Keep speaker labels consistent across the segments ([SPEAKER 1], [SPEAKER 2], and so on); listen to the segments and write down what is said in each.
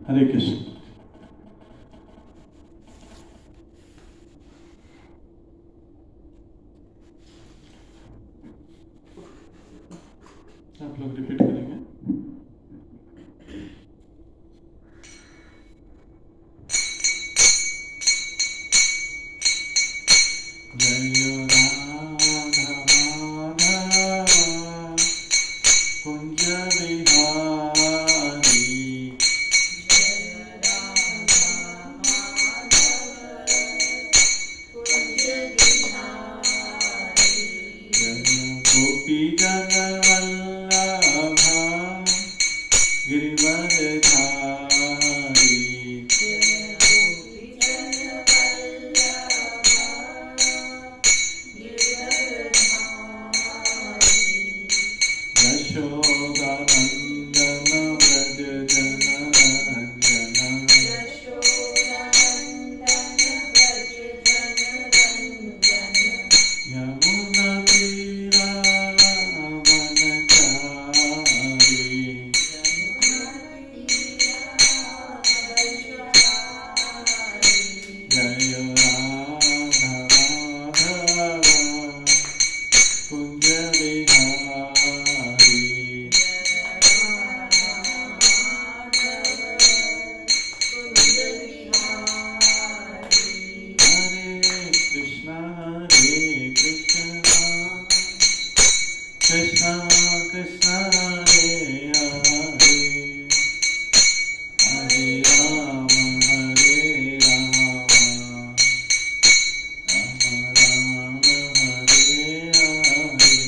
[SPEAKER 1] हरे कृष्ण। आप लोग रिपीट करेंगे। जय राधा माधव कुंज बिहारी, गोपी जन वल्लभा गिरिवरधारी, यशोदानंदन व्रज जनरंजन, यमुना तीरावनचारी, जय राधा माधव कुंज बिहारी। हरे कृष्णा कृष्णा कृष्णा हरे हरे, हरे राम राम राम हरे हरे।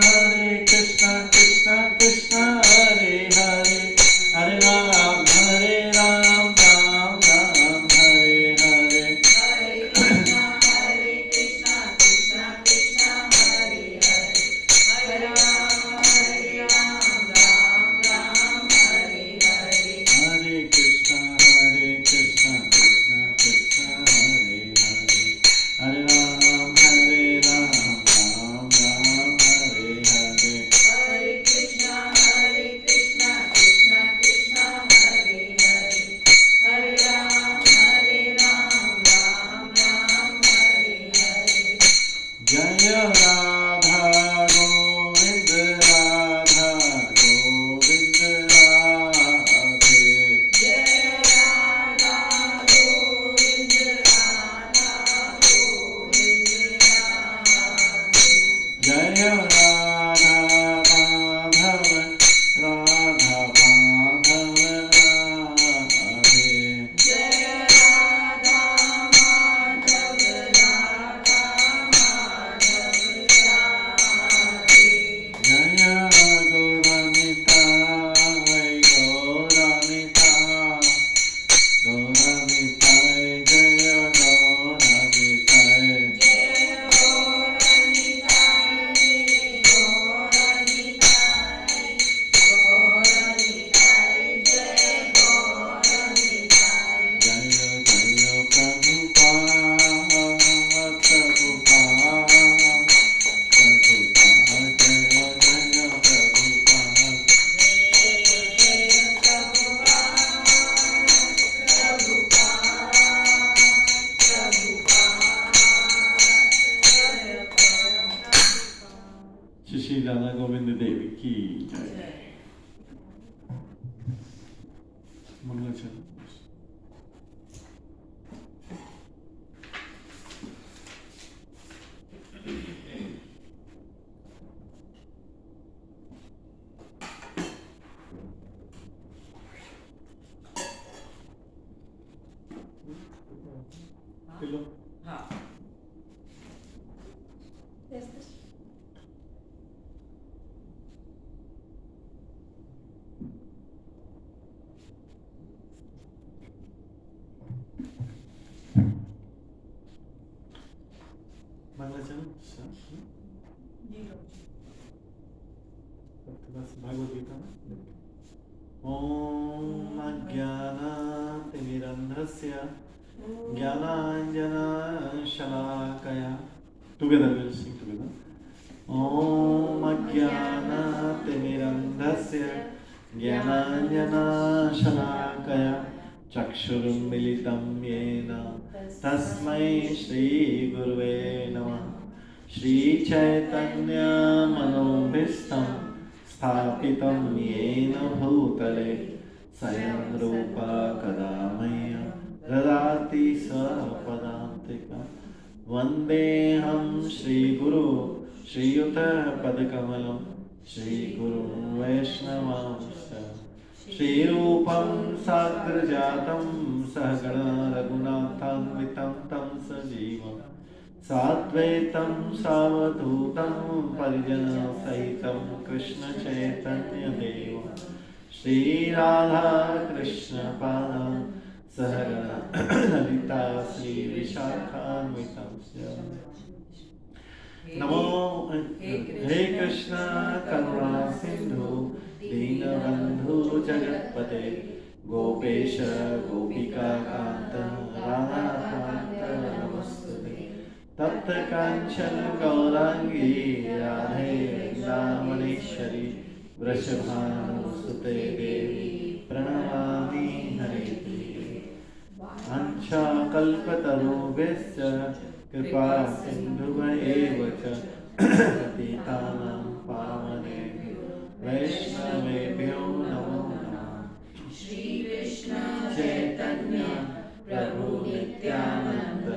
[SPEAKER 1] Hare Krishna, Krishna Krishna, Hare Hare, Hare Ram, Hare Ram, Ram Ram, Hare Hare.
[SPEAKER 2] Hare Krishna, Krishna Krishna, Hare Hare, Hare Ram, Ram Ram, Hare Hare.
[SPEAKER 1] Hare Krishna, Krishna Krishna, Hare Hare, Hare Ram, Hare Ram, Ram Ram, Hare Hare.
[SPEAKER 2] Hare Krishna, Krishna Krishna, Hare Hare, Hare Ram, Ram Ram, Hare Hare.
[SPEAKER 1] Jaya Radha Govind Radha Govind Radhe.
[SPEAKER 2] Jai Radha Govind, Radha Govind Radhe.
[SPEAKER 1] Jaya Radha Madhav Radha Madhav Radhe.
[SPEAKER 2] Jai Radha Madhav, Radha Madhav Radhe.
[SPEAKER 1] Jaya Gauranitai Gauranitai Gauranitai Jaya Gauranitai.
[SPEAKER 2] Jai Gauranitai, Gauranitai, Gauranitai, Jai Gauranitai.
[SPEAKER 1] Jaya Jaya Prabhupada Prabhupada Prabhupada Jaya Jaya Prabhupada. Shri Shri Radha Govind Dev की जय। मंगलाचरण। Kilo
[SPEAKER 2] हाँ।
[SPEAKER 1] मंगलाचरण भागवत गीता में ओम अज्ञानातिमिरन्धस्य ज्ञानाञ्जनशलाकया together will sing together ओम अज्ञानातिमिरन्धस्य ज्ञानाञ्जनशलाकया चक्षुरुन्मिलितं येन तस्मै श्रीगुरुवे नमः। श्रीचैतन्यमनोभीष्टं स्थापितं येन भूतले स्वयं रूपा कदा मह्यं ददाति स्वपदान्तिकं। वन्देऽहं श्रीगुरु श्रीयुतपदकमलं श्रीगुरुं वैष्णवांश्च। श्रीरूपं साग्रजातं सहगणा रघुनाथान्वितं तं सजीवं साद्वैतं सावधूतं परिजनसहितं कृष्णचैतन्यदेवं श्रीराधाकृष्णपादां सहगणा ललिता श्रीविशाखान्वितं नमो हे कृष्ण करुणा सिंधु दीनबंधु जगत्पते गोपेश गोपिकाकांत राधाकांत नमस्तुते। तप्त कांचन गौरांगी राधे वृंदावनेश्वरी वृषभानुसुते देवी प्रणमामि हरिप्रिये। वाञ्छाकल्पतरुभ्यश्च कृपा सिन्धुभ्येव च पतितानां पावनेभ्यो वैष्णवेभ्यो नमो नमः।
[SPEAKER 2] श्री कृष्ण
[SPEAKER 1] चैतन्य प्रभु नित्यानंद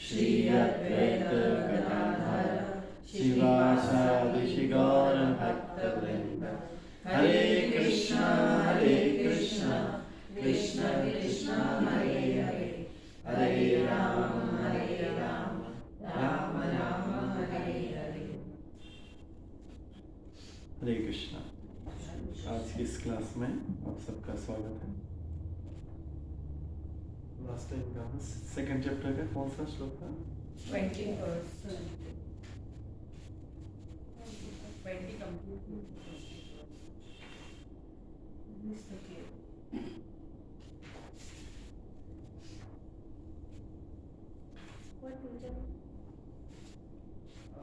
[SPEAKER 1] श्री अद्वैत गदाधर शिवासादि गौर भक्तवृंद। हरे कृष्णा कृष्ण कृष्ण हरे हरे, हरे राम राम राम हरे हरे। हरे कृष्णा। आज की इस क्लास में आप सबका स्वागत है। लास्ट टाइम का सेकंड चैप्टर का कौन सा श्लोक था?
[SPEAKER 2] 21st 20 complete. What teacher?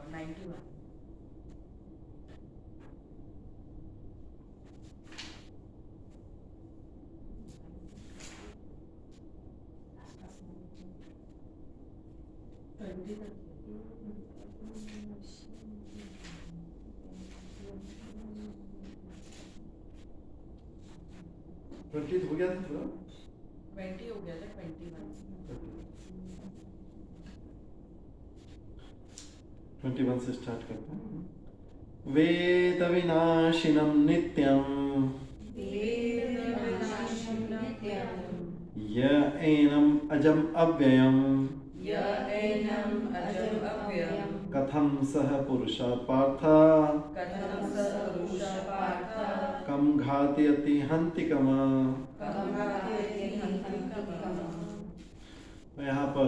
[SPEAKER 2] 91.
[SPEAKER 1] Twenty हो गया था पूरा?
[SPEAKER 2] 20 हो गया था 21.
[SPEAKER 1] 21 से स्टार्ट करते हैं। वेद विनाशिनं नित्यं य एनम् अजम् अव्ययम् कथं सः पुरुषः पार्थ कं घातयति हन्तिकम्। यहाँ पर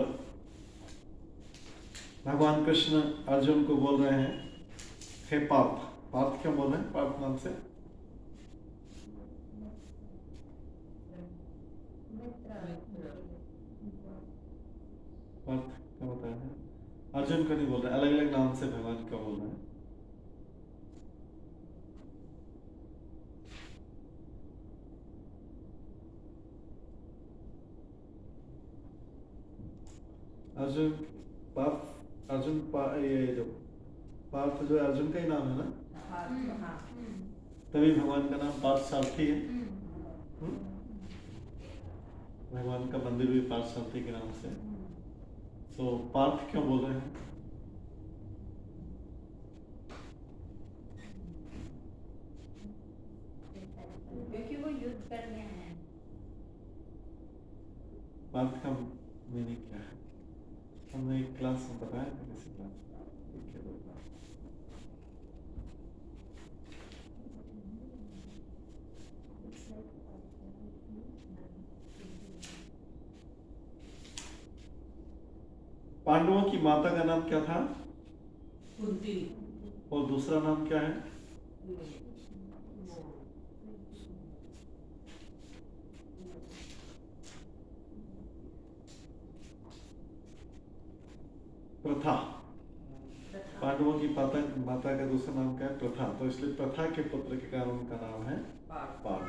[SPEAKER 1] भगवान कृष्ण अर्जुन को बोल रहे हैं, हे पार्थ। पार्थ क्यों बोल रहे हैं? पार्थ नाम से पार्थ क्या बताया है? अर्जुन को नहीं बोल रहे, अलग अलग नाम से भगवान क्यों बोल रहे हैं? अर्जुन ये जो पार्थ जो है अर्जुन का ही नाम है ना, तभी भगवान का नाम पार्थ सारथी है। भगवान का मंदिर भी पार्थ सारथी के नाम से। तो पार्थ क्यों बोल रहे हैं?
[SPEAKER 2] क्योंकि वो युद्ध करने आए हैं।
[SPEAKER 1] पार्थ का मीनिंग क्या है? हमने एक क्लास में बताया था, किसी क्लास में। पांडवों की माता का नाम क्या था?
[SPEAKER 2] कुंती।
[SPEAKER 1] और दूसरा नाम क्या है? प्रथा। पांडवों की माता का दूसरा नाम क्या है? प्रथा। तो इसलिए प्रथा के पुत्र के कारण उनका नाम है पार्थ,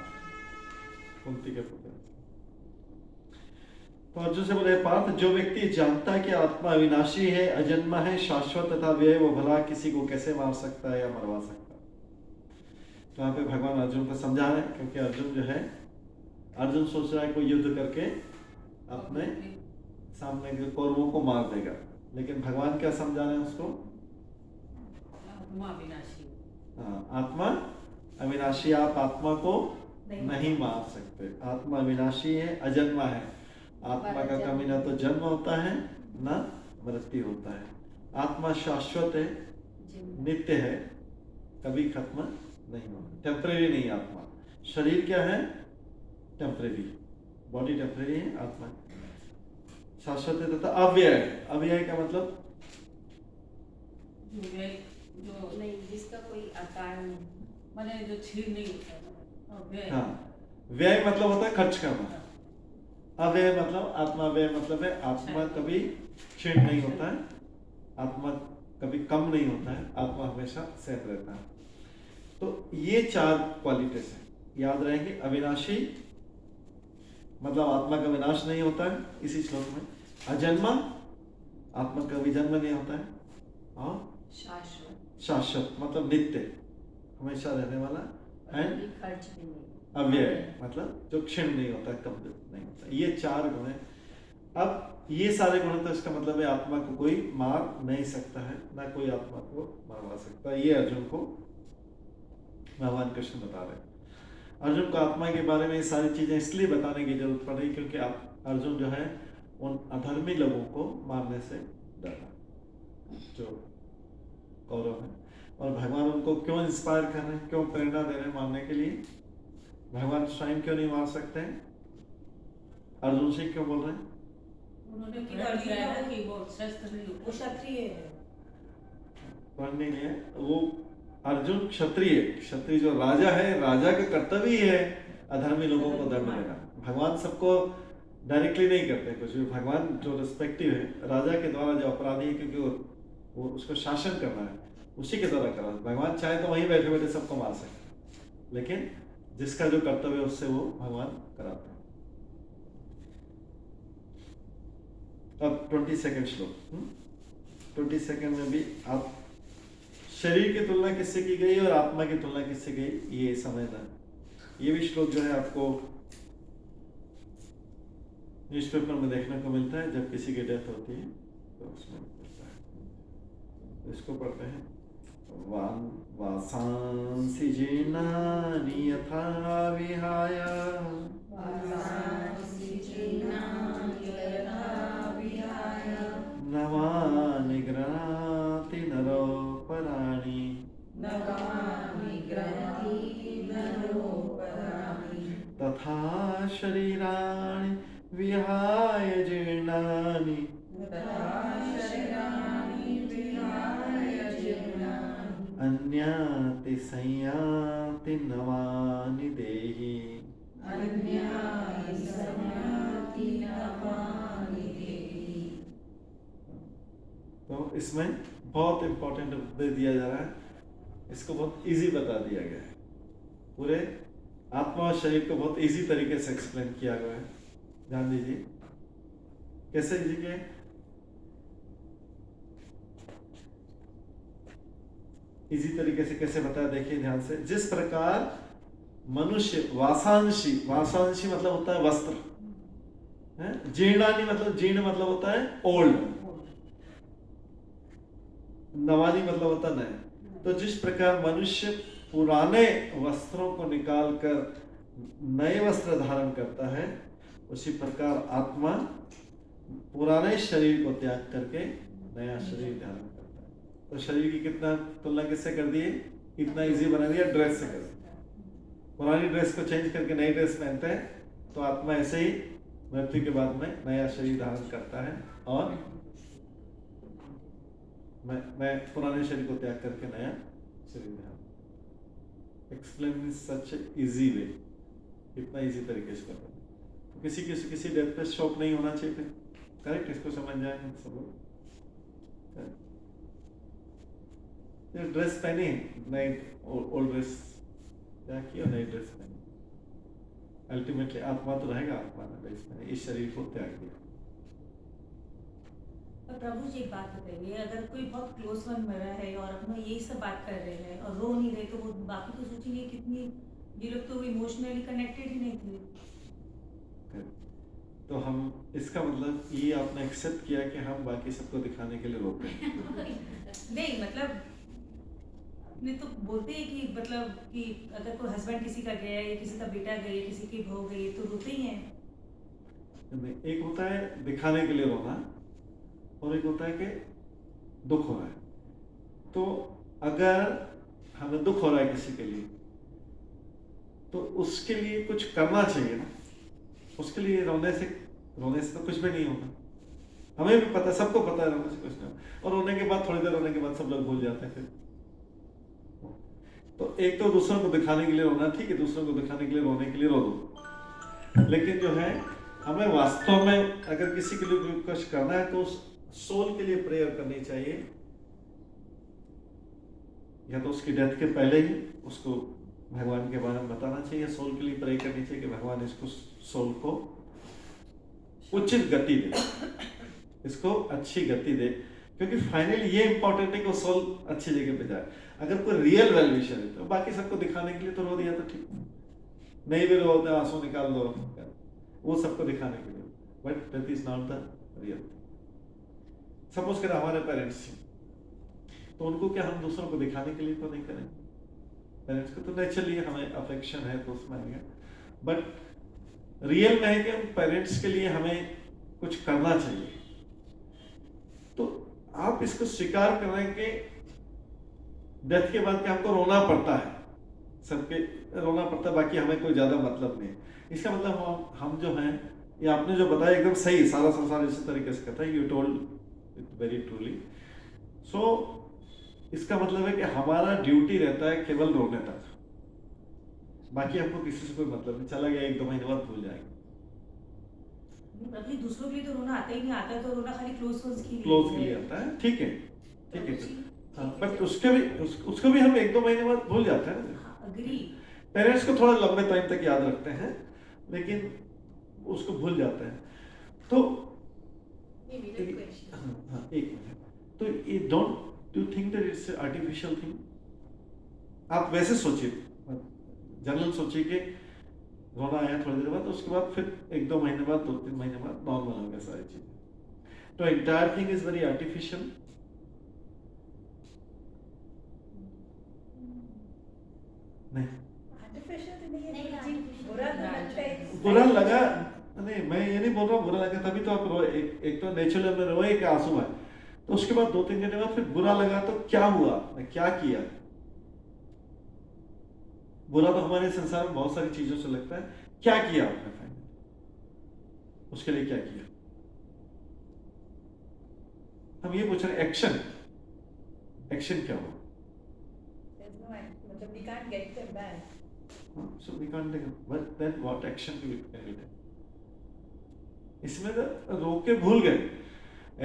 [SPEAKER 1] कुंती के पुत्र। तो अर्जुन से बोले, पार्थ, जो व्यक्ति जानता है कि आत्मा अविनाशी है, अजन्मा है, शाश्वत तथा व्यय, वो भला किसी को कैसे मार सकता है या मरवा सकता है? तो यहाँ पे भगवान अर्जुन को समझा रहे हैं, क्योंकि अर्जुन जो है, अर्जुन सोच रहा है कोई युद्ध करके अपने सामने के कौरवों को मार देगा, लेकिन भगवान क्या समझा रहे हैं उसको?
[SPEAKER 2] आत्मा अविनाशी।
[SPEAKER 1] हाँ, आत्मा अविनाशी। आप आत्मा को नहीं मार सकते। आत्मा अविनाशी है, अजन्मा है। आत्मा का कभी ना तो जन्म होता है ना मृत्यु होता है। आत्मा शाश्वत है, नित्य है, कभी खत्म नहीं होता। टेम्परेरी नहीं आत्मा। शरीर क्या है? टेम्परेरी। बॉडी टेम्परेरी है, आत्मा शाश्वत है तथा अव्यय। अव्यय का मतलब
[SPEAKER 2] जो नहीं, जिसका कोई आकार नहीं, माने जो छीड़ नहीं होता।
[SPEAKER 1] हाँ, व्यय मतलब होता है खर्च करना। अव्यय मतलब आत्मा। व्यय मतलब है आत्मा कभी क्षीण नहीं होता है, आत्मा कभी कम नहीं होता है, आत्मा हमेशा सेट रहता है। तो ये चार क्वालिटीज है, याद रहेंगे। अविनाशी मतलब आत्मा का विनाश नहीं होता है, इसी श्लोक में। अजन्मा, आत्मा का भी जन्म नहीं होता है। और शाश्वत मतलब नित्य, हमेशा रहने वाला। एंड
[SPEAKER 2] खर्च भी नहीं।
[SPEAKER 1] अव्यय मतलब जो क्षीण नहीं होता, कम नहीं होता। ये चार गुण है। अब ये सारे गुण, तो इसका मतलब है आत्मा को कोई मार नहीं सकता है, ना कोई आत्मा को मरवा सकता है। ये अर्जुन को भगवान कृष्ण बता रहे हैं। अर्जुन को आत्मा के बारे में ये सारी चीजें इसलिए बताने की जरूरत पड़ रही क्योंकि अर्जुन जो है उन अधर्मी लोगों को मारने से डरा, जो कौरव है। और भगवान उनको क्यों इंस्पायर कर रहे हैं, क्यों प्रेरणा दे रहे हैं मारने के लिए? भगवान स्वयं क्यों नहीं मार सकते हैं? अर्जुन सिंह क्यों बोल रहे हैं?
[SPEAKER 2] उन्होंने प्रण किया है कि वो शस्त्र नहीं, वो क्षत्रिय है।
[SPEAKER 1] पढ़ने नहीं है वो। अर्जुन क्षत्रिय, क्षत्रिय जो राजा है, राजा का कर्तव्य ही है अधर्मी लोगों को दंड देना। भगवान सबको डायरेक्टली नहीं करते कुछ भी। भगवान जो रिस्पेक्टिव है राजा के द्वारा, जो अपराधी है, क्योंकि वो उसको शासन करना है, उसी के द्वारा करा। भगवान चाहे तो वहीं बैठे बैठे सबको मार सकते, लेकिन जिसका जो कर्तव्य है उससे वो भगवान कराते हैं। अब 22 श्लोक। 22 में भी आप शरीर की तुलना किससे की गई और आत्मा की तुलना किससे गई ये समझना। ये भी श्लोक जो है आपको न्यूज़पेपर में देखने को मिलता है जब किसी की डेथ होती है तो उसमें मिलता है। इसको पढ़ते हैं। वासांसि जीर्णानि यथा विहाय नवानि गृह्णाति नरो पराणि तथा शरीराणि विहाय जीर्णानि अन्याति संयाति नवानि देहि। तो इसमें बहुत इंपॉर्टेंट उपदेश दिया जा रहा है। इसको बहुत इजी बता दिया गया है। पूरे आत्मा और शरीर को बहुत इजी तरीके से एक्सप्लेन किया गया है। ध्यान दीजिए कैसे जी के इजी तरीके से कैसे बताया, देखिए ध्यान से। जिस प्रकार मनुष्य वासांशी, वासांशी मतलब होता है वस्त्र, जीर्णानी मतलब, जीर्ण मतलब होता है ओल्ड, नवानी मतलब होता है नए। तो जिस प्रकार मनुष्य पुराने वस्त्रों को निकाल कर नए वस्त्र धारण करता है, उसी प्रकार आत्मा पुराने शरीर को त्याग करके नया शरीर धारण करता है। तो शरीर की कितना तुलना किससे कर दी है? इतना इजी बना दिया, ड्रेस से कर दिया। पुरानी ड्रेस को चेंज करके नई ड्रेस पहनते हैं, तो आत्मा ऐसे ही मृत्यु के बाद में नया शरीर धारण करता है और मैं पुराने शरीर को त्याग करके नया शरीर धारण। Explain in such easy way, इतना इजी तरीके से करते हैं। तो किसी डेथ पे शौक नहीं होना चाहिए फिर, करेक्ट? इसको समझ जाएंगे सब लोग। ड्रेस पहनी नई ओल्ड ड्रेस क्या किया, नई ड्रेस पहनी, अल्टीमेटली आत्मा तो रहेगा, आत्मा ने ड्रेस पहनी, इस शरीर को त्याग दिया।
[SPEAKER 2] प्रभु जी एक बात बताइए, अगर कोई बहुत क्लोज वन मरा है और अपना यही सब बात कर रहे हैं और रो नहीं रहे, तो वो बाकी तो सोचेंगे कितनी ये लोग तो इमोशनली कनेक्टेड ही नहीं थे।
[SPEAKER 1] तो हम इसका मतलब ये आपने एक्सेप्ट किया कि हम बाकी सबको दिखाने के लिए रोते हैं।
[SPEAKER 2] नहीं मतलब नहीं तो बोलते हैं कि मतलब कि अगर कोई हस्बैंड किसी का गया या किसी का बेटा गया, किसी की बहू गई, तो रोते ही हैं।
[SPEAKER 1] एक होता है दिखाने के लिए रोना और एक होता है कि दुख हो रहा है। तो अगर हमें दुख हो रहा है किसी के लिए, तो उसके लिए कुछ करना चाहिए ना। उसके लिए रोने से तो कुछ भी नहीं होगा। हमें भी पता, सबको पता है रोने से कुछ नहीं। और रोने के बाद, थोड़ी देर रोने के बाद सब लोग भूल जाते हैं फिर। तो एक तो दूसरों को दिखाने के लिए रोना ठीक है, दूसरों को दिखाने के लिए रोने के लिए रो दो, लेकिन जो है हमें वास्तव में अगर किसी के लिए कुछ करना है तो उस सोल के लिए प्रेयर करनी चाहिए। या तो उसकी डेथ के पहले ही उसको भगवान के बारे में बताना चाहिए, सोल के लिए प्रे करनी चाहिए कि भगवान इसको, सोल को उचित गति दे, इसको अच्छी गति दे, क्योंकि फाइनली ये इंपॉर्टेंट है कि वो सोल अच्छी जगह पे जाए। अगर कोई रियल वेल विशर है तो बाकी सबको दिखाने के लिए तो रो दिया तो ठीक, नहीं भी रो, आंसू निकाल दो, वो सबको दिखाने के लिए, but that is not the real. Suppose करें हमारे पेरेंट्स, तो उनको क्या हम दूसरों को दिखाने के लिए तो नहीं करेंगे। पेरेंट्स को तो नेचुरली हमें अफेक्शन है तो उसमें आएगा, बट रियल में है कि हम पेरेंट्स के लिए हमें कुछ करना चाहिए। तो आप इसको स्वीकार कर रहे हैं कि डेथ के बाद क्या हमको रोना पड़ता है, सबके रोना पड़ता है, बाकी हमें कोई ज्यादा मतलब नहीं। इसका मतलब हम जो हैं, ये आपने जो बताया एकदम सही, सारा संसार इसी तरीके से कहता है, you told it very truly. So इसका मतलब है कि हमारा ड्यूटी रहता है केवल रोने तक, बाकी हमको किसी से कोई मतलब नहीं, चला गया 1-2 महीने बाद भूल जाएंगे।
[SPEAKER 2] अभी दूसरों के लिए तो रोना आता ही नहीं, आता है तो रोना खाली क्लोज वंस के लिए
[SPEAKER 1] क्लोज के लिए आता है, ठीक है, ठीक है।
[SPEAKER 2] ठीक
[SPEAKER 1] हाँ,
[SPEAKER 2] है,
[SPEAKER 1] बट
[SPEAKER 2] चलो।
[SPEAKER 1] उसको भी हम 1-2 महीने बाद भूल जाते हैं ना।
[SPEAKER 2] हाँ, अग्री।
[SPEAKER 1] पेरेंट्स को थोड़ा लंबे टाइम तक याद रखते हैं, लेकिन उसको भूल जाते हैं। तो हाँ, एक मिनट, तो ये don't you think that it's artificial thing? आप वैसे सोचिए, जनरल सोचिए कि रोना आया थोड़ी देर बाद, उसके बाद फिर 1-2 महीने बाद, 2-3 महीने बाद नॉर्मल हो गया सारी चीजें। तो entire thing is very artificial. नहीं, बुरा लगा नहीं, मैं ये नहीं बोल रहा हूँ बुरा लगा तभी तो आप रोए। एक तो नेचुरल में रोए कि आंसू आए, तो उसके बाद 2-3 घंटे बाद फिर बुरा लगा, तो क्या हुआ, मैं क्या किया? बुरा तो हमारे संसार में बहुत सारी चीजों से लगता है, क्या किया आपने फाइनली, उसके लिए क्या किया? हम ये पूछ रहे हैं, एक्शन, एक्शन क्या हुआ?
[SPEAKER 3] We can't get them back.
[SPEAKER 1] So we can't take it. But then what action can we take? इसमें तो रोके भूल गए।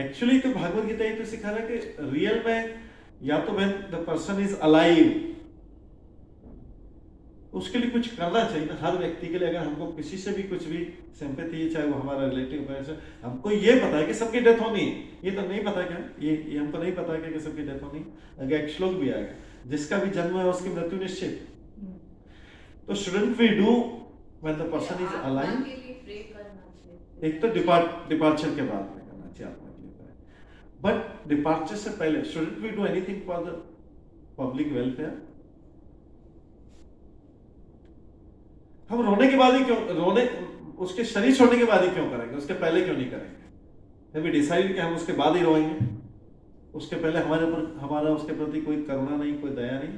[SPEAKER 1] एक्चुअली तो भागवत गीता ये तो सिखा रहा है कि रियल में या तो when the person is alive, उसके लिए कुछ करना चाहिए ना हर व्यक्ति के लिए। अगर हमको किसी से भी कुछ भी सिंपैथी है, चाहे वो हमारा रिलेटिव है, हमको ये पता है कि सबकी डेथ होनी है, ये तो नहीं पता क्या, ये हमको नहीं पता कि सबकी डेथ होनी। अगर एक श्लोक भी आएगा, जिसका भी जन्म है उसकी मृत्यु निश्चित। तो shouldn't we do when the person is alive? एक तो डिपार्चर के बाद में करना चाहिए आत्मा के लिए, बट डिपार्चर से पहले shouldn't we do anything for the public welfare? हम रोने के बाद ही क्यों रोने, उसके शरीर छोड़ने के बाद ही क्यों करेंगे, उसके पहले क्यों नहीं करेंगे? वी डिसाइड कि हम उसके बाद ही रोएंगे, उसके पहले हमारे ऊपर हमारा उसके प्रति कोई करुणा नहीं, कोई दया नहीं।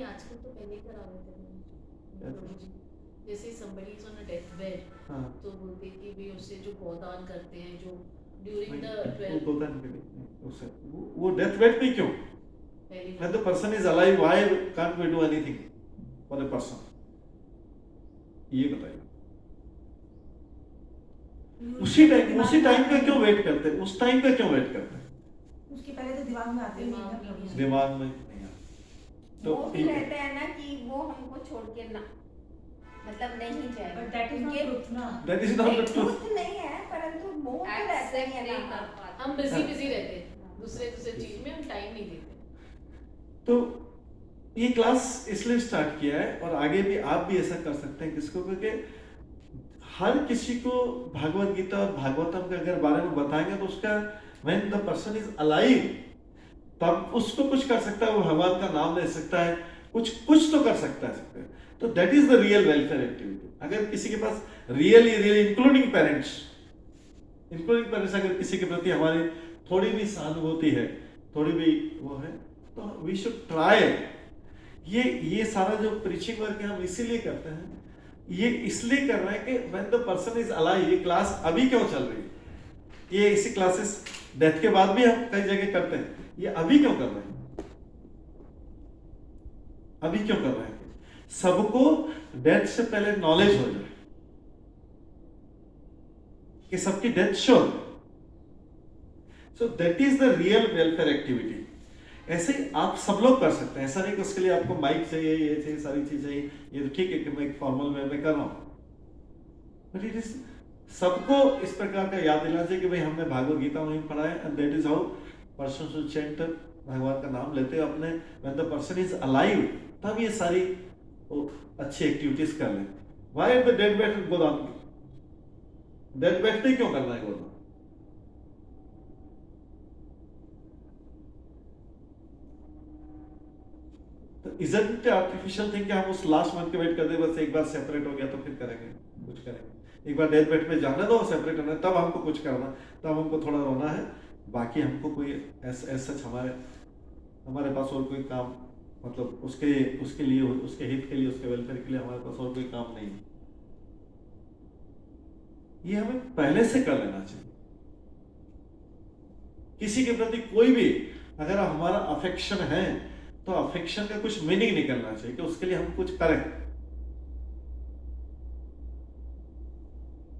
[SPEAKER 3] आजकल तो पहले ही करा लेते हैं, जैसे somebody is on a deathbed,
[SPEAKER 1] हाँ,
[SPEAKER 3] तो बोलते कि भी उससे जो गोदान करते हैं, जो ड्यूरिंग द
[SPEAKER 1] वो गोदान के लिए उससे वो डेथ बेड पे क्यों?
[SPEAKER 3] पहली
[SPEAKER 1] When the person is alive, why can't we do anything for a person? ये बताइए। उसी टाइम का क्यों वेट करते हैं? उस टाइम का क्यों वेट करते हैं?
[SPEAKER 2] उसके पहले तो दिमाग में आते ही नहीं ना प्रभु जी।
[SPEAKER 1] दिमाग में नहीं आता।
[SPEAKER 4] तो वो भी रहता है ना कि वो हमको छोड़ के ना, मतलब नहीं जाए।
[SPEAKER 2] But that is not truth ना।
[SPEAKER 1] That is not the truth.
[SPEAKER 4] truth नहीं है, परंतु वो तो रहता ही है ना।
[SPEAKER 3] हम बिजी रहते हैं, दूसरे चीज में हम टाइम नहीं देते।
[SPEAKER 1] तो ये क्लास इसलिए स्टार्ट किया है, और आगे भी आप भी ऐसा कर सकते हैं किसको, क्योंकि हर किसी को भागवत गीता और भागवतम के अगर बारे में बताएंगे तो उसका when the person is alive, तब उसको कुछ कर सकता है, वो भगवान का नाम ले सकता है, कुछ तो कर सकता है। तो that is the real welfare activity. अगर किसी के पास रियली इंक्लूडिंग पेरेंट्स अगर किसी के प्रति हमारी थोड़ी भी सहानुभूति है, थोड़ी भी वो है, तो वी शुड ट्राई। ये सारा जो प्रीचिंग वर्क हम इसीलिए करते हैं, ये इसलिए कर रहे हैं कि when the person is alive. ये क्लास अभी क्यों चल रही है? ये इसी क्लासेस डेथ के बाद भी हम कई जगह करते हैं, ये अभी क्यों कर रहे हैं? अभी क्यों कर रहे हैं? सबको डेथ से पहले नॉलेज हो जाए कि सबकी death sure. So that is the real welfare activity. ऐसे ही आप सब लोग कर सकते हैं। ऐसा नहीं कि उसके लिए आपको माइक चाहिए, ये चाहिए, सारी चीज चाहिए। ये तो ठीक है कि मैं एक फॉर्मल वे में कर रहा हूं, बट इट इज सबको इस प्रकार का याद दिलाना चाहिए कि भाई हमने भागवत गीता वहीं पढ़ा है, and that is how person should chant भगवान का नाम लेते हुए अपने when the person is alive, तब ये सारी अच्छी एक्टिविटीज कर लें। Why at the dead bed गोदान? डेड बेड पे क्यों करना है गोदान? तो इजंट आर्टिफिशियल थिंग कि हम उस लास्ट मंथ के वेट कर दे, बस एक बार सेपरेट हो गया तो फिर करेंगे, कुछ करेंगे। एक बार डेथ बेड पे जाने दो, सेपरेट होना, तब हमको कुछ करना, तब हमको थोड़ा रोना है। बाकी हमको कोई ऐसा हमारे पास और कोई काम मतलब उसके उसके लिए, उसके हित के लिए, उसके वेलफेयर के लिए हमारे पास और कोई काम नहीं है, ये हमें पहले से कर लेना चाहिए। किसी के प्रति कोई भी अगर हमारा अफेक्शन है तो अफेक्शन का कुछ मीनिंग निकलना चाहिए कि उसके लिए हम कुछ करें।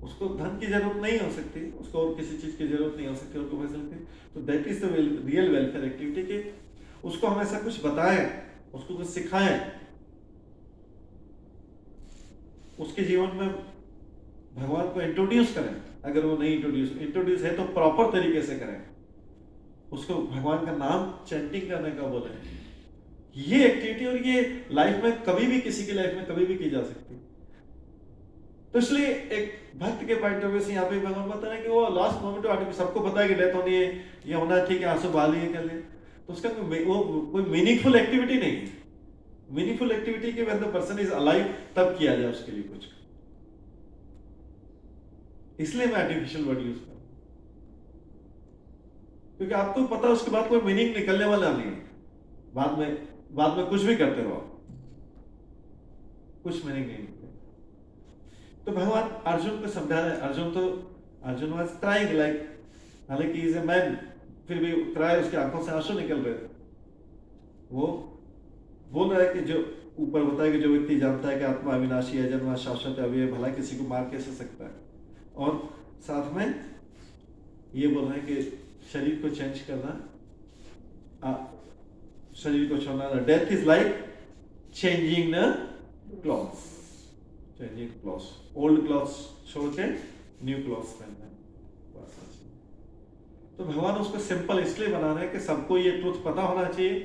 [SPEAKER 1] उसको धन की जरूरत नहीं हो सकती, उसको और किसी चीज की जरूरत नहीं हो सकती, और कोई फैसिलिटी, तो that is the real welfare activity कि उसको हम ऐसा कुछ बताएं, उसको कुछ सिखाएं, उसके जीवन में भगवान को इंट्रोड्यूस करें। अगर वो नहीं इंट्रोड्यूस है तो प्रॉपर तरीके से करें, उसको भगवान का नाम चैंटिंग करने का बोले। ये एक्टिविटी और ये लाइफ में कभी भी, किसी की लाइफ में कभी भी की जा सकती है। तो इसलिए एक भक्त के पॉइंट ऑफ व्यू से यहाँ पे भगवान बता रहे हैं कि वो लास्ट मोमेंट आर्टिफिस, सबको पता है कि डेथ होनी है, ये होना है, ठीक है, आंसू बहा लिए कर लिए, तो उसका वो कोई मीनिंगफुल एक्टिविटी नहीं है। मीनिंगफुल एक्टिविटी के when the person is alive तब किया जाए उसके लिए कुछ, इसलिए मैं आर्टिफिशियल वर्ड यूज कर, क्योंकि आपको पता है उसके बाद कोई मीनिंग निकलने वाला नहीं है। बाद में कुछ भी करते रहो, कुछ मीनिंग नहीं निकले। तो भगवान अर्जुन को समझा रहे। अर्जुन वाज क्राइंग लाइक, हालांकि इज ए मैन, फिर भी क्राई, उसकी आंखों से आंसू निकल रहे थे। वो बोल रहा है कि जो ऊपर बताया कि जो व्यक्ति जानता है कि आत्मा अविनाशी है, जन्म शाश्वत है, भला किसी को मार कैसे सकता है, और साथ में ये बोल रहे हैं कि शरीर को चेंज करना, शरीर को छोड़ना, death is like changing the clothes, changing clothes, old clothes छोड़ के न्यू क्लॉथ्स पहनना। तो भगवान उसको सिंपल इसलिए बना रहे हैं कि सबको ये ट्रुथ पता होना चाहिए,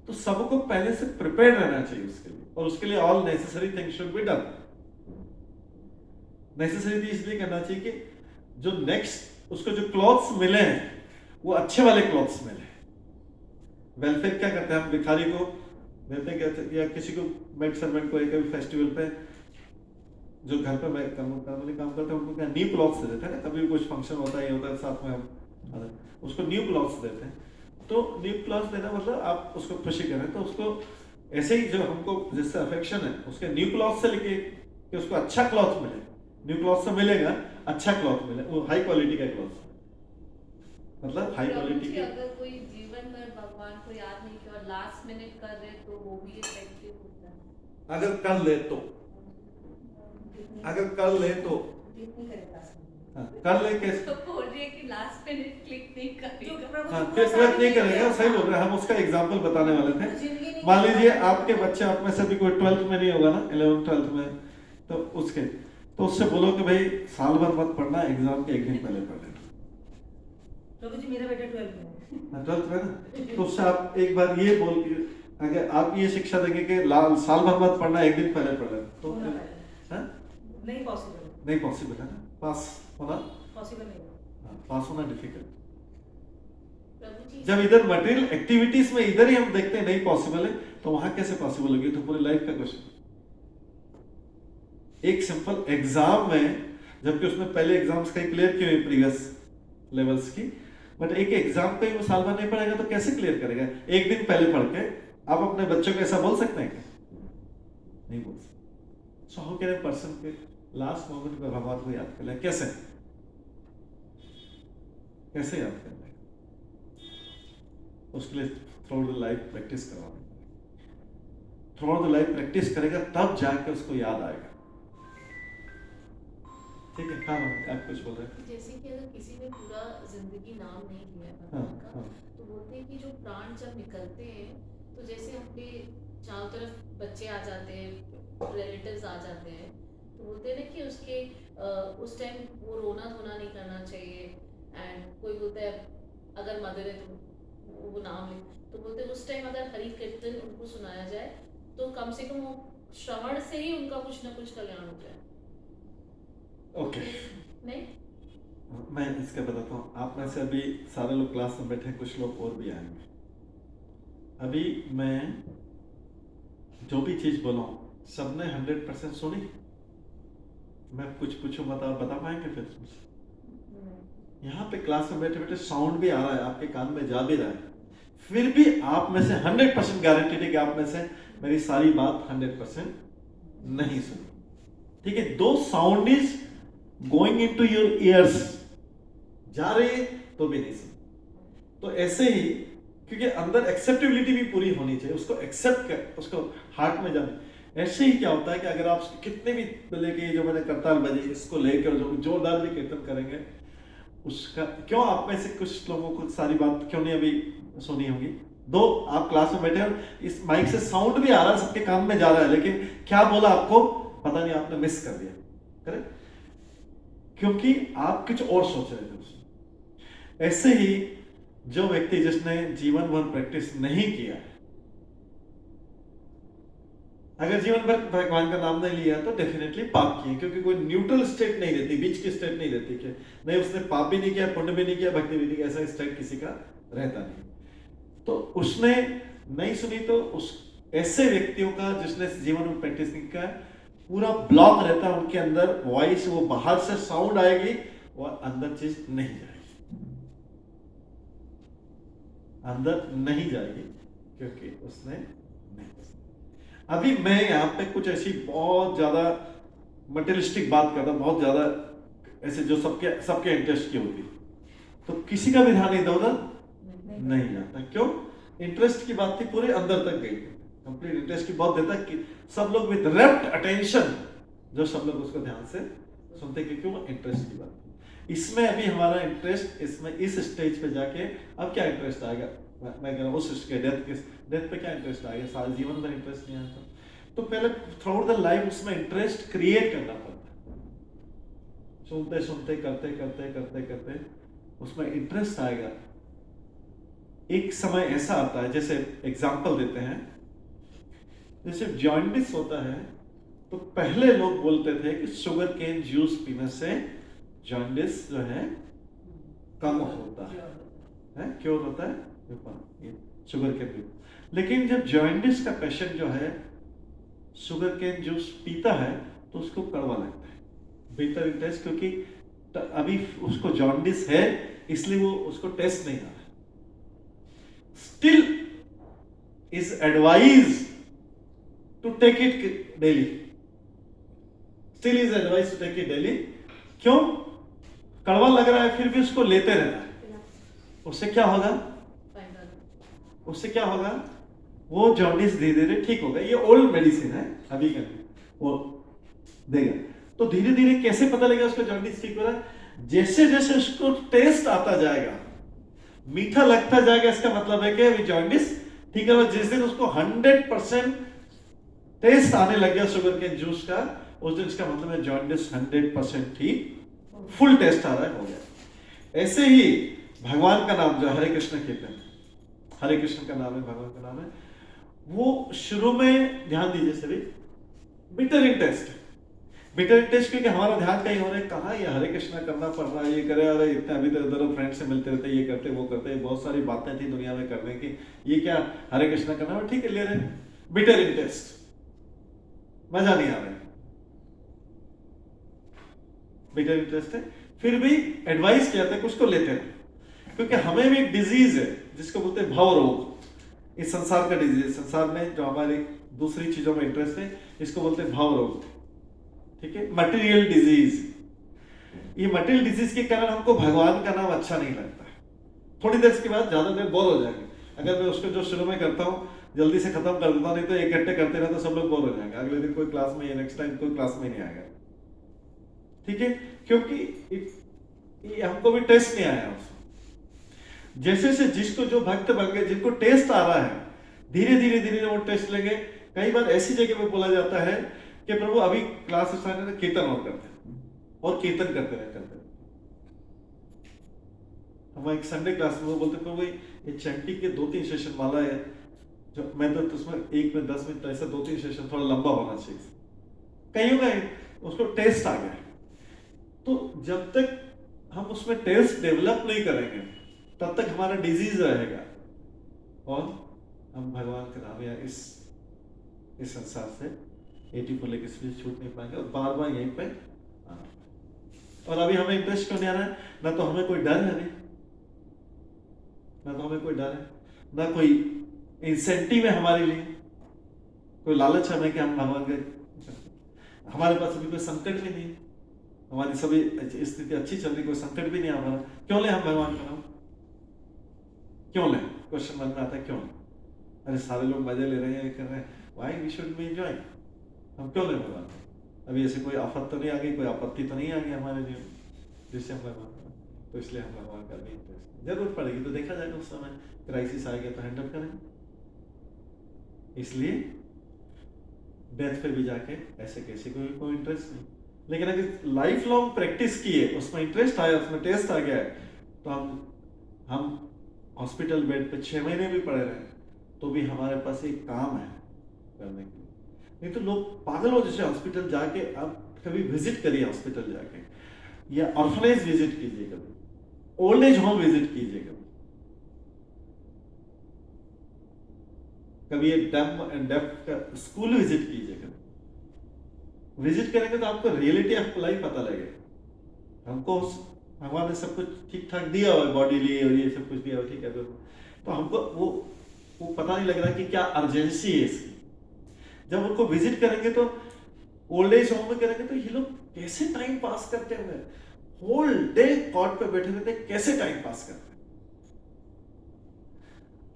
[SPEAKER 1] तो सबको पहले से प्रिपेयर रहना चाहिए उसके लिए, और उसके लिए all necessary things should be done. Necessary इसलिए करना चाहिए कि जो नेक्स्ट उसको जो क्लॉथ्स मिले हैं वो अच्छे वाले क्लॉथ्स मिले। वेलफेयर क्या करते हैं हम, भिखारी को देते हैं या किसी को, मेड सर्वेंट को एक फेस्टिवल पे जो घर पे मैं काम करते हैं उनको क्या न्यू क्लॉथ्स देते हैं ना, कभी कुछ फंक्शन होता है, ये होता है, साथ में हम उसको न्यू क्लॉथ्स देते हैं। तो न्यू क्लॉथ्स देना मतलब आप उसको खुशी करें, तो उसको ऐसे ही जो हमको जिससे अफेक्शन है उसके न्यू क्लॉथ से लेके कि उसको अच्छा क्लॉथ मिले, न्यू क्लॉथ से मिलेगा, अच्छा क्लॉथ मिले, वो हाई क्वालिटी का क्लॉथ, मतलब हाई क्वालिटी के।
[SPEAKER 3] अगर कोई जीवन भर भगवान को याद नहीं किया और लास्ट मिनट कर रहे तो वो भी इफेक्टिव होता है।
[SPEAKER 1] अगर कर ले तो हाँ, कर ले कैसे,
[SPEAKER 3] तो बोल रही है कि लास्ट मिनट क्लिक नहीं करेगा।
[SPEAKER 1] हाँ, क्लिक नहीं करेगा, सही बोल रहे हैं हम। उसका एग्जांपल बताने वाले थे। मान लीजिए आपके बच्चे, आप में से भी कोई 12th में नहीं होगा ना, 11th 12th में, तो उससे बोलो कि भाई साल भर मत पढ़ना, एग्जाम के एक दिन पहले पढ़ लेना।
[SPEAKER 2] प्रभु जी मेरा बेटा 12th में है।
[SPEAKER 1] 12th में ना, तो उससे आप एक बार ये बोल के, अगर आप ये शिक्षा देंगे कि साल भर मत पढ़ना, एक दिन पहले पढ़ लेना, तो
[SPEAKER 2] नहीं पॉसिबल
[SPEAKER 1] है ना, पास होना
[SPEAKER 2] पॉसिबल नहीं,
[SPEAKER 1] पास होना डिफिकल्ट।
[SPEAKER 3] प्रभु जी
[SPEAKER 1] जब इधर मटेरियल एक्टिविटीज में इधर ही हम देखते हैं नहीं पॉसिबल है, तो वहां कैसे पॉसिबल होगी? तो पूरी लाइफ का क्वेश्चन। एक सिंपल एग्जाम में, जबकि उसने पहले एग्जाम्स कहीं क्लियर किए हुए प्रीवियस लेवल्स की, बट एक एग्जाम का ही वो साल भर नहीं पढ़ेगा तो कैसे क्लियर करेगा? एक दिन पहले पढ़ के आप अपने बच्चों को ऐसा बोल सकते हैं क्या? नहीं बोल सकते। So how can a person के लास्ट मोमेंट में भगवान को याद कर ले? कैसे याद कर ले? उसके लिए थ्रू द लाइफ प्रैक्टिस करवानी पड़ेगी। थ्रू द लाइफ प्रैक्टिस करेगा तब जाके उसको याद आएगा। ठीक है, हाँ आप कुछ बोल रहे हैं?
[SPEAKER 3] जैसे कि अगर किसी ने पूरा जिंदगी नाम नहीं लिया है
[SPEAKER 1] हाँ,
[SPEAKER 3] भगवान का,
[SPEAKER 1] हाँ।
[SPEAKER 3] तो बोलते हैं कि जो प्राण जब निकलते हैं तो जैसे अपने चारों तरफ बच्चे आ जाते हैं, रिलेटिव्स आ जाते हैं, तो बोलते हैं ना कि उसके उस टाइम वो रोना धोना नहीं करना चाहिए। एंड कोई बोलता है अगर मदर है तो वो नाम ले, तो बोलते हैं उस टाइम अगर हरि कीर्तन उनको सुनाया जाए तो कम से कम वो श्रवण से ही उनका कुछ ना कुछ कल्याण हो जाए।
[SPEAKER 1] ओके,
[SPEAKER 3] नहीं,
[SPEAKER 1] मैं इसका बताता हूँ। आप में से अभी सारे लोग क्लास में बैठे हैं, कुछ लोग और भी आएंगे। अभी मैं जो भी चीज बोला हूँ सबने 100% सुनी? मैं कुछ पूछूं बता पाएंगे? फिर यहाँ पे क्लास में बैठे बैठे साउंड भी आ रहा है, आपके कान में जा भी रहा है, फिर भी आप में से 100% गारंटीड है कि आप में से मेरी सारी बात 100% नहीं सुनी। ठीक है, दो sound is going into your ears, जा रही तो भी नहीं सुनी। तो ऐसे ही, क्योंकि अंदर एक्सेप्टेबिलिटी भी पूरी होनी चाहिए, उसको एक्सेप्ट कर, उसको हार्ट में जाने। ऐसे ही क्या होता है कि अगर आप कितने भी बोले कि जो मैंने करताल बजी इसको लेकर जो जोरदार भी कीर्तन करेंगे, उसका क्यों आप में से कुछ लोगों को सारी बात क्यों नहीं अभी सुनी होगी? दो आप क्लास में बैठे और इस माइक से साउंड भी आ रहा है, सबके कान में जा रहा है, लेकिन क्या बोला आपको पता नहीं, आपने मिस कर दिया। करेक्ट? क्योंकि आप कुछ और सोच रहे थे उसमें। ऐसे ही जो व्यक्ति जिसने जीवन भर प्रैक्टिस नहीं किया है, अगर जीवन भर भगवान का नाम नहीं लिया तो डेफिनेटली पाप किए, क्योंकि कोई न्यूट्रल स्टेट नहीं रहती, बीच की स्टेट नहीं रहती कि नहीं उसने पाप भी नहीं किया, पुण्य भी नहीं किया, भक्ति भी नहीं किया, ऐसा स्टेट किसी का रहता नहीं। तो उसने नहीं सुनी तो उस ऐसे व्यक्तियों का जिसने जीवन में प्रैक्टिस नहीं किया, पूरा ब्लॉक रहता है उनके अंदर, वॉइस वो बाहर से साउंड आएगी और अंदर चीज नहीं जाएगी, अंदर नहीं जाएगी, क्योंकि उसने नहीं। अभी मैं यहाँ पे कुछ ऐसी बहुत ज्यादा मटेरियलिस्टिक बात करता, बहुत ज्यादा ऐसे जो सबके इंटरेस्ट की होती, तो किसी का भी ध्यान इधर उधर नहीं जाता। क्यों? इंटरेस्ट की बात थी, पूरे अंदर तक गई, कंप्लीट इंटरेस्ट की बहुत देर तक कि सब लोग विद रैप्ट अटेंशन, जो सब लोग उसको ध्यान से सुनते, क्योंकि वो इंटरेस्ट की बात थी। इसमें अभी हमारा इंटरेस्ट, इसमें इस स्टेज पे जाके अब क्या इंटरेस्ट आएगा? मैं कह रहा हूँ उस डेथ पे क्या इंटरेस्ट आएगा? सारे जीवन में इंटरेस्ट नहीं आता। तो पहले थ्रू आउट द लाइफ उसमें इंटरेस्ट क्रिएट करना पड़ता है, सुनते सुनते करते करते करते करते उसमें इंटरेस्ट आएगा। एक समय ऐसा आता है, जैसे एग्जांपल देते हैं, जैसे जॉन्डिस होता है तो पहले लोग बोलते थे कि शुगर केन जूस पीने से जॉन्डिस जो है कम होता है, क्योर होता है ये शुगर केन जूस। लेकिन जब जॉन्डिस का पेशेंट जो है शुगर केन जूस पीता है तो उसको कड़वा लगता है, बिटर टेस्ट, क्योंकि अभी उसको जॉन्डिस है इसलिए वो उसको टेस्ट नहीं आ रहा। Still is advised to take it daily. Still is advised to take it daily. क्यों? कड़वा लग रहा है फिर भी उसको लेते रहना है। उससे क्या होगा? उससे क्या होगा? वो जॉन्डिस धीरे धीरे ठीक होगा। ये ओल्ड मेडिसिन है, अभी का वो देगा। तो धीरे धीरे कैसे पता लगेगा उसको जॉन्डिस ठीक हो रहा है? जैसे जैसे उसको टेस्ट आता जाएगा, मीठा लगता जाएगा, इसका मतलब है कि जॉन्डिस ठीक है। जिस दिन उसको 100% टेस्ट आने लग गया शुगर के जूस का, उस दिन इसका मतलब है जॉन्डिस 100% ठीक, फुल टेस्ट आ रहा है, हो गया। ऐसे ही भगवान का नाम जो हरे कृष्ण कहते हैं, हरे कृष्ण का नाम है, भगवान का नाम है, वो शुरू में ध्यान दीजिए सभी, बिटर इंटेस्ट, बिटर इंटेस्ट, क्योंकि हमारा ध्यान कहीं हो रहा है, कहाँ ये हरे कृष्णा करना पड़ रहा है, ये करे, अरे इतने अभी तो इधर फ्रेंड से मिलते रहते, ये करते वो करते, बहुत सारी बातें थी दुनिया में करने की, ये क्या हरे कृष्णा करना है, ठीक है ले रहे, बिटर इंटेस्ट, मजा नहीं आ रहा है, बिटर इंटरेस्ट है, फिर भी एडवाइस किया था कि उसको लेते रहे, क्योंकि हमें भी एक डिजीज है जिसको बोलते हैं भव रोग, इस संसार का डिजीज, संसार में जो हमारी दूसरी चीजों में इंटरेस्ट है, इसको बोलते हैं भव रोग, ठीक है, मटेरियल डिजीज। ये मटेरियल डिजीज के कारण हमको भगवान का नाम अच्छा नहीं लगता है, थोड़ी देर के बाद ज्यादा देर बोर हो जाएंगे। अगर मैं उसको जो शुरू में करता हूँ जल्दी से खत्म कर देता हूँ, नहीं तो एक घंटे करते रहे तो सब लोग बोर हो जाएंगे, अगले दिन कोई क्लास में, नेक्स्ट टाइम कोई क्लास में नहीं आएगा, ठीक है, क्योंकि ये हमको भी टेस्ट नहीं आया उसमें। जैसे से जिसको जो भक्त बन गए, जिनको टेस्ट आ रहा है, धीरे धीरे धीरे वो टेस्ट लेंगे। कई बार ऐसी जगह पे बोला जाता है कि प्रभु अभी क्लास स्टार्ट है, कीर्तन और करते हैं, और कीर्तन करते रहे। हम एक संडे क्लास में वो बोलते प्रभु ये चंटी के 2-3 सेशन वाला है, जो मैं तो उसमें 1 में 10 मिनट ऐसा 2-3 सेशन थोड़ा लंबा होना चाहिए, कहीं होगा उसको टेस्ट आ गया। तो जब तक हम उसमें टेस्ट डेवलप नहीं करेंगे तब तक हमारा डिजीज रहेगा, और हम भगवान के नाम या इस संसार से 84 लेके छूट नहीं पाएंगे, और बार बार यहीं पे आना। और अभी हमें इंटरेस्ट क्यों नहीं आ रहा है? ना तो हमें कोई डर है, ना तो हमें कोई डर है। ना कोई इंसेंटिव है हमारे लिए, कोई लालच हमें कि हम भगवान के, हमारे पास अभी कोई संकट भी नहीं है, हमारी सभी स्थिति अच्छी चल रही, कोई संकट भी नहीं है हमारा, क्यों ले हम भगवान का नाम, क्यों ले? क्वेश्चन मन में आता है क्यों ले? अरे सारे लोग मजे ले रहे हैं, ये कर रहे हैं, why we should be enjoy, हम क्यों ले भगवान? अभी ऐसे कोई आफत तो नहीं आ गई, कोई आपत्ति तो नहीं आ गई हमारे जीवन जिससे हम भगवान का, तो इसलिए हम भगवान का भी इंटरेस्ट, जरूरत पड़ेगी तो देखा जाएगा, उस समय क्राइसिस आ गया तो हैंडल करेंगे। इसलिए डेथ पे भी जाके ऐसे कैसे कोई इंटरेस्ट नहीं, लेकिन अगर लाइफ लॉन्ग प्रैक्टिस किए, उसमें इंटरेस्ट आया, उसमें टेस्ट आ गया है, तो हम हॉस्पिटल बेड पे 6 महीने भी पड़े रहे तो भी हमारे पास एक काम है करने के लिए। नहीं तो लोग पागल हो जैसे हॉस्पिटल जाके, आप कभी विजिट करिए हॉस्पिटल जाके, या ऑर्फनेज विजिट कीजिए, कभी ओल्ड एज होम विजिट कीजिए, कभी एक डम एंड डेफ का स्कूल विजिट कीजिए, कभी विजिट करेंगे तो आपको रियलिटी ऑफ लाइफ पता लगेगा। हमको भगवान ने सब कुछ ठीक ठाक दिया हुआ है, बॉडी ली और ये सब कुछ दिया हुआ, ठीक है, तो हमको वो पता नहीं लग रहा कि क्या अर्जेंसी है इसकी। जब उनको विजिट करेंगे तो ओल्ड एज होम में करेंगे तो ये लोग कैसे टाइम पास करते होंगे, होल डे कॉट पे बैठे रहते, कैसे टाइम पास करते हैं।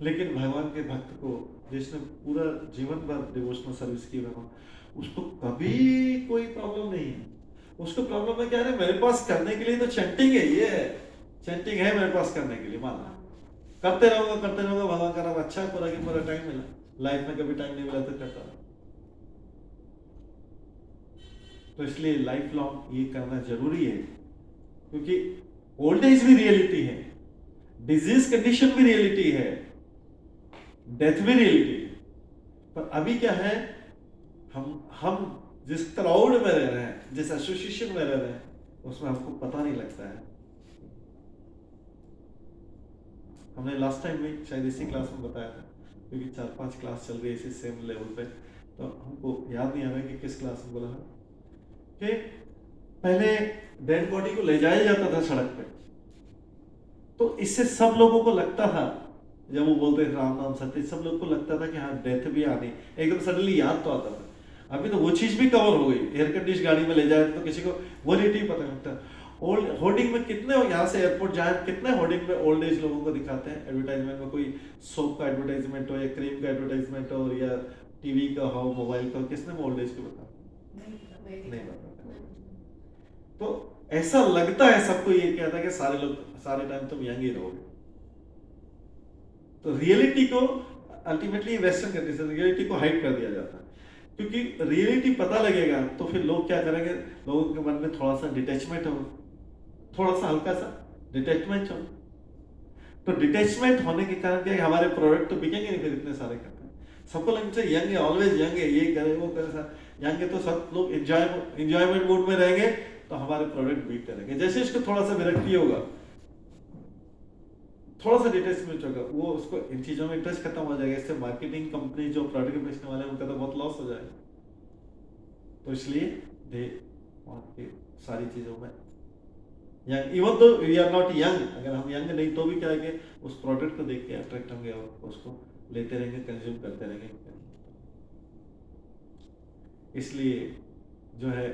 [SPEAKER 1] लेकिन भगवान के भक्त को, जिसने पूरा जीवन भर डिवोशनल सर्विस की, उसको कभी कोई प्रॉब्लम नहीं है। उसको प्रॉब्लम है क्या है, मेरे पास करने के लिए तो चैंटिंग है, ये चैंटिंग है मेरे पास करने के लिए, माना करते रहोगे भगवान का नाम, अच्छा पूरा कि पूरा टाइम मिला, लाइफ में कभी टाइम नहीं मिला तो करता रहो। तो इसलिए लाइफ लॉन्ग ये करना जरूरी है, क्योंकि ओल्ड एज भी रियलिटी है, डिजीज कंडीशन भी रियलिटी है, डेथ भी रियलिटी है। पर अभी क्या है, हम जिस क्राउड में रह रहे हैं, जिस एसोसिएशन में रह रहे हैं, उसमें हमको पता नहीं लगता है। हमने लास्ट टाइम में शायद इसी क्लास में बताया था, क्योंकि 4-5 क्लास चल रही है इसी सेम लेवल पे, तो हमको याद नहीं आ रहा कि किस क्लास में बोला था कि पहले डेड बॉडी को ले जाया जाता था सड़क पे, तो इससे सब लोगों को लगता था, जब वो बोलते थे राम नाम सत्य, सब लोग को लगता था कि हाँ डेथ भी आनी, एकदम सडनली याद तो आता था। अभी तो वो चीज भी कवर हो गई, एयर कंडीशन गाड़ी में ले जाए तो किसी को वो रेट ही पता नहीं लगता। ओल्ड होर्डिंग में कितने, यहाँ से एयरपोर्ट जाए कितने होर्डिंग में ओल्ड एज लोगों को दिखाते हैं, एडवर्टाइजमेंट में कोई सोप का एडवर्टाइजमेंट हो या क्रीम का एडवर्टाइजमेंट हो या टीवी का हो, मोबाइल का हो, किसने ओल्ड एज को बताया? नहीं बताता। तो ऐसा लगता है सबको, ये कहता है कि सारे लोग सारे टाइम तुम यंग ही रहोगे। तो रियलिटी को अल्टीमेटली वेस्टर्न कंट्री से रियलिटी को हाइड कर दिया जाता है, क्योंकि रियलिटी पता लगेगा तो फिर लोग क्या करेंगे, लोगों के मन में थोड़ा सा डिटैचमेंट हो, थोड़ा सा हल्का सा डिटैचमेंट हो, तो डिटैचमेंट होने के कारण क्या, हमारे प्रोडक्ट तो बिकेंगे नहीं, फिर इतने सारे करते हैं, सबको लगता है यंग है, ऑलवेज यंग है, ये करे वो करे, यंग है तो सब लोग एंजॉयमेंट मूड में रहेंगे, तो हमारे प्रोडक्ट बीट करेंगे। जैसे इसको थोड़ा सा विरक्ति होगा, थोड़ा सा डिटैचमेंट होगा, वो उसको इन चीजों में इंटरेस्ट खत्म हो जाएगा, इससे मार्केटिंग कंपनी जो प्रोडक्ट बेचने वाले हैं उनका तो बहुत लॉस हो जाएगा। तो इसलिए दे सारी चीजों में यंग, इवन तो वी आर नॉट यंग, अगर हम यंग नहीं तो भी क्या है कि उस प्रोडक्ट को देख के अट्रैक्ट होंगे और उसको लेते रहेंगे, कंज्यूम करते रहेंगे। इसलिए जो है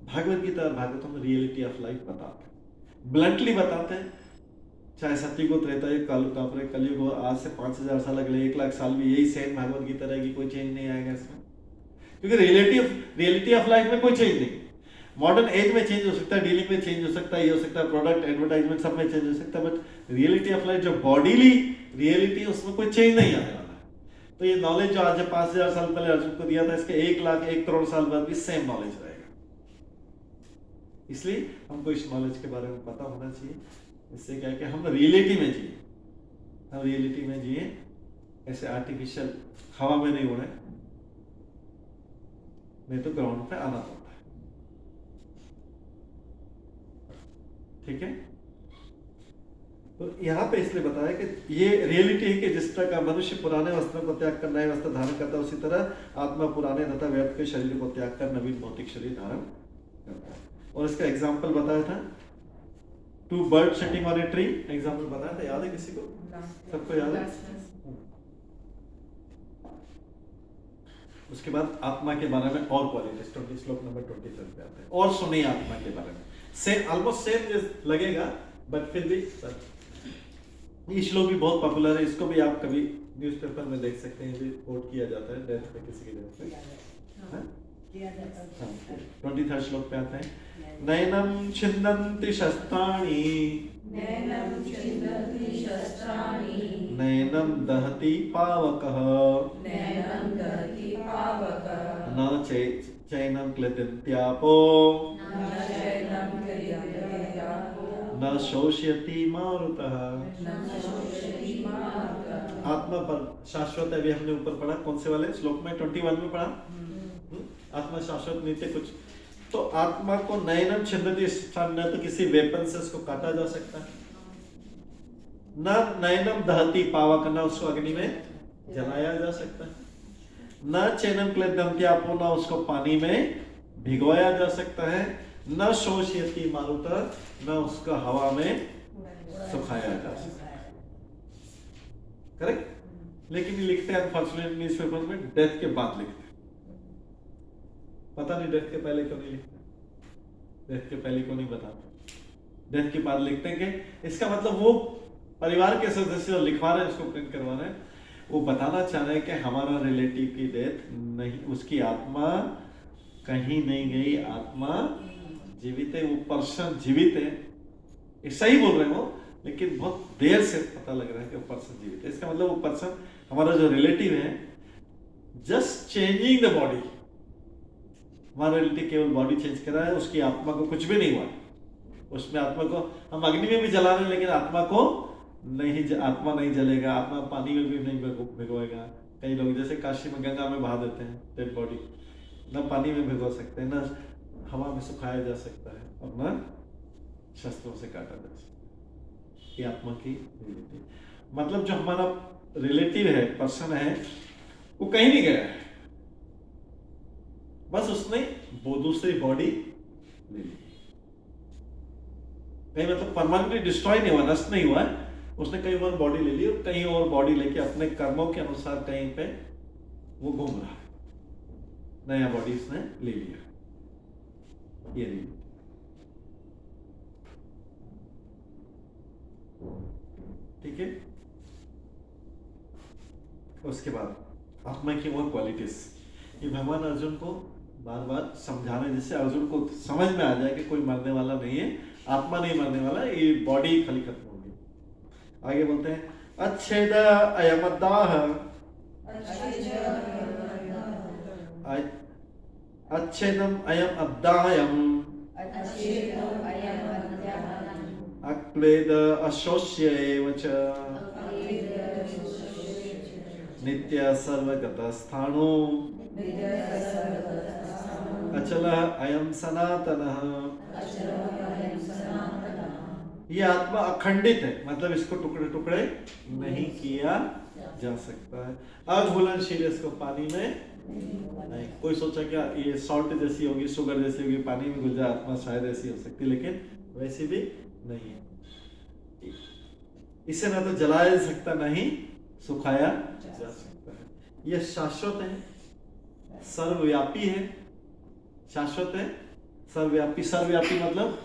[SPEAKER 1] भागवत गीता और भागवतम रियलिटी ऑफ लाइफ बताते हैं, ब्लंटली बताते हैं, चाहे सत्युग हो, त्रेता युग, कलयुग हो, आज से 5000 साल, अगले 1 लाख साल भी यही सेम भागवत गीता रहेगी, कोई चेंज नहीं आएगा इसमें, क्योंकि रियलिटी ऑफ लाइफ में कोई चेंज नहीं। मॉडर्न एज में चेंज हो सकता है, डीलिंग में चेंज हो सकता है, ये हो सकता है, प्रोडक्ट एडवर्टाइजमेंट सब में चेंज हो सकता है, बट रियलिटी ऑफ लाइफ जो बॉडीली रियलिटी, उसमें कोई चेंज नहीं आने वाला है। तो ये नॉलेज जो आज 5000 साल पहले अर्जुन को दिया था, इसके 1 लाख 1 करोड़ साल बाद भी सेम नॉलेज रहेगा। इसलिए हमको इस नॉलेज के बारे में पता होना चाहिए, इससे क्या है कि हम रियलिटी में जिए, हम रियलिटी में जिए, ऐसे आर्टिफिशियल हवा में नहीं उड़े, नहीं तो ग्राउंड पे आना पड़ता है। ठीक है, तो यहाँ पे इसलिए बताया कि ये रियलिटी है कि जिस तरह का मनुष्य पुराने वस्त्रों को त्याग कर नए वस्त्र धारण करता है, उसी तरह आत्मा पुराने तथा व्यर्थ के शरीर को त्याग कर नवीन भौतिक शरीर धारण करता है। और इसका एग्जाम्पल बताया था, 2 birds sitting on a tree, example बताया था, याद है किसी को? सबको याद है? उसके बाद आत्मा के बारे में और क्वालिटीज 20 श्लोक नंबर 23 पे आते हैं। और सुनिए आत्मा के बारे में, सेम ऑलमोस्ट सेम लगेगा, बट फिर भी ये श्लोक भी बहुत पॉपुलर है, इसको भी आप कभी न्यूज़पेपर में देख सकते हैं, भी कोट किया जाता है डेथ पे, किसी की डेथ पे। हाँ? 23 श्लोक पे आता है, नैनम छिन्दन्ति शस्त्राणि नैनम दहति पावकः न चैनम क्लेदन्त्यापो न शोष्यति मारुतः। आत्मा पर शाश्वत है, अभी हमने ऊपर पढ़ा, कौन से वाले श्लोक में 21 में पढ़ा, आत्मा शाश्वत नित्य कुछ। तो आत्मा को नैनम छिन्दति, न तो किसी वेपन से उसको काटा जा सकता है, न नैनम दहति पावक, न उसको अग्नि में जलाया जा सकता है, न चैनम क्लेदन्त्यापो, न उसको पानी में भिगोया जा सकता है, न शोष्यति मारुतः, न उसका हवा में सुखाया जा सकता है। करेक्ट। लेकिन ये लिखते हैं अनफॉर्चुनेटली न्यूज़पेपर में डेथ के बाद लिखते हैं, पता नहीं डेथ के पहले क्यों नहीं लिखते, डेथ के पहले क्यों नहीं बताते, डेथ के बाद लिखते हैं कि इसका मतलब वो परिवार के सदस्य जो लिखवा रहे हैं, उसको प्रिंट करवा रहे हैं, वो बताना चाह रहे हैं कि हमारा रिलेटिव की डेथ नहीं, उसकी आत्मा कहीं नहीं गई, आत्मा जीवित है, वो पर्सन जीवित है। ये सही बोल रहे हो, लेकिन बहुत देर से पता लग रहा है कि वो पर्सन जीवित है। इसका मतलब वो पर्सन हमारा जो रिलेटिव है जस्ट चेंजिंग द बॉडी, हमारा रिलेटिव केवल बॉडी चेंज कर रहा है, उसकी आत्मा को कुछ भी नहीं हुआ। उसमें आत्मा को हम अग्नि में भी जला रहे हैं, लेकिन आत्मा को नहीं, आत्मा नहीं जलेगा, आत्मा पानी में भी नहीं भिगोएगा। कई लोग जैसे काशी में गंगा में बहा देते हैं डेड बॉडी, न पानी में भिगो सकते हैं, न हवा में सुखाया जा सकता है, और न शस्त्रों से काटा जा सकता है। ये आत्मा की रिलेटिव, मतलब जो हमारा रिलेटिव है, पर्सन है, वो कहीं नहीं गया है, बस उसने वो दूसरी बॉडी ले ली। कहीं मतलब परमानेंटली डिस्ट्रॉय नहीं हुआ, नष्ट नहीं हुआ है, उसने कहीं और बॉडी ले ली और कहीं और बॉडी लेके अपने कर्मों के अनुसार कहीं पे वो घूम रहा है, नया बॉडी उसने ले लिया। ये नहीं, ठीक है। उसके बाद आत्मा की वो क्वालिटीज, ये भगवान अर्जुन को बार बार समझाने, जिससे अर्जुन को समझ में आ जाए कि कोई मरने वाला नहीं है, आत्मा नहीं मरने वाला, ये बॉडी खाली खत्म होगी। आगे बोलते हैं, अच्छेद अयमदाह, अच्छेदम अयम अद्दायम, अक्लेद अशोष्य एव च, नित्य सर्वगतस्थाणो, अचलः अयम सनातनः। ये आत्मा अखंडित है, मतलब इसको टुकड़े टुकड़े नहीं किया जा सकता है। अघुलनशील, इसको पानी में नहीं। कोई सोचा क्या ये सॉल्ट जैसी होगी, शुगर जैसी होगी, पानी में घुल जाए, आत्मा शायद ऐसी हो सकती है, लेकिन वैसी भी नहीं है। इसे ना तो जलाया जा सकता, ना ही सुखाया जा सकता है। यह शाश्वत है, सर्वव्यापी है, शाश्वत है, सर्वव्यापी। सर्वव्यापी मतलब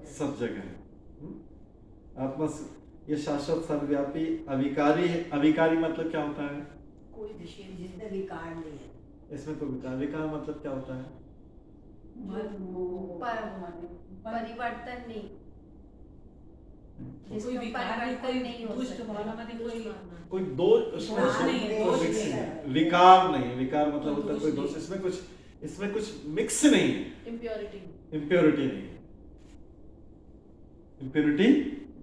[SPEAKER 1] सब जगह है। आत्मा ये शाश्वत, सर्वव्यापी, अविकारी है। अविकारी मतलब क्या होता है?
[SPEAKER 5] कोई विषय जिसमें विकार नहीं है,
[SPEAKER 1] इसमें कोई विकार, विकार मतलब क्या होता है?
[SPEAKER 4] परिवर्तन नहीं,
[SPEAKER 2] कोई विकार नहीं, कोई दुष्ट भावनामध्ये
[SPEAKER 1] कोई दोष, उसमें
[SPEAKER 2] दोष नहीं है,
[SPEAKER 1] कोई
[SPEAKER 2] दोष
[SPEAKER 1] मिक्स
[SPEAKER 2] नहीं
[SPEAKER 1] नहीं
[SPEAKER 2] है।
[SPEAKER 1] है। विकार नहीं, विकार मतलब होता है कोई
[SPEAKER 2] दोष
[SPEAKER 1] दोष, इसमें कुछ मिक्स नहीं है,
[SPEAKER 3] इम्प्योरिटी
[SPEAKER 1] इम्प्योरिटी नहीं है, इम्प्योरिटी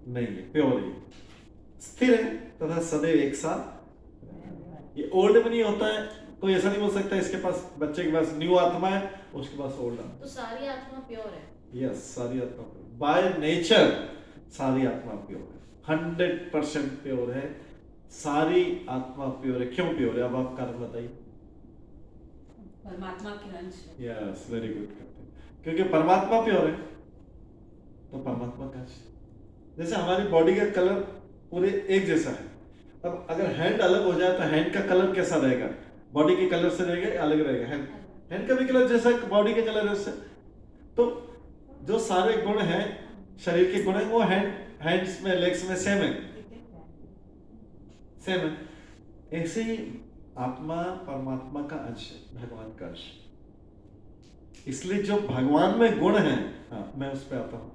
[SPEAKER 1] नहीं है, प्योर है, स्थिर है तथा सदैव एक साथ। ये ओल्ड में नहीं होता है, कोई ऐसा नहीं बोल सकता इसके पास, बच्चे के पास न्यू आत्मा है, उसके पास ओल्ड आत्मा।
[SPEAKER 3] तो सारी आत्मा प्योर है।
[SPEAKER 1] यस, सारी आत्मा बाय नेचर सारी आत्मा प्योर है, 100% प्योर है, सारी आत्मा प्योर है। क्यों प्योर है? अब आप कारण बताइए।
[SPEAKER 2] परमात्मा के अंश है।
[SPEAKER 1] यस, वेरी गुड करते हैं, क्योंकि परमात्मा प्योर है, तो परमात्मा का अंश। जैसे हमारी बॉडी का कलर पूरे एक जैसा है, अब अगर हैंड अलग हो जाए तो हैंड का कलर कैसा रहेगा? बॉडी के कलर से रहेगा अलग रहेगा। हैंड का भी कलर जैसा बॉडी के कलर है उससे। तो जो सारे गुण हैं शरीर के गुण है वो हैंड्स में लेग्स में सेम है। ऐसे ही आत्मा परमात्मा का अंश है, भगवान का अंश। इसलिए जो भगवान में गुण है, हाँ मैं उस पर आता हूँ,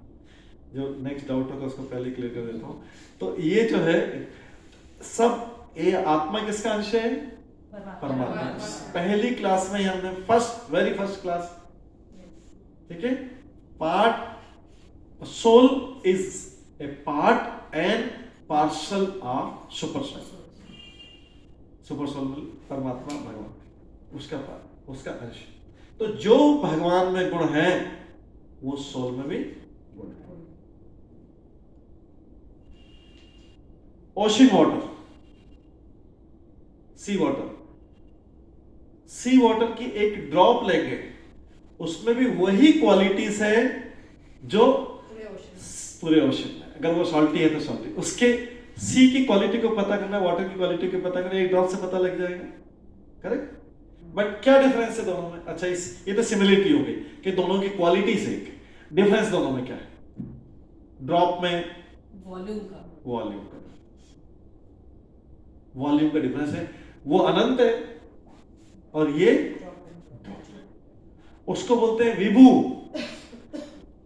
[SPEAKER 1] जो नेक्स्ट डाउट होगा उसको पहले क्लियर कर देता हूँ। तो ये जो है सब, ये आत्मा किसका अंश है? परमात्मा। पहली क्लास में हमने वेरी फर्स्ट क्लास, ठीक है, part soul is a part and parcel of super soul. Super soul परमात्मा भगवान, उसका अंश। तो जो भगवान में गुण है वो सोल में भी गुण है। ओशन वाटर, सी वाटर की एक ड्रॉप लेंगे, उसमें भी वही क्वालिटीज है जो पूरे ओशन में। अगर वो सॉल्टी है तो सॉल्टी, उसके सी की क्वालिटी को पता करना, वाटर की क्वालिटी को पता करना, एक ड्रॉप से पता लग जाएगा, करेक्ट। बट क्या डिफरेंस है दोनों में? अच्छा, ये तो सिमिलरिटी हो गई कि दोनों की क्वालिटी से, डिफरेंस दोनों में क्या है? ड्रॉप में वॉल्यूम का डिफरेंस है, वो अनंत है और ये उसको बोलते हैं विभू,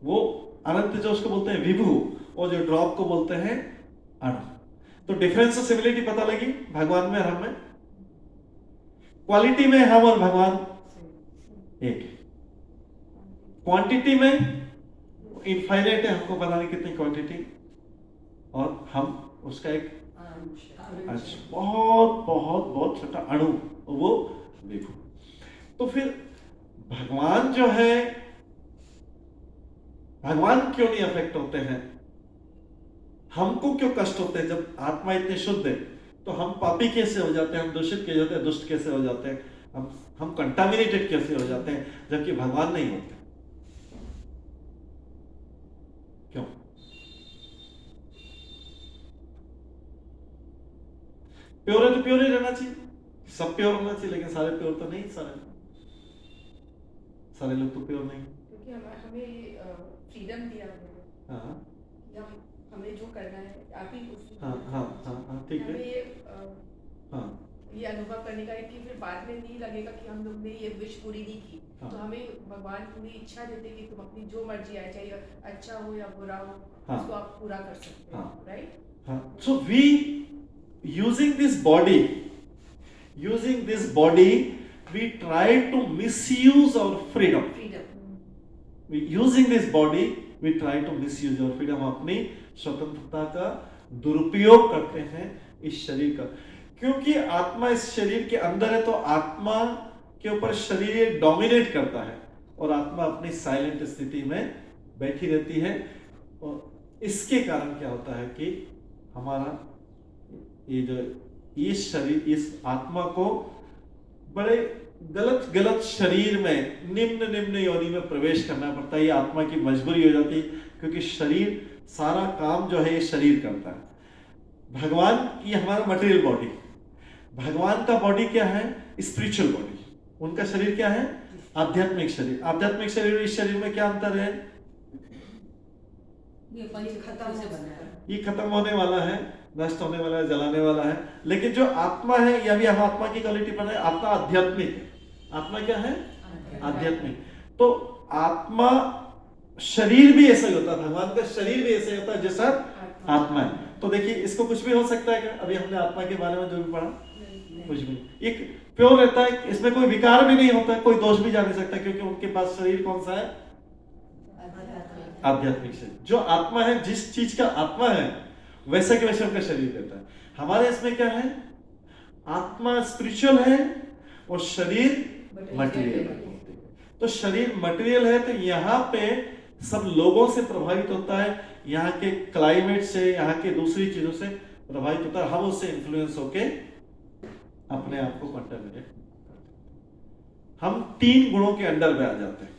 [SPEAKER 1] वो अनंत जो उसको बोलते हैं विभू, और जो ड्रॉप को बोलते हैं अणु। तो डिफरेंस और सिमिलरिटी पता लगी भगवान में और हम में। क्वालिटी में हम और भगवान एक है, क्वांटिटी में इनफाइनाइट है, हमको पता नहीं कितनी क्वांटिटी, और हम उसका एक अंश, बहुत बहुत बहुत छोटा अणु, वो विभू। तो फिर भगवान जो है, भगवान क्यों नहीं अफेक्ट होते हैं? हमको क्यों कष्ट होते हैं? जब आत्मा इतनी शुद्ध है तो हम पापी कैसे हो जाते हैं, हम दूषित कैसे होते हैं, दुष्ट कैसे हो जाते हैं, हम कंटामिनेटेड कैसे हो जाते हैं, जबकि भगवान नहीं होते? क्यों? प्योर है तो प्योर ही रहना चाहिए, सब प्योर होना चाहिए, लेकिन सारे प्योर तो नहीं, सारे लोग तो प्योर नहीं,
[SPEAKER 6] क्योंकि हमें फ्रीडम दिया हुआ है।
[SPEAKER 1] हाँ,
[SPEAKER 6] हमें जो करना है आप ही उस,
[SPEAKER 1] हाँ, ठीक है,
[SPEAKER 6] हमें ये अनुभव करने का है कि फिर बाद में नहीं लगेगा कि हम लोग ने ये विश पूरी नहीं की।
[SPEAKER 1] हाँ।
[SPEAKER 6] तो हमें भगवान पूरी इच्छा देते कि तुम अपनी जो मर्जी आए, चाहे अच्छा हो या बुरा हो,
[SPEAKER 1] हाँ।
[SPEAKER 6] उसको आप पूरा कर सकते
[SPEAKER 1] हाँ।
[SPEAKER 6] हो, राइट?
[SPEAKER 1] हाँ। So we using this body, we try to misuse our freedom. Using this body, we try to misuse our freedom. हम अपनी स्वतंत्रता का दुरुपयोग करते हैं इस शरीर का, क्योंकि आत्मा इस शरीर के अंदर है, तो आत्मा के ऊपर शरीर डोमिनेट करता है और आत्मा अपनी साइलेंट स्थिति में बैठी रहती है। और इसके कारण क्या होता है कि हमारा ये जो इस शरीर, इस आत्मा को बड़े गलत शरीर में, निम्न योनि में प्रवेश करना पड़ता है। ये आत्मा की मजबूरी हो जाती है, क्योंकि शरीर सारा काम जो है ये शरीर करता है। भगवान की हमारा मटेरियल बॉडी, भगवान का बॉडी क्या है? Spiritual body. उनका शरीर क्या है? आध्यात्मिक शरीर। आध्यात्मिक शरीर और इस शरीर में क्या अंतर है? ये खत्म होने वाला है, नष्ट होने वाला है, जलाने वाला है। लेकिन जो आत्मा है, यह भी हम आत्मा की क्वालिटी पर है, आत्मा आध्यात्मिक है। आत्मा क्या है? आध्यात्मिक। तो आत्मा, शरीर भी ऐसा ही होता है, भगवान का शरीर भी ऐसा ही होता है जैसा आत्मा है। तो देखिए, इसको कुछ भी हो सकता है क्या? अभी हमने आत्मा के बारे में जो भी पढ़ा, कुछ भी एक प्योर रहता है, इसमें कोई विकार भी नहीं होता, कोई दोष भी जा नहीं सकता, क्योंकि उनके पास शरीर कौन सा है? आध्यात्मिक शरीर। जो आत्मा है, जिस चीज का आत्मा है वैसे के वैसे उनका शरीर रहता है। हमारे इसमें क्या है? आत्मा स्पिरिचुअल है और शरीर मटेरियल है। तो शरीर मटेरियल है, तो यहाँ पे सब लोगों से प्रभावित होता है, यहाँ के क्लाइमेट से, यहाँ के दूसरी चीजों से प्रभावित होता है। हम उससे इन्फ्लुएंस होके अपने आप को कंटामिनेट, हम 3 गुणों के अंडर में आ जाते हैं।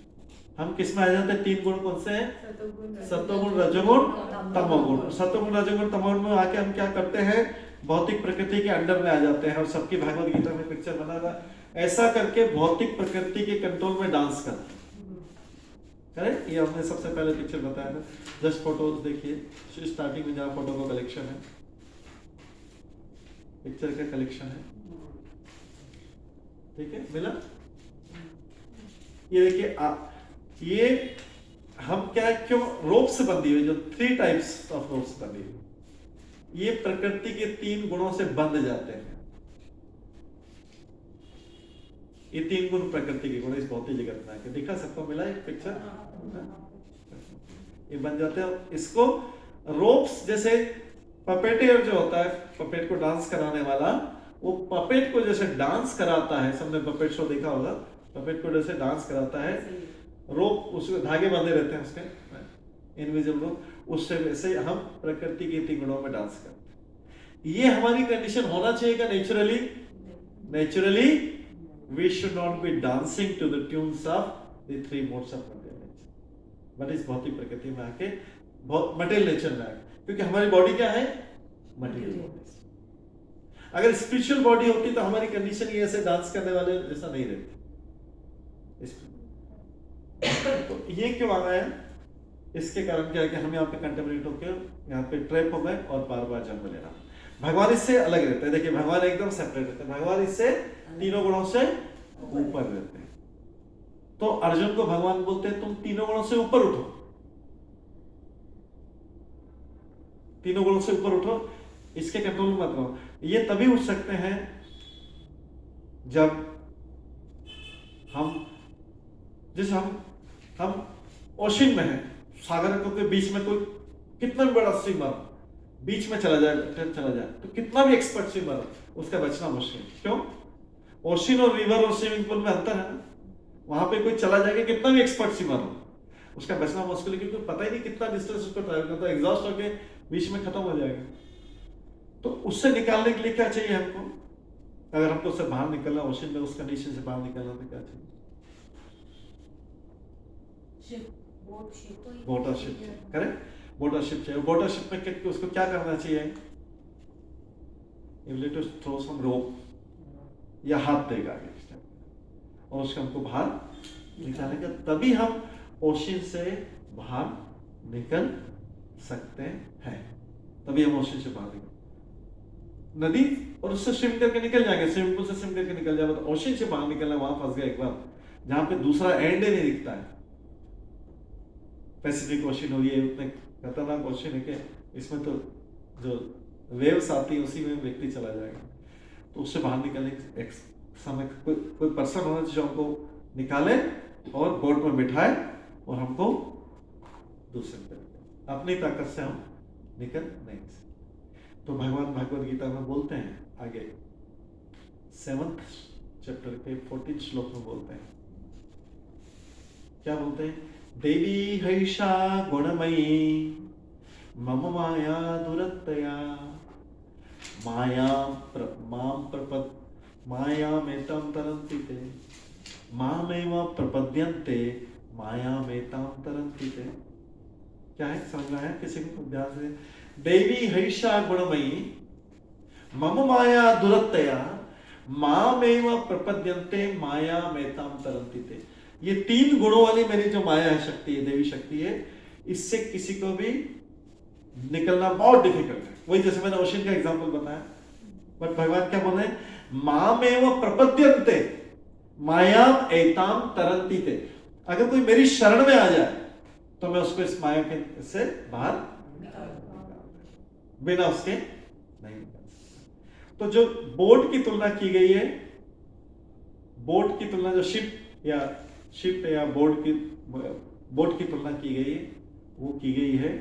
[SPEAKER 1] हम किस में आ जाते हैं? 3 गुण कौन से हैं? सत्वगुण, रजोगुण, तमोगुण। सत्वगुण, रजोगुण, तमोगुण में आके हम क्या करते हैं? भौतिक प्रकृति के अंडर में आ जाते हैं। और सबकी भगवत गीता में पिक्चर बना था, ऐसा करके भौतिक प्रकृति के कंट्रोल में डांस करते हैं। करेक्ट? ये हमने सबसे पहले पिक्चर बताया था। जस्ट फोटोज देखिए, स्टार्टिंग में जहाँ फोटो का कलेक्शन है, पिक्चर का कलेक्शन है, ठीक है, मिला? ये देखिए, ये हम क्या है, क्यों रोप से बंधी हुई, जो 3 टाइप्स ऑफ रोप से बंधी हुई, ये प्रकृति के 3 गुणों से बंध जाते हैं। ये 3 गुण प्रकृति के गुण इस भौतिक जगत में आके दिखा सकता हूं, मिला एक पिक्चर, ये बन जाते हैं। इसको रोप्स, जैसे पपेटियर जो होता है, पपेट को डांस कराने वाला, वो पपेट को जैसे डांस कराता है, सबने पपेट शो देखा होगा, पपेट को जैसे डांस कराता है, रोप उसके धागे बांधे रहते हैं उसके, इनविजिबल रोप, उससे वैसे हम प्रकृति के 3 गुणों में डांस करते हैं। ये हमारी कंडीशन होना चाहिए क्या naturally? Naturally we should not be dancing to the tunes of the 3 modes of material nature, but इस भौतिक प्रकृति में आके मटेरियल नेचर में आके, क्योंकि हमारी बॉडी क्या है? Material body. अगर स्पिरिचुअल बॉडी होती तो हमारी कंडीशन ये ऐसे डांस करने वाले जैसा नहीं रहती। तो ये क्यों आ गया है? इसके कारण क्या है कि हम यहाँ पे कंटेमिनेट होकर यहाँ पे ट्रैप हो गए और बार बार जन्म लेना। भगवान इससे अलग रहते हैं। देखिए, भगवान एकदम सेपरेट रहते हैं, भगवान इससे 3 गुणों से ऊपर रहते हैं। तो अर्जुन को भगवान बोलते हैं, तुम 3 गुणों से ऊपर उठो, 3 गुणों से ऊपर उठो, इसके कंट्रोल में मत रहो। ये तभी उठ सकते हैं जब हम, जैसे हम ओशन में हैं, सागर के बीच में कोई कितना भी बड़ा स्विमर बीच में चला जाए, तो कितना भी एक्सपर्ट स्विमर, उसका बचना मुश्किल। क्यों? ओशन और रिवर और स्विमिंग पूल में अंतर है। वहां पे कोई चला जाएगा, कितना भी एक्सपर्ट स्विमर हो, उसका बचना मुश्किल है, क्योंकि पता ही नहीं कितना डिस्टेंस उसको ट्रैवल करता है, एग्जॉस्ट होके बीच में खत्म हो जाएगा। तो उससे निकालने के लिए क्या चाहिए हमको? अगर हमको उससे बाहर निकलना, ओशन में उस कंडीशन से बाहर निकलना, तो क्या चाहिए? बोटरशिप, करेक्ट? बोटरशिप चाहिए। बोटरशिप में उसको क्या करना चाहिए? टू थ्रो सम रोप, या हाथ देगा आगे और उसको हमको बाहर निकालेंगे, तभी हम ओशन से बाहर निकल सकते हैं। तभी हम ओशन से बाहर निकल, नदी और उससे स्विम करके निकल जाएंगे, स्विमिंग पूल से स्विम करके निकल जाएगा, तो ओशन से बाहर निकलना, वहां फंस गया एक बार, जहां पे दूसरा एंड ही नहीं दिखता है। पैसिफिक ओशन हो, ये उतने खतरनाक ओशन है कि इसमें तो जो वेव्स आती है उसी में व्यक्ति चला जाएगा। तो उससे बाहर निकलने एक समय कोई पर्सन होना चाहिए जो हमको निकाले और बोट में बिठाए और हमको दूसरे तरीके, अपनी ताकत से हम निकल नहीं सकते। तो भगवान भगवद गीता में बोलते हैं आगे 7th चैप्टर के 14 श्लोक में बोलते हैं, क्या बोलते हैं? देवी हैषा गुणमयी मम माया दुरत्तया मायामेतां तरन्ति ते मामेव प्रपद्यन्ते मायामेतां तरन्ति ते। क्या है? समझ में आया किसी को? ध्यान से। देवी हैषा गुणमयी मम माया दुरत्तया मामेव प्रपद्यन्ते मायामेतां तरन्ति ते। ये 3 गुणों वाली मेरी जो माया है, शक्ति है, देवी शक्ति है, इससे किसी को भी निकलना बहुत डिफिकल्ट है। वही जैसे मैंने ओशन का एग्जांपल बताया, बट भगवान क्या बोल रहे हैं? मामेव प्रपद्यन्ते मायाम एताम तरन्ति ते। अगर कोई मेरी शरण में आ जाए तो मैं उसको इस माया के से बाहर बिना उसके नहीं निकल सकता। तो जो बोट की तुलना की गई है, बोट की तुलना जो शिप या बोट की तुलना की गई है, वो की गई है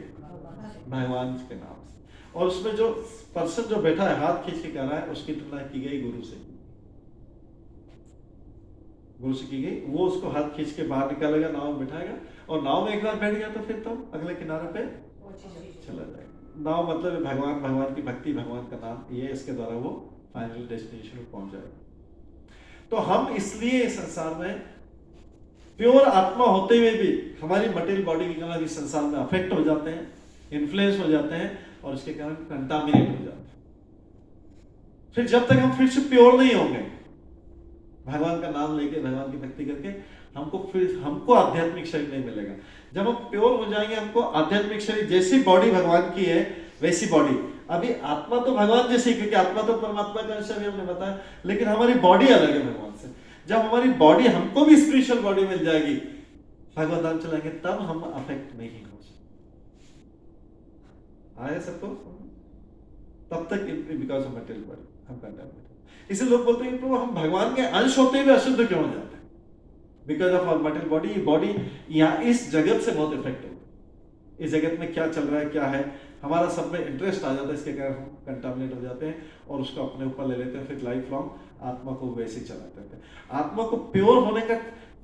[SPEAKER 1] भगवान के नाम से। और उसमें जो पर्सन जो बैठा है, हाथ खींच के कर रहा है, उसकी तुलना की गई गुरु से की गई। वो उसको हाथ खींच के बाहर निकालेगा, नाव में बैठाएगा, और नाव में एक बार बैठ गया तो फिर तो अगले किनारे पे चला जाएगा। नाव मतलब भगवान, भगवान की भक्ति, भगवान का नाम, ये इसके द्वारा वो फाइनल डेस्टिनेशन में पहुंच जाएगा। तो हम इसलिए इस संसार में प्योर आत्मा होते हुए भी हमारी मटेरियल बॉडी के कारण इस संसार में अफेक्ट हो जाते हैं, इन्फ्लुएंस हो जाते हैं, और इसके कारण कंटामिनेट हो जाते हैं। फिर जब तक हम फिर से प्योर नहीं होंगे भगवान का नाम लेके, भगवान की भक्ति करके हमको आध्यात्मिक शरीर नहीं मिलेगा। जब हम प्योर हो जाएंगे, हमको आध्यात्मिक शरीर, जैसी बॉडी भगवान की है वैसी बॉडी। अभी आत्मा तो भगवान जैसी, क्योंकि आत्मा तो परमात्मा का अंश है, हमने बताया, लेकिन हमारी बॉडी अलग है भगवान से। जब हमारी बॉडी, हमको भी स्पिरिचुअल बॉडी मिल जाएगी, भगवत धाम चलाएंगे, तब हम अफेक्ट नहीं हो सकते। आया सबको? तब तक बिकॉज ऑफ मटेरियल बॉडी हम कंटामिनेट। इसे लोग बोलते हैं प्रभु हम भगवान के अंश होते हुए अशुद्ध क्यों हो जाते हैं? Because of our material body. ये बॉडी यहाँ इस जगत से बहुत इफेक्ट होती है। इस जगत में क्या चल रहा है, क्या है, हमारा सब में इंटरेस्ट आ जाता है, इसके कारण हम कंटामिनेट हो जाते हैं और उसको अपने ऊपर ले लेते हैं, फिर लाइफ लॉन्ग आत्मा को वैसे ही चलाते रहते हैं। आत्मा को प्योर होने का,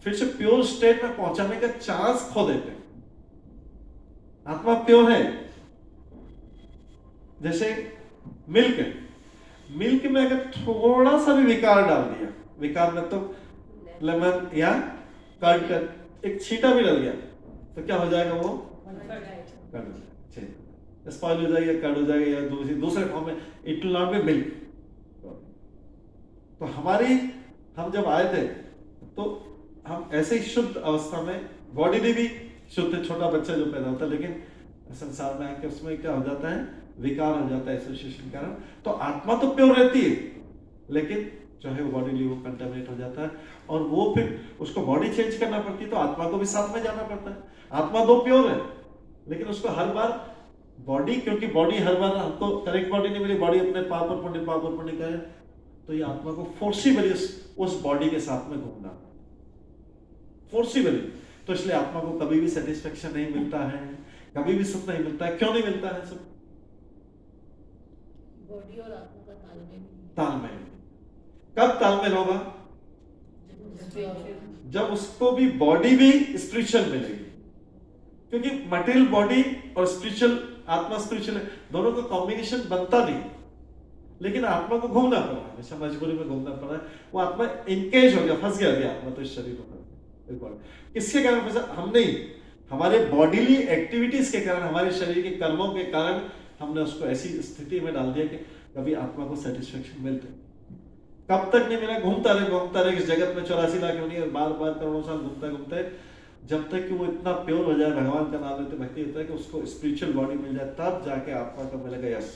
[SPEAKER 1] फिर से प्योर स्टेट में पहुंचाने का चांस खो देते हैं। आत्मा प्योर है, जैसे मिल्क है, मिल्क में अगर थोड़ा सा भी विकार डाल दिया, विकार में तो लेमन या कर्ड का एक छींटा भी डल गया तो क्या हो जाएगा? वो कर्ड हो जाएगा, स्पॉइल हो जाएगा, कर्ड हो जाएगा, या दूसरे फॉर्म में it will not be milk. तो हम जब आए थे तो हम ऐसे ही शुद्ध अवस्था में, बॉडी में भी शुद्ध, छोटा बच्चा जो पैदा होता है, लेकिन संसार में आके उसमें क्या हो जाता है? विकार हो जाता है एसोसिएशन के कारण। तो आत्मा तो प्योर रहती है, लेकिन जो है वो बॉडी वो कंटामिनेट हो जाता है, और वो फिर उसको बॉडी चेंज करना पड़ती है, तो आत्मा को भी साथ में जाना पड़ता है। आत्मा दो प्योर है, लेकिन उसको हर बार बॉडी, क्योंकि बॉडी हर बार हमको करेक्ट बॉडी नहीं मिली, बॉडी अपने पाप और पुण्य करे, तो ये आत्मा को फोर्सिबली उस बॉडी के साथ में घूमना, फोर्सिबली। तो इसलिए आत्मा को कभी भी सेटिस्फेक्शन नहीं मिलता है, कभी भी सुख नहीं मिलता है। क्यों नहीं मिलता है सुख?
[SPEAKER 3] बॉडी और आत्मा का
[SPEAKER 1] तालमेल। कब तालमेल होगा? जब उसको भी बॉडी भी स्पिरिचुअल मिलेगी, क्योंकि मटेरियल बॉडी और स्पिरिचुअल आत्मा, स्पिरिचुअल दोनों का कॉम्बिनेशन बनता नहीं, लेकिन आत्मा को घूमना पड़ा, हमेशा मजबूरी में घूमना पड़ा। वो आत्मा इंकेज हो गया, फंस गया अभी आत्मा तो इस शरीर में। किसके कारण फंसा? हम नहीं, हमारे बॉडीली एक्टिविटीज के कारण, हमारे शरीर के कर्मों के कारण हमने उसको ऐसी स्थिति में डाल दिया कि कभी आत्मा को सेटिस्फेक्शन मिलते। कब तक नहीं मिला? घूमता रहे इस जगत में 84 लाख योनि, बार करोड़ों साल घूमते जब तक कि वो इतना प्योर हो जाए, भगवान का नाम लेते भक्ति होता है कि उसको स्पिरिचुअल बॉडी मिल जाए, तब जाके आत्मा को मिलेगा यस,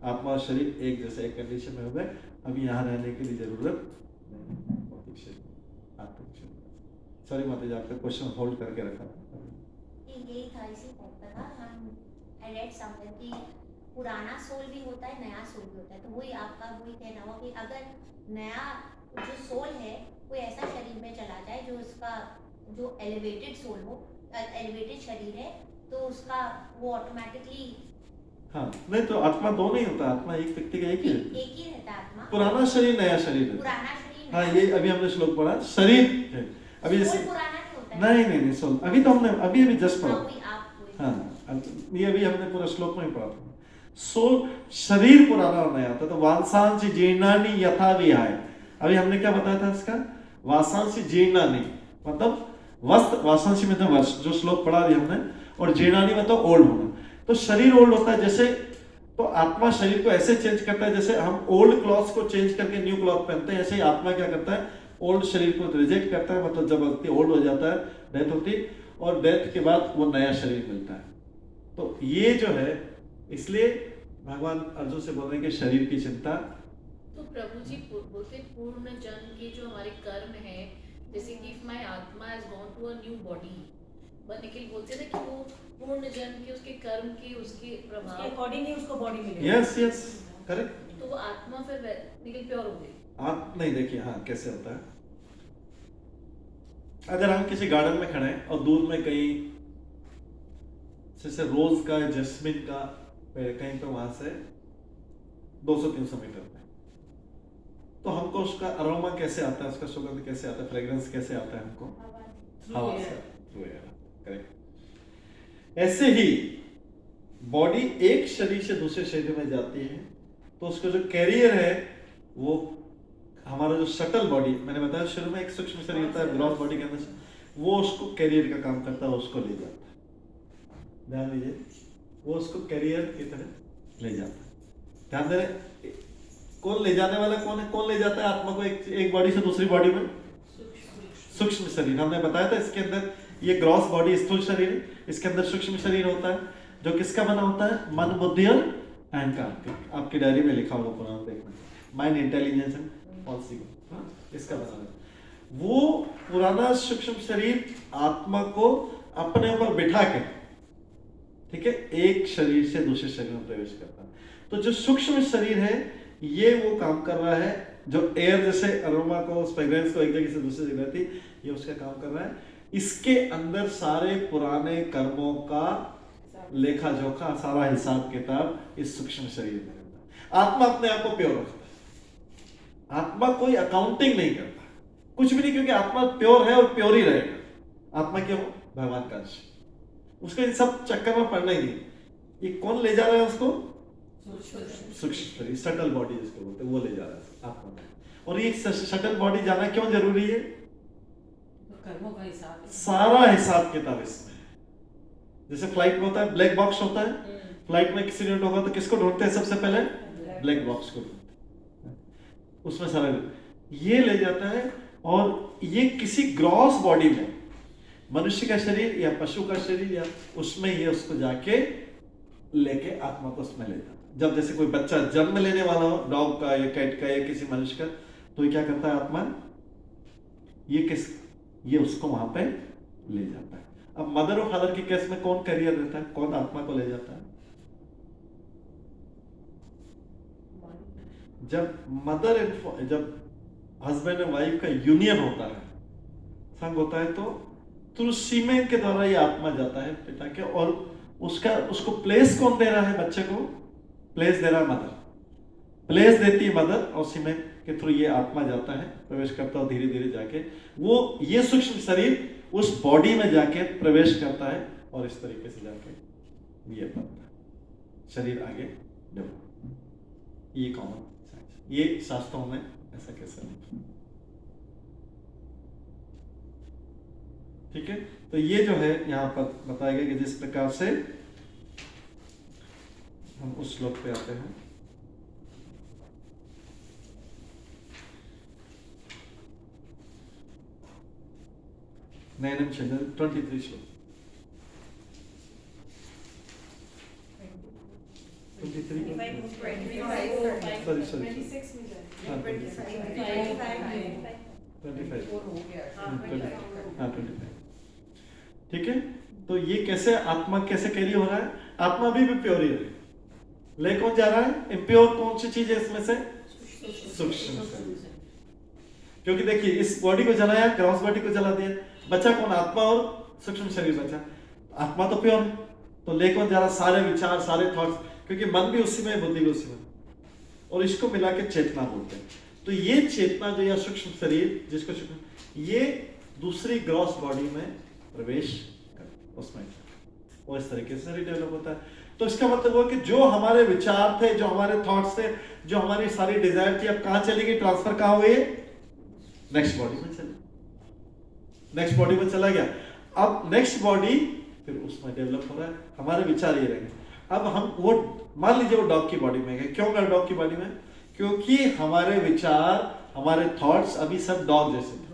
[SPEAKER 1] आत्मा और शरीर एक जैसे एक कंडीशन में हो गए, अभी यहाँ रहने की जरूरत नहीं। सॉरी माता जी, आपका क्वेश्चन होल्ड करके रखा था।
[SPEAKER 4] यही था, इसी टाइप का था। हम आई रेड समवेयर कि पुराना सोल भी होता है, नया सोल भी होता है। तो वही आपका वही कहना हुआ कि अगर नया जो सोल है कोई ऐसा शरीर में चला जाए जो उसका जो एलिवेटेड सोल हो, एलिवेटेड शरीर है, तो उसका वो ऑटोमेटिकली,
[SPEAKER 1] हाँ नहीं तो आत्मा दो नहीं होता, आत्मा एक व्यक्ति का एक ही
[SPEAKER 4] रहता है आत्मा।
[SPEAKER 1] पुराना शरीर नया शरीर है।
[SPEAKER 4] पुराना शरीर,
[SPEAKER 1] हाँ ये अभी हमने श्लोक पढ़ा, शरीर है अभी जैसे नहीं सोल, अभी तो हमने अभी जस्ट पढ़ा। हाँ ये अभी हमने पूरा श्लोक में ही पढ़ा था। सोल शरीर पुराना और नया था। तो वांसांश जीर्णानि यथा विहाय, अभी हमने क्या बताया था इसका? वांसांश जीर्णानि मतलब वस्त्र, वांसांश में था वर्ष, जो श्लोक पढ़ा अभी हमने, और जीर्णानि मतलब ओल्ड होना। तो शरीर ओल्ड होता है जैसे, तो आत्मा शरीर को ऐसे चेंज करता है जैसे हम ओल्ड क्लॉथ को चेंज करके न्यू क्लॉथ पहनते हैं, ऐसे ही आत्मा क्या करता है? ओल्ड शरीर को रिजेक्ट करता है, मतलब जब व्यक्ति ओल्ड हो जाता है, डेथ होती, और डेथ के बाद वो नया शरीर मिलता है। तो ये जो है, इसलिए भगवान अर्जुन से बोल रहे हैं कि शरीर की चिंता।
[SPEAKER 3] तो प्रभु जी बोलते पूर्ण जन्म के जो हमारे कर्म है, जैसे कि इफ माय आत्मा has gone to a new body, Nikhil बोलते थे कि वो पूर्ण जन्म के उसके कर्म के उसके प्रभाव
[SPEAKER 2] के अकॉर्डिंग ही उसको बॉडी मिलेगी।
[SPEAKER 1] Yes correct.
[SPEAKER 3] तो वो आत्मा फिर निखिल प्योर हो गई।
[SPEAKER 1] आप नहीं देखिए, हाँ कैसे होता है, अगर हम किसी गार्डन में खड़े हैं और दूर में कहीं जैसे रोज का, जैस्मिन का पेड़ कहीं पे वहां से 200-300 मीटर पे, तो हमको उसका अरोमा कैसे आता है, उसका सुगंध कैसे आता है, फ्रेग्रेंस कैसे आता है हमको? हवा से, थ्रू एयर। करेक्ट। ऐसे ही बॉडी एक शरीर से दूसरे शरीर में जाती है, तो उसका जो कैरियर है वो हमारा जो शटल बॉडी, मैंने बताया शुरू में एक सूक्ष्म शरीर होता है ग्रॉस बॉडी के अंदर, वो उसको कैरियर का काम करता है, उसको ले जाता है। ध्यान दीजिए, वो उसको कैरियर की तरह ले जाता है। ध्यान दे रहे, कौन ले जाने वाला कौन है? कौन ले जाता है आत्मा को एक बॉडी से दूसरी बॉडी में? सूक्ष्म शरीर। हमने बताया था इसके अंदर ये ग्रॉस बॉडी स्थूल शरीर है, इसके अंदर सूक्ष्म शरीर होता है जो किसका बना होता है? मन, बुद्धि और अहंकार। आपकी डायरी में लिखा होगा, पुराना देखना, mind, intelligence and false ego, इसका बना है। वो पुराना सूक्ष्म शरीर आत्मा को अपने ऊपर बिठा के, ठीक है, एक शरीर से दूसरे शरीर में प्रवेश करता है। तो जो सूक्ष्म शरीर है ये वो काम कर रहा है, जो एयर जैसे अरोमा को, फ्रेग्रेंस को एक जगह से दूसरी जगह थी, ये उसका काम कर रहा है। इसके अंदर सारे पुराने कर्मों का लेखा जोखा, सारा हिसाब किताब इस सूक्ष्म शरीर में रहता है। आत्मा अपने आप को प्योर रखता है, आत्मा कोई अकाउंटिंग नहीं करता कुछ भी नहीं, क्योंकि आत्मा प्योर है और प्योर ही रहेगा। आत्मा क्यों? भगवान का अंश। उसको इन सब चक्कर में पड़ना ही नहीं। ये कौन ले जा रहा है उसको? सूक्ष्म शरीर, सटल बॉडी जिसको बोलते हैं, वो ले जा रहा है आत्मा में। और ये सटल बॉडी जाना क्यों जरूरी है?
[SPEAKER 5] कर्मों का हिसाब
[SPEAKER 1] सारा हिसाब किताब इसमें है। जैसे फ्लाइट में होता है ब्लैक बॉक्स होता है, फ्लाइट में एक्सीडेंट होगा तो किसको ढूंढते हैं सबसे पहले? ब्लैक बॉक्स को ढूंढते हैं, उसमें सारा ये ले जाता है। और ये किसी ग्रॉस बॉडी में, मनुष्य का शरीर या पशु का शरीर या उसमें, ये उसको जाके लेके आत्मा को उसमें ले जाता है। जब जैसे कोई बच्चा जन्म लेने वाला हो, डॉग का या कैट का या किसी मनुष्य का, तो ये क्या करता है आत्मा? ये उसको वहां पे ले जाता है। अब मदर और फादर के केस में कौन कैरियर रहता है? कौन आत्मा को ले जाता है? जब हस्बैंड एंड वाइफ का यूनियन होता है, संग होता है, तो थ्रू सीमेन के द्वारा ये आत्मा जाता है पिता के, और उसको प्लेस कौन दे रहा है? बच्चे को प्लेस दे रहा है मदर, प्लेस देती है मदर, और सीमेन के थ्रू ये आत्मा जाता है, प्रवेश करता है, धीरे धीरे जाके वो ये सूक्ष्म शरीर उस बॉडी में जाके प्रवेश करता है, और इस तरीके से जाके ये बनता है शरीर आगे डेवलप। ये कॉमन सेंस, ये शास्त्रों में ऐसा कैसा नहीं। ठीक है, तो ये जो है यहाँ पर बताया गया कि जिस प्रकार से हम उस श्लोक पे आते हैं, नयनम चैनल 23 श्लोक 23 सॉरी 25। ठीक है, तो ये कैसे आत्मा कैसे कैरी हो रहा है? आत्मा भी प्योर ही है, ले कौन जा रहा है? इम्प्योर कौन सी चीज है इसमें से? सूक्ष्म शरीर। क्योंकि देखिए इस बॉडी को जलाया, ग्रॉस बॉडी को जला दिया, बचा कौन? आत्मा और सूक्ष्म शरीर बचा। आत्मा तो प्योर है, तो ले कौन जा रहा? सारे विचार, सारे थॉट्स, क्योंकि मन भी उसी में, बुद्धि भी उसी में, और इसको मिला के चेतना बोलते हैं। तो ये चेतना जो या सूक्ष्म शरीर जिसको ये दूसरी ग्रॉस बॉडी में प्रवेश कर, उसमें और इस तरीके से शरीर डेवलप होता है। तो इसका मतलब वो कि जो हमारे विचार थे, जो हमारे थॉट्स थे, जो हमारी सारी डिजायर थी, अब कहाँ चली गई? ट्रांसफर कहाँ हुई? नेक्स्ट बॉडी में चले, नेक्स्ट बॉडी में चला गया। अब नेक्स्ट बॉडी फिर उसमें डेवलप हो रहा है, हमारे विचार ये रहेंगे। अब हम वो मान लीजिए वो डॉग की बॉडी में गए, क्यों गए डॉग की बॉडी में? क्योंकि हमारे विचार, हमारे थॉट्स अभी सब डॉग जैसे थे,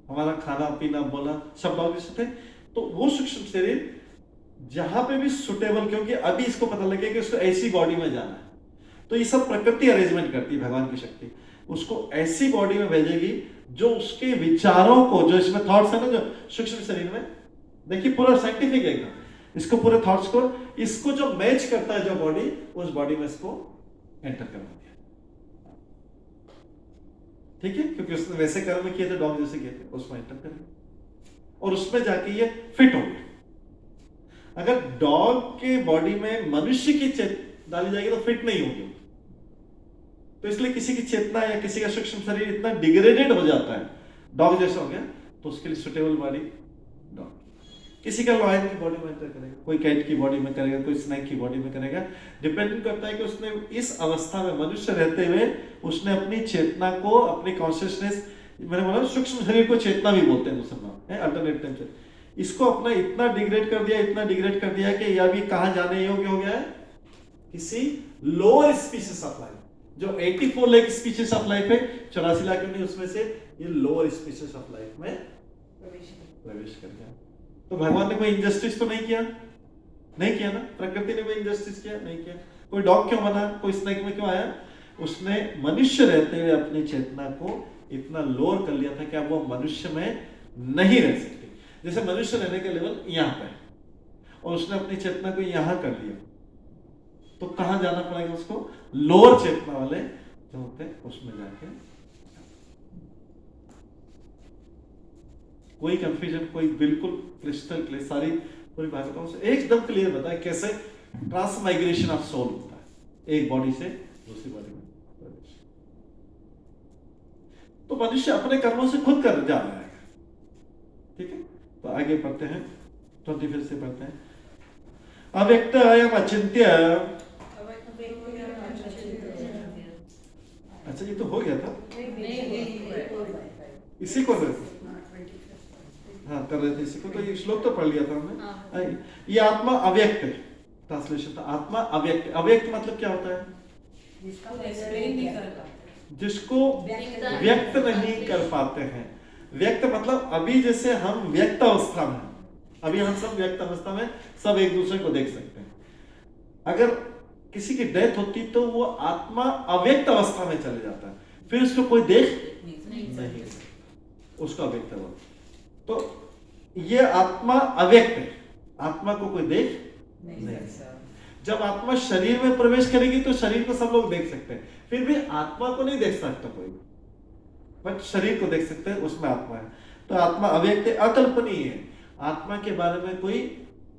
[SPEAKER 1] हमारा खाना पीना बोलना सब डॉग जैसे थे। तो वो सूक्ष्म शरीर जहां पे भी सुटेबल, क्योंकि अभी इसको पता लगे कि उसको ऐसी बॉडी में जाना है, तो ये सब प्रकृति अरेंजमेंट करती है, भगवान की शक्ति उसको ऐसी बॉडी में भेजेगी जो उसके विचारों को, जो इसमें थॉट्स है ना, जो सूक्ष्म शरीर में, देखिए पूरा साइंटिफिक है एकदम, इसको पूरे थॉट्स को, इसको जो मैच करता है जो बॉडी, उस बॉडी में इसको एंटर करवा दिया। ठीक है, क्योंकि उसने वैसे कर्म किए थे, डॉग जैसे किए थे, उसमें एंटर कर दिया और उसमें जाके ये फिट हो गया। अगर डॉग के बॉडी में मनुष्य की चेतना डाली जाएगी तो फिट नहीं होगी। तो इसलिए किसी की चेतना या किसी का सूक्ष्म शरीर इतना डिग्रेडेड हो जाता है, डॉग जैसा हो गया, तो उसके लिए सुटेबल बॉडी डॉग। किसी का लॉयन की बॉडी में एंटर करेगा, कोई कैट की बॉडी में करेगा, कोई स्नैक की बॉडी में करेगा। डिपेंड करता है कि उसने इस अवस्था में मनुष्य रहते हुए उसने अपनी चेतना को, अपनी कॉन्शियसनेस, मैंने बोला सूक्ष्म शरीर को चेतना भी बोलते हैं मुसलमान, अल्टरनेट टेंशन, इसको अपना इतना डिग्रेड कर दिया, इतना डिग्रेड कर दिया कि यह भी कहाँ जाने योग्य हो गया है? किसी लोअर स्पीशीज ऑफ लाइफ, जो 84 लाख स्पीशीज ऑफ लाइफ है, 84 लाख नहीं, उसमें से ये लोअर स्पीशीज ऑफ लाइफ में प्रवेश कर गया। तो भगवान ने कोई इंजस्टिस तो नहीं किया ना, प्रकृति ने कोई इंजस्टिस किया नहीं किया। कोई डॉग क्यों बना, कोई स्नेक में क्यों आया? उसने मनुष्य रहते हुए अपनी चेतना को इतना लोअर कर लिया था कि अब वो मनुष्य में नहीं रह सकते। जैसे मनुष्य रहने का लेवल यहाँ पे है और उसने अपनी चेतना को यहाँ कर लिया, तो कहां जाना पड़ेगा उसको? लोअर चेतना वाले जो होते हैं उसमें जाके। कोई कंफ्यूजन, कोई बिल्कुल क्रिस्टल क्लियर, सारी पूरी भागवतों से एकदम क्लियर बताया कैसे ट्रांसमाइग्रेशन ऑफ सोल होता है एक बॉडी से दूसरी बॉडी में प्रवेश। तो मनुष्य अपने कर्मों से खुद कर जा रहा है। ठीक है, तो आगे पढ़ते हैं, 25 से पढ़ते हैं। अव्यक्त अयम अचिंत्य, अच्छा ये तो हो गया था, इसी को हाँ कर रहे थे इसी को, तो ये श्लोक तो पढ़ लिया था हमने। ये आत्मा अव्यक्त है, ट्रांसलेशन था आत्मा अव्यक्त। अव्यक्त मतलब क्या होता है? जिसको व्यक्त नहीं कर पाते हैं। व्यक्त मतलब अभी जैसे हम व्यक्त अवस्था में, अभी हम सब व्यक्त अवस्था में सब एक दूसरे को देख सकते हैं। अगर किसी की डेथ होती तो वो आत्मा अव्यक्त अवस्था में चले जाता है, फिर उसको कोई देख नहीं, उसका अव्यक्त है वो। तो ये आत्मा अव्यक्त है, आत्मा को कोई देख नहीं। जब आत्मा शरीर में प्रवेश करेगी तो शरीर को सब लोग देख सकते हैं, फिर भी आत्मा को नहीं देख सकता कोई, बट शरीर को देख सकते हैं, उसमें आत्मा है। तो आत्मा अव्यक्त है, अकल्पनीय है। आत्मा के बारे में कोई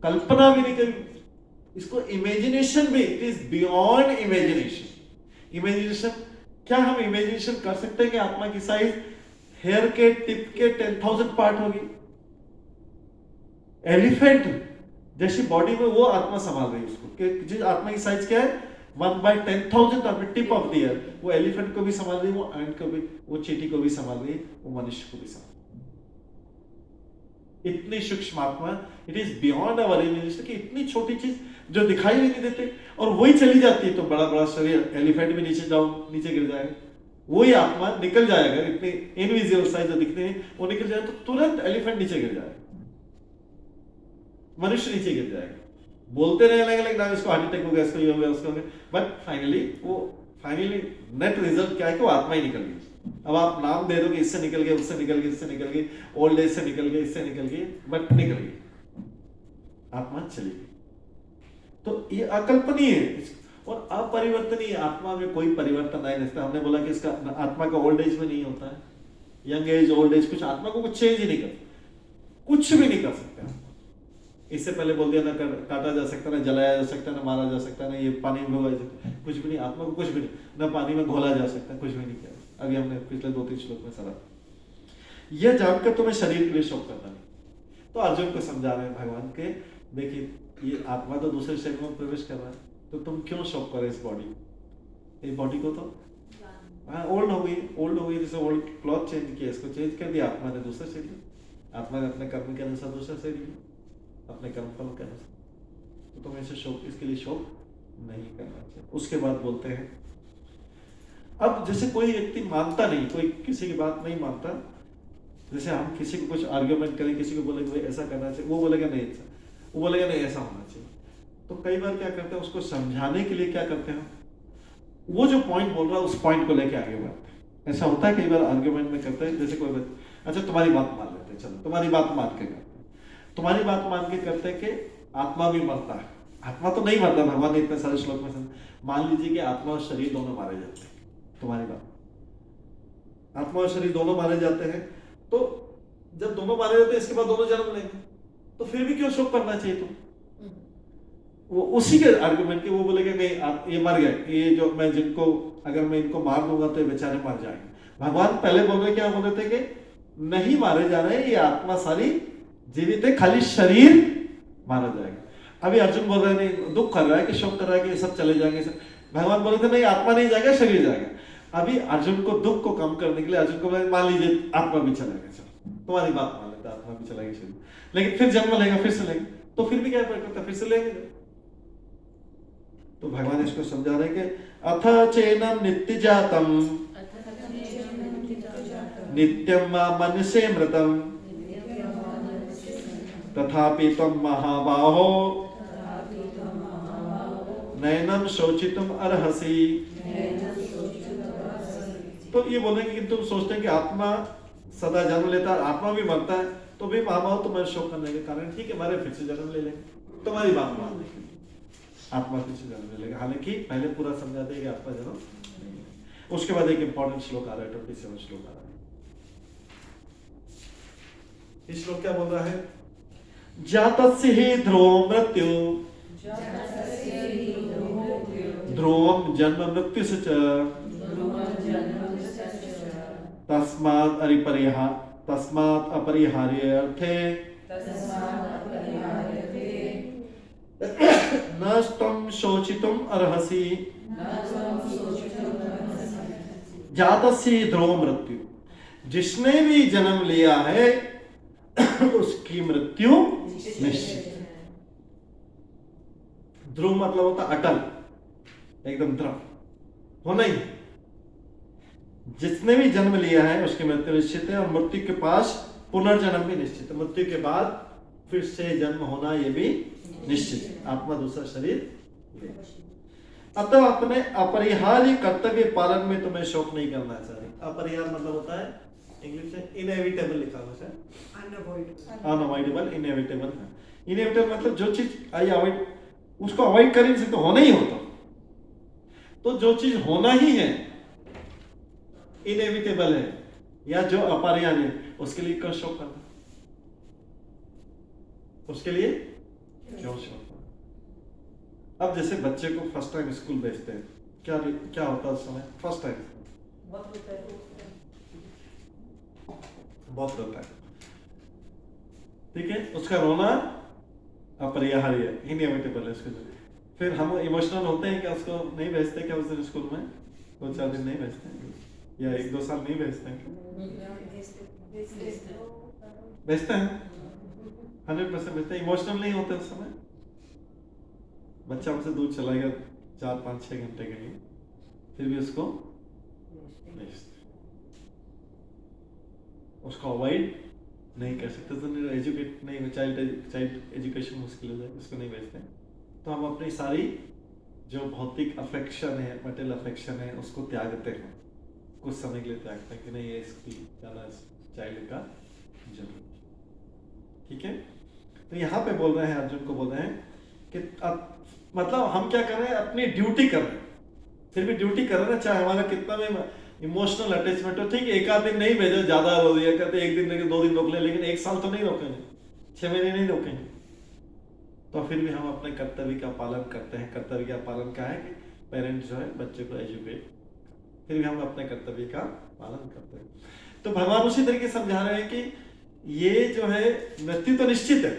[SPEAKER 1] कल्पना भी नहीं करी, इसको इमेजिनेशन भी, it is beyond imagination. Imagination क्या हम इमेजिनेशन कर सकते हैं कि आत्मा की साइज हेयर के टिप के 10,000 पार्ट होगी? एलिफेंट जैसी बॉडी में वो आत्मा संभाल रही है उसको, कि जिस आत्मा की साइज क्या है 1/10,000 of the tip of the year, वो एलिफेंट को भी संभाल रही है, वो एंट को भी, वो चींटी को भी संभाल रही है, वो मनुष्य को भी संभाल रही है। इतनी सूक्ष्म आत्मा, it is beyond our imagination, कि इतनी छोटी चीज जो दिखाई भी नहीं देते और वही चली जाती है। तो बड़ा बड़ा शरीर, एलिफेंट भी नीचे नीचे गिर जाएगा, वही आत्मा निकल जाएगा, इतनी इनविजिबल साइज जो दिखते हैं वो निकल जाए तो तुरंत एलिफेंट नीचे गिर जाएगा, मनुष्य नीचे गिर जाएगा। बोलते रहे अलग अलग नाम, इसको हार्ट अटैक हो गया, इसको ये हो गया, उसको हो गया, बट फाइनली नेट रिजल्ट क्या है कि वो आत्मा ही निकल गई। अब आप नाम दे दो कि इससे निकल गया, उससे निकल गई, इससे निकल गई, ओल्ड एज से निकल गई, इससे निकल गई, बट निकल गई, आत्मा चली गई। तो ये अकल्पनीय है और अपरिवर्तनीय। आत्मा में कोई परिवर्तन नहीं रहता। हमने बोला कि इसका आत्मा का ओल्ड एज में नहीं होता है, यंग एज ओल्ड एज कुछ आत्मा को कुछ चेंज ही नहीं कर, कुछ भी नहीं कर सकते। इससे पहले बोल दिया ना काटा जा सकता, ना जलाया जा सकता, ना मारा जा सकता, ना ये पानी में भिगोया जा सकता, कुछ भी नहीं। आत्मा को कुछ भी नहीं, ना पानी में घोला जा सकता, कुछ भी नहीं किया। अभी हमने पिछले 2-3 श्लोक में सारा यह जानकर तुम्हें शरीर के लिए शोक करना नहीं। तो अर्जुन को समझा रहे हैं भगवान के, देखिए ये आत्मा तो दूसरे शरीर में प्रवेश कर रहा है, तो तुम क्यों शोक करो इस बॉडी को? तो ओल्ड हो गई, जैसे ओल्ड क्लॉथ चेंज किया, इसको चेंज कर दिया, आत्मा ने दूसरा शरीर, आत्मा ने अपने कर्म के अनुसार दूसरा शरीर, अपने कर्म फल के अनुसार, तो तुम्हें इसे शोक, इसके लिए शोक नहीं करना चाहिए। उसके बाद बोलते हैं, अब जैसे कोई व्यक्ति मानता नहीं, कोई किसी की बात नहीं मानता, जैसे हम किसी को कुछ आर्ग्यूमेंट करें, किसी को बोलेंगे भाई ऐसा करना चाहिए, वो बोलेगा नहीं ऐसा, वो बोलेगा नहीं ऐसा होना चाहिए। तो कई बार क्या करते हैं, उसको समझाने के लिए क्या करते हैं, वो जो पॉइंट बोल रहा है उस पॉइंट को लेके आगे बढ़ते हैं। ऐसा होता है कई बार आर्ग्यूमेंट में करते हैं, जैसे कोई अच्छा तुम्हारी बात मान लेते हैं, चलो तुम्हारी बात मान के करते हैं, तुम्हारी बात मान के करते हैं कि आत्मा भी मरता है। आत्मा तो नहीं मरता, भगवान ने इतने सारे श्लोक में मान लीजिए कि आत्मा और शरीर दोनों मारे जाते हैं, तुम्हारी बात, आत्मा और शरीर दोनों मारे जाते हैं, तो जब दोनों मारे जाते हैं इसके बाद दोनों जन्म लेंगे, तो फिर भी क्यों शोक करना चाहिए? तुम वो उसी के आर्गुमेंट के, वो बोलेगा नहीं ये मर गए, ये जो मैं जिनको अगर मैं इनको मार दूंगा तो ये बेचारे मर जाएंगे। भगवान पहले बोल रहे, क्या बोल रहे थे कि नहीं मारे जा रहे, ये आत्मा सारी जीवित है, खाली शरीर मारा जाएगा। अभी अर्जुन बोल रहे नहीं, दुख कर रहा है कि शोक कर रहा है कि ये सब चले जाएंगे, भगवान बोल रहे थे नहीं आत्मा नहीं जाएगा, शरीर जाएगा। अभी अर्जुन को दुख को कम करने के लिए अर्जुन को मान लीजिए आत्मा भी चलेगा, चलो तुम्हारी बात मान लेते, आत्मा भी चलेगी शरीर, लेकिन फिर जन्म लेगा, फिर से लेंगे, तो फिर भी क्या फर्क पड़ता है, फिर से लेंगे। तो भगवान इसको समझा रहे कि अथ चैनम नित्य जातम नित्यम मा मनसे मृतम तथापि त्वं महाबाहो नैनम शोचितुम अर्हसि। तो ये बोलेंगे कि तुम सोचते हैं कि आत्मा सदा जन्म लेता है, आत्मा भी मरता है, तो भी महाबाहो तुम्हारे शोक करने के कारण ठीक है, हमारे फिर से जन्म ले लेंगे, तुम्हारी बात मान लेंगे, आत्मा फिर से जन्म ले लेगा। हालांकि पहले पूरा समझा देगा आत्मा जन्म। उसके बाद एक इंपॉर्टेंट श्लोक आ रहा है, 27 श्लोक आ रहा है। इस श्लोक क्या बोल रहा है? जातस्य हि ध्रुवं मृत्यु ध्रुवं जन्म मृत्यु च तस्मात् अपरिहार्य अर्थे न त्वं शोचितुम अर्हसि। जातस्य हि ध्रुवं मृत्यु, जिसने भी जन्म लिया है उसकी मृत्यु निश्चित है। ध्रुव मतलब होता अटल, एकदम दृढ़ होना ही। जिसने भी जन्म लिया है उसकी मृत्यु निश्चित है, और मृत्यु के पास पुनर्जन्म भी निश्चित है। मृत्यु के बाद फिर से जन्म होना यह भी निश्चित है, आत्मा दूसरा शरीर। अतः अपने अपरिहार्य कर्तव्य पालन में तुम्हें शोक नहीं करना चाहिए। अपरिहार्य मतलब होता है इंग्लिश में इनएविटेबल लिखा हुआ है, अनअवॉइडेबल, इनएविटेबल है। इनएविटेबल मतलब जो चीज आई अवॉइड, उसको अवॉइड करने से तो होना ही होता। तो जो चीज होना ही है, इनएविटेबल है या जो अपरिहार्य है, उसके लिए क्यों शोक करना? उसके लिए क्यों शोक करना? अब जैसे बच्चे को फर्स्ट टाइम स्कूल भेजते हैं, क्या होता है उस समय? फर्स्ट टाइम बहुत रोता है, ठीक है, उसका रोना अपरिहार्य है, इनएविटेबल है उसके लिए। फिर हम इमोशनल होते हैं क्या उसको नहीं भेजते क्या उस दिन स्कूल में? 2-4 दिन नहीं भेजते हैं या 1-2 साल नहीं भेजते हैं? भेजते हैं, 100% भेजते हैं। इमोशनल नहीं होते उस समय। बच्चा हमसे दूर चला गया 4-5-6 घंटे के लिए, फिर भी उसको भेजते, उसको अवॉइड नहीं कर सकते। तो एजुकेट नहीं, चाइल्ड एजुकेशन मुश्किल हो जाए, उसको नहीं भेजते। तो हम अपनी सारी जो भौतिक अफेक्शन है, मटेरियल अफेक्शन है, उसको त्यागते हैं, कुछ समय के लिए त्यागते हैं कि नहीं ये इसकी जाना चाइल्ड का जरूर, ठीक है। तो यहाँ पे बोल रहे हैं, अर्जुन को बोल रहे हैं कि मतलब हम क्या कर रहे हैं? अपनी ड्यूटी कर रहे हैं, फिर भी ड्यूटी कर रहे हैं, चाहे हमारा कितना भी इमोशनल अटैचमेंट हो। ठीक है, 1 आध दिन नहीं भेजो, ज्यादा रो दिया कहते 1 दिन लेकिन 2 दिन रोक ले, लेकिन 1 साल तो नहीं रोकेंगे, 6 महीने नहीं रोकेंगे। तो फिर भी हम अपने कर्तव्य का पालन करते हैं। कर्तव्य का पालन क्या है कि पेरेंट्स जो है बच्चे को एजुकेट, फिर भी हम अपने कर्तव्य का पालन करते हैं। तो भगवान उसी तरीके समझा रहे हैं कि ये जो है मृत्यु तो निश्चित है,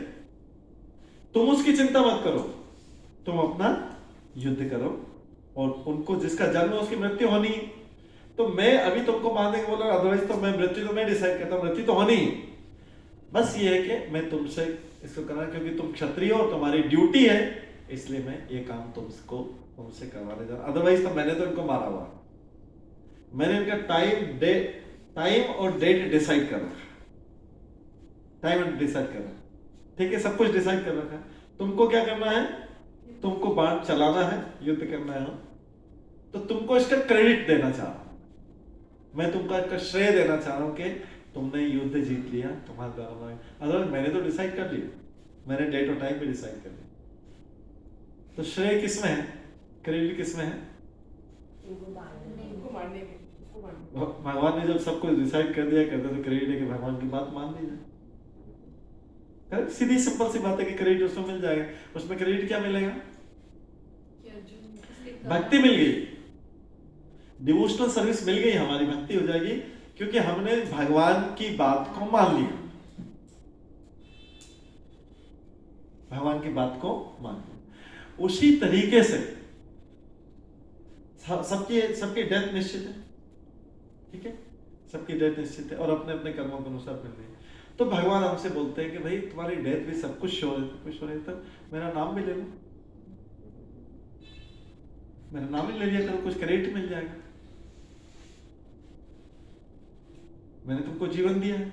[SPEAKER 1] तुम उसकी चिंता मत करो, तुम अपना युद्ध करो, और उनको जिसका जन्म है उसकी मृत्यु होनी। तो मैं अभी तुमको मारने के बोला, अदरवाइज तो मैं मृत्यु तो मैं डिसाइड करता हूँ, मृत्यु तो होनी। बस ये है कि मैं तुमसे इसको करना, क्योंकि तुम क्षत्रिय हो, तुम्हारी ड्यूटी है, इसलिए मैं ये काम तुमसे करवाने जा रहा। अदरवाइज तो मैंने तो इनको मारा हुआ, मैंने इनका टाइम और डेट डिसाइड कर रखा, टाइम डिसाइड कर रखा, ठीक है, सब कुछ डिसाइड कर रखा है। तुमको क्या करना है? तुमको बाण चलाना है, युद्ध करना है, तो तुमको इसका क्रेडिट देना चाह रहा हूं मैं, तुमको इसका श्रेय देना चाह रहा हूं कि तुमने युद्ध जीत लिया, तुम्हारे द्वारा। अदरवाइज मैंने तो डिसाइड कर लिया, मैंने डेट और टाइम भी डिसाइड कर लिया। तो श्रेय किसमें है? क्रेडिट किसमें है? भगवान ने जब सब कुछ डिसाइड कर दिया करते, तो क्रेडिट है कि भगवान की बात मान ली जाए। सीधी सिंपल सी बात है कि क्रेडिट उसमें मिल जाएगा। उसमें क्रेडिट क्या मिलेगा? भक्ति मिल गई, डिवोशनल सर्विस मिल गई, हमारी भक्ति हो जाएगी, क्योंकि हमने भगवान की बात को मान लिया, भगवान की बात को मान लिया। उसी तरीके से सबकी डेथ निश्चित है, ठीक है, सबकी डेथ निश्चित है, और अपने अपने कर्मों के अनुसार मिल रही है। तो भगवान हमसे बोलते हैं कि भाई तुम्हारी डेथ भी सब कुछ हो रही है, तो मेरा नाम भी ले लो, मेरा नाम ही ले लिया करो, कुछ क्रेडिट मिल जाएगा। मैंने तुमको जीवन दिया है,